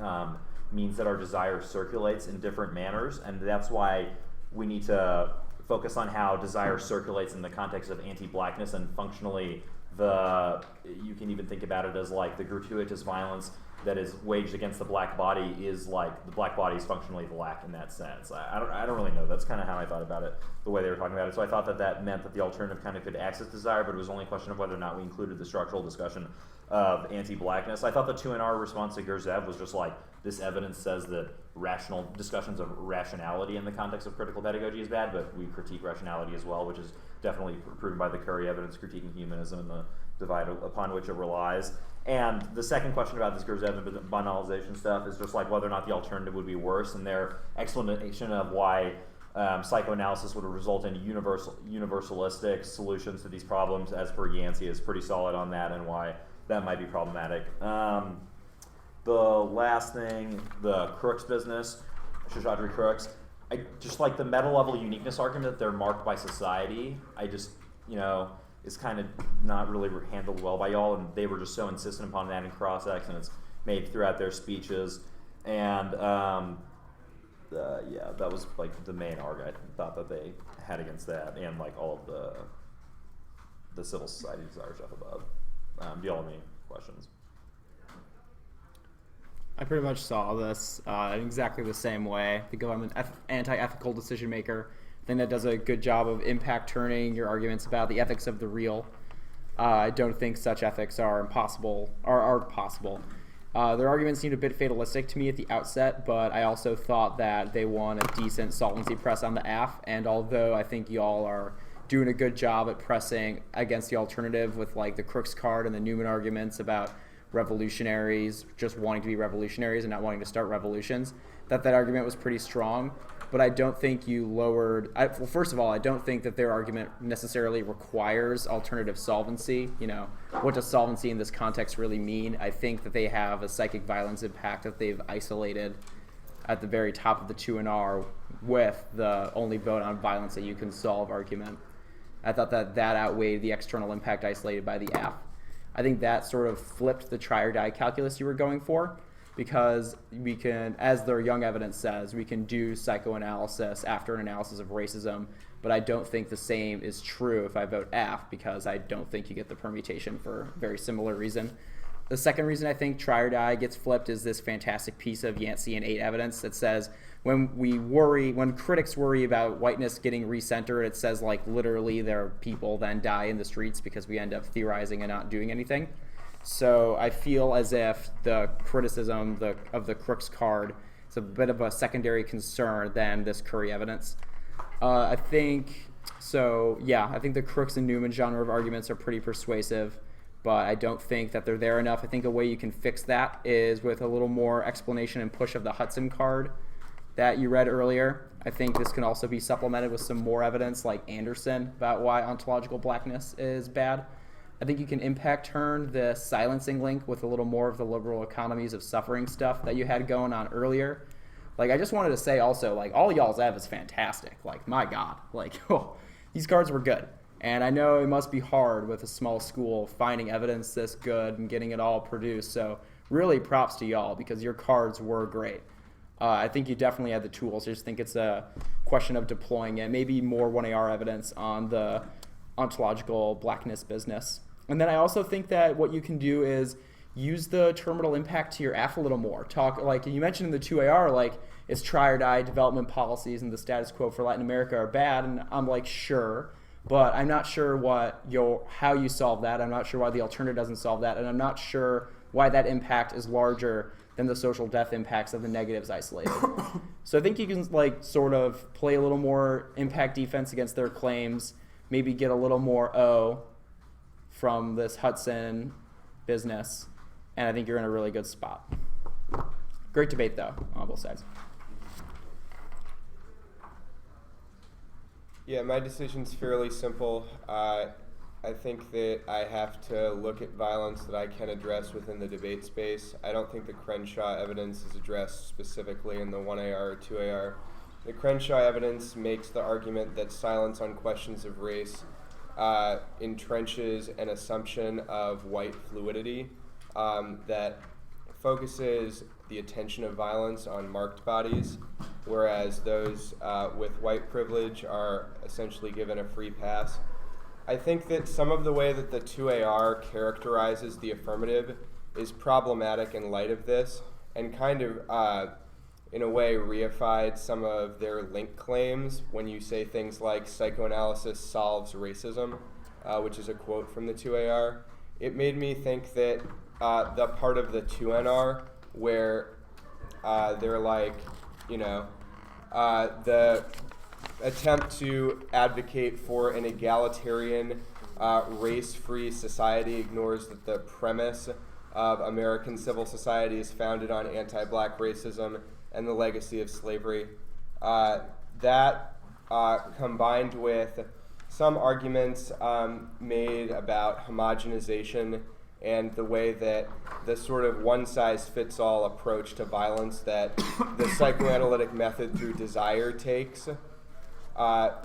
means that our desire circulates in different manners, and that's why we need to focus on how desire circulates in the context of anti-blackness, and functionally you can even think about it as like the gratuitous violence that is waged against the black body is like the black body is functionally black in that sense. I don't really know. That's kind of how I thought about it, the way they were talking about it. So I thought that meant that the alternative kind of could access desire, but it was only a question of whether or not we included the structural discussion of anti-blackness. I thought the 2NR response to Gurzev was just like, this evidence says that rational discussions of rationality in the context of critical pedagogy is bad, but we critique rationality as well, which is definitely proven by the Curry evidence critiquing humanism and the divide upon which it relies. And the second question about this Gurzev and banalization stuff is just like whether or not the alternative would be worse, and their explanation of why psychoanalysis would result in universalistic solutions to these problems as per Yancey is pretty solid on that and why that might be problematic. The last thing, the Crooks business, Shashadri Crooks, I just like the meta-level uniqueness argument that they're marked by society. I just, is kind of not really handled well by y'all, and they were just so insistent upon that in cross-ex, and it's made throughout their speeches. And that was like the main arg I thought that they had against that, and like all of the civil society desire stuff above. Do y'all have any questions? I pretty much saw this in exactly the same way. I think I'm an anti-ethical decision maker. I think that does a good job of impact turning your arguments about the ethics of the real. I don't think such ethics are possible. Their arguments seemed a bit fatalistic to me at the outset, but I also thought that they won a decent solvency press on the AF, and although I think y'all are doing a good job at pressing against the alternative with like the Crooks card and the Newman arguments about revolutionaries just wanting to be revolutionaries and not wanting to start revolutions, that argument was pretty strong. But I don't think you lowered... well, first of all, I don't think that their argument necessarily requires alternative solvency. What does solvency in this context really mean? I think that they have a psychic violence impact that they've isolated at the very top of the 2NR with the only vote on violence that you can solve argument. I thought that outweighed the external impact isolated by the AF. I think that sort of flipped the try or die calculus you were going for, because we can, as their Young evidence says, we can do psychoanalysis after an analysis of racism, but I don't think the same is true if I vote F, because I don't think you get the permutation for a very similar reason. The second reason I think try or die gets flipped is this fantastic piece of Yancey and 8 evidence that says when critics worry about whiteness getting recentered, it says like literally their people then die in the streets because we end up theorizing and not doing anything. So I feel as if the criticism of the Crooks card is a bit of a secondary concern than this Curry evidence. I think the Crooks and Newman genre of arguments are pretty persuasive, but I don't think that they're there enough. I think a way you can fix that is with a little more explanation and push of the Hudson card that you read earlier. I think this can also be supplemented with some more evidence like Anderson about why ontological blackness is bad. I think you can impact turn the silencing link with a little more of the liberal economies of suffering stuff that you had going on earlier. Like, I just wanted to say also, like, all y'all's ev is fantastic. Like, my God. Like, these cards were good. And I know it must be hard with a small school finding evidence this good and getting it all produced. So really props to y'all because your cards were great. I think you definitely have the tools. I just think it's a question of deploying it. Maybe more 1AR evidence on the ontological blackness business. And then I also think that what you can do is use the terminal impact to your F a little more. Talk, like you mentioned in the 2AR, like it's try or die development policies and the status quo for Latin America are bad. And I'm like, sure. But I'm not sure how you solve that. I'm not sure why the alternative doesn't solve that. And I'm not sure why that impact is larger than the social death impacts of the negatives isolated. So I think you can like sort of play a little more impact defense against their claims, maybe get a little more O from this Hudson business, and I think you're in a really good spot. Great debate though on both sides. Yeah, my decision's fairly simple. I think that I have to look at violence that I can address within the debate space. I don't think the Crenshaw evidence is addressed specifically in the 1AR or 2AR. The Crenshaw evidence makes the argument that silence on questions of race entrenches an assumption of white fluidity that focuses the attention of violence on marked bodies, whereas those with white privilege are essentially given a free pass. I think that some of the way that the 2AR characterizes the affirmative is problematic in light of this, and kind of, in a way, reified some of their link claims when you say things like psychoanalysis solves racism, which is a quote from the 2AR. It made me think that the part of the 2NR where they're like, the attempt to advocate for an egalitarian, race-free society ignores that the premise of American civil society is founded on anti-black racism and the legacy of slavery. That combined with some arguments made about homogenization and the way that the sort of one-size-fits-all approach to violence that the psychoanalytic method through desire takes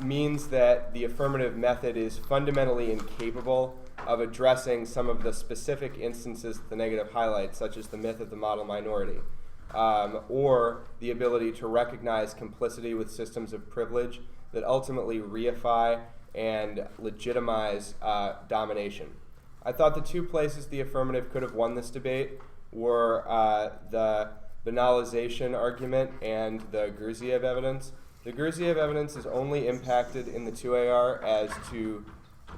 means that the affirmative method is fundamentally incapable of addressing some of the specific instances that the negative highlights, such as the myth of the model minority, or the ability to recognize complicity with systems of privilege that ultimately reify and legitimize domination. I thought the two places the affirmative could have won this debate were the banalization argument and the Gurziev evidence. The Gurziev evidence is only impacted in the 2AR as to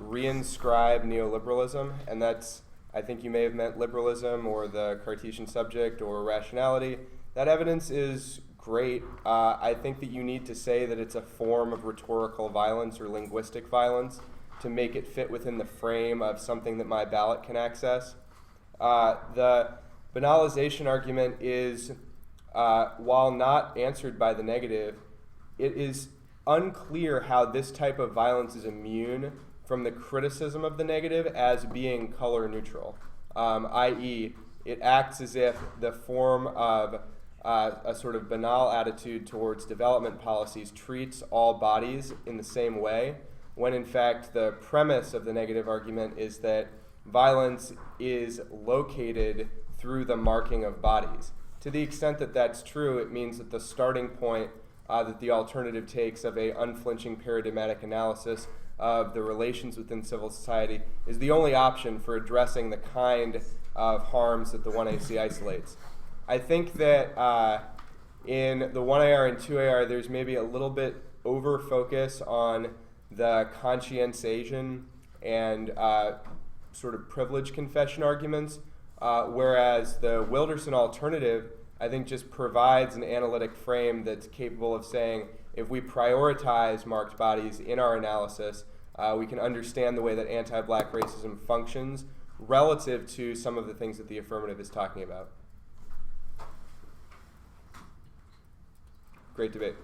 reinscribe neoliberalism, and that's, I think you may have meant liberalism or the Cartesian subject or rationality. That evidence is great. I think that you need to say that it's a form of rhetorical violence or linguistic violence to make it fit within the frame of something that my ballot can access. The banalization argument is, while not answered by the negative, it is unclear how this type of violence is immune from the criticism of the negative as being color neutral, i.e., it acts as if the form of a sort of banal attitude towards development policies treats all bodies in the same way, when in fact the premise of the negative argument is that violence is located through the marking of bodies. To the extent that that's true, it means that the starting point that the alternative takes of a unflinching paradigmatic analysis of the relations within civil society is the only option for addressing the kind of harms that the 1AC isolates. I think that in the 1AR and 2AR, there's maybe a little bit over focus on the conscientization and sort of privilege confession arguments, whereas the Wilderson alternative, I think, just provides an analytic frame that's capable of saying, if we prioritize marked bodies in our analysis, we can understand the way that anti-black racism functions relative to some of the things that the affirmative is talking about. Great debate.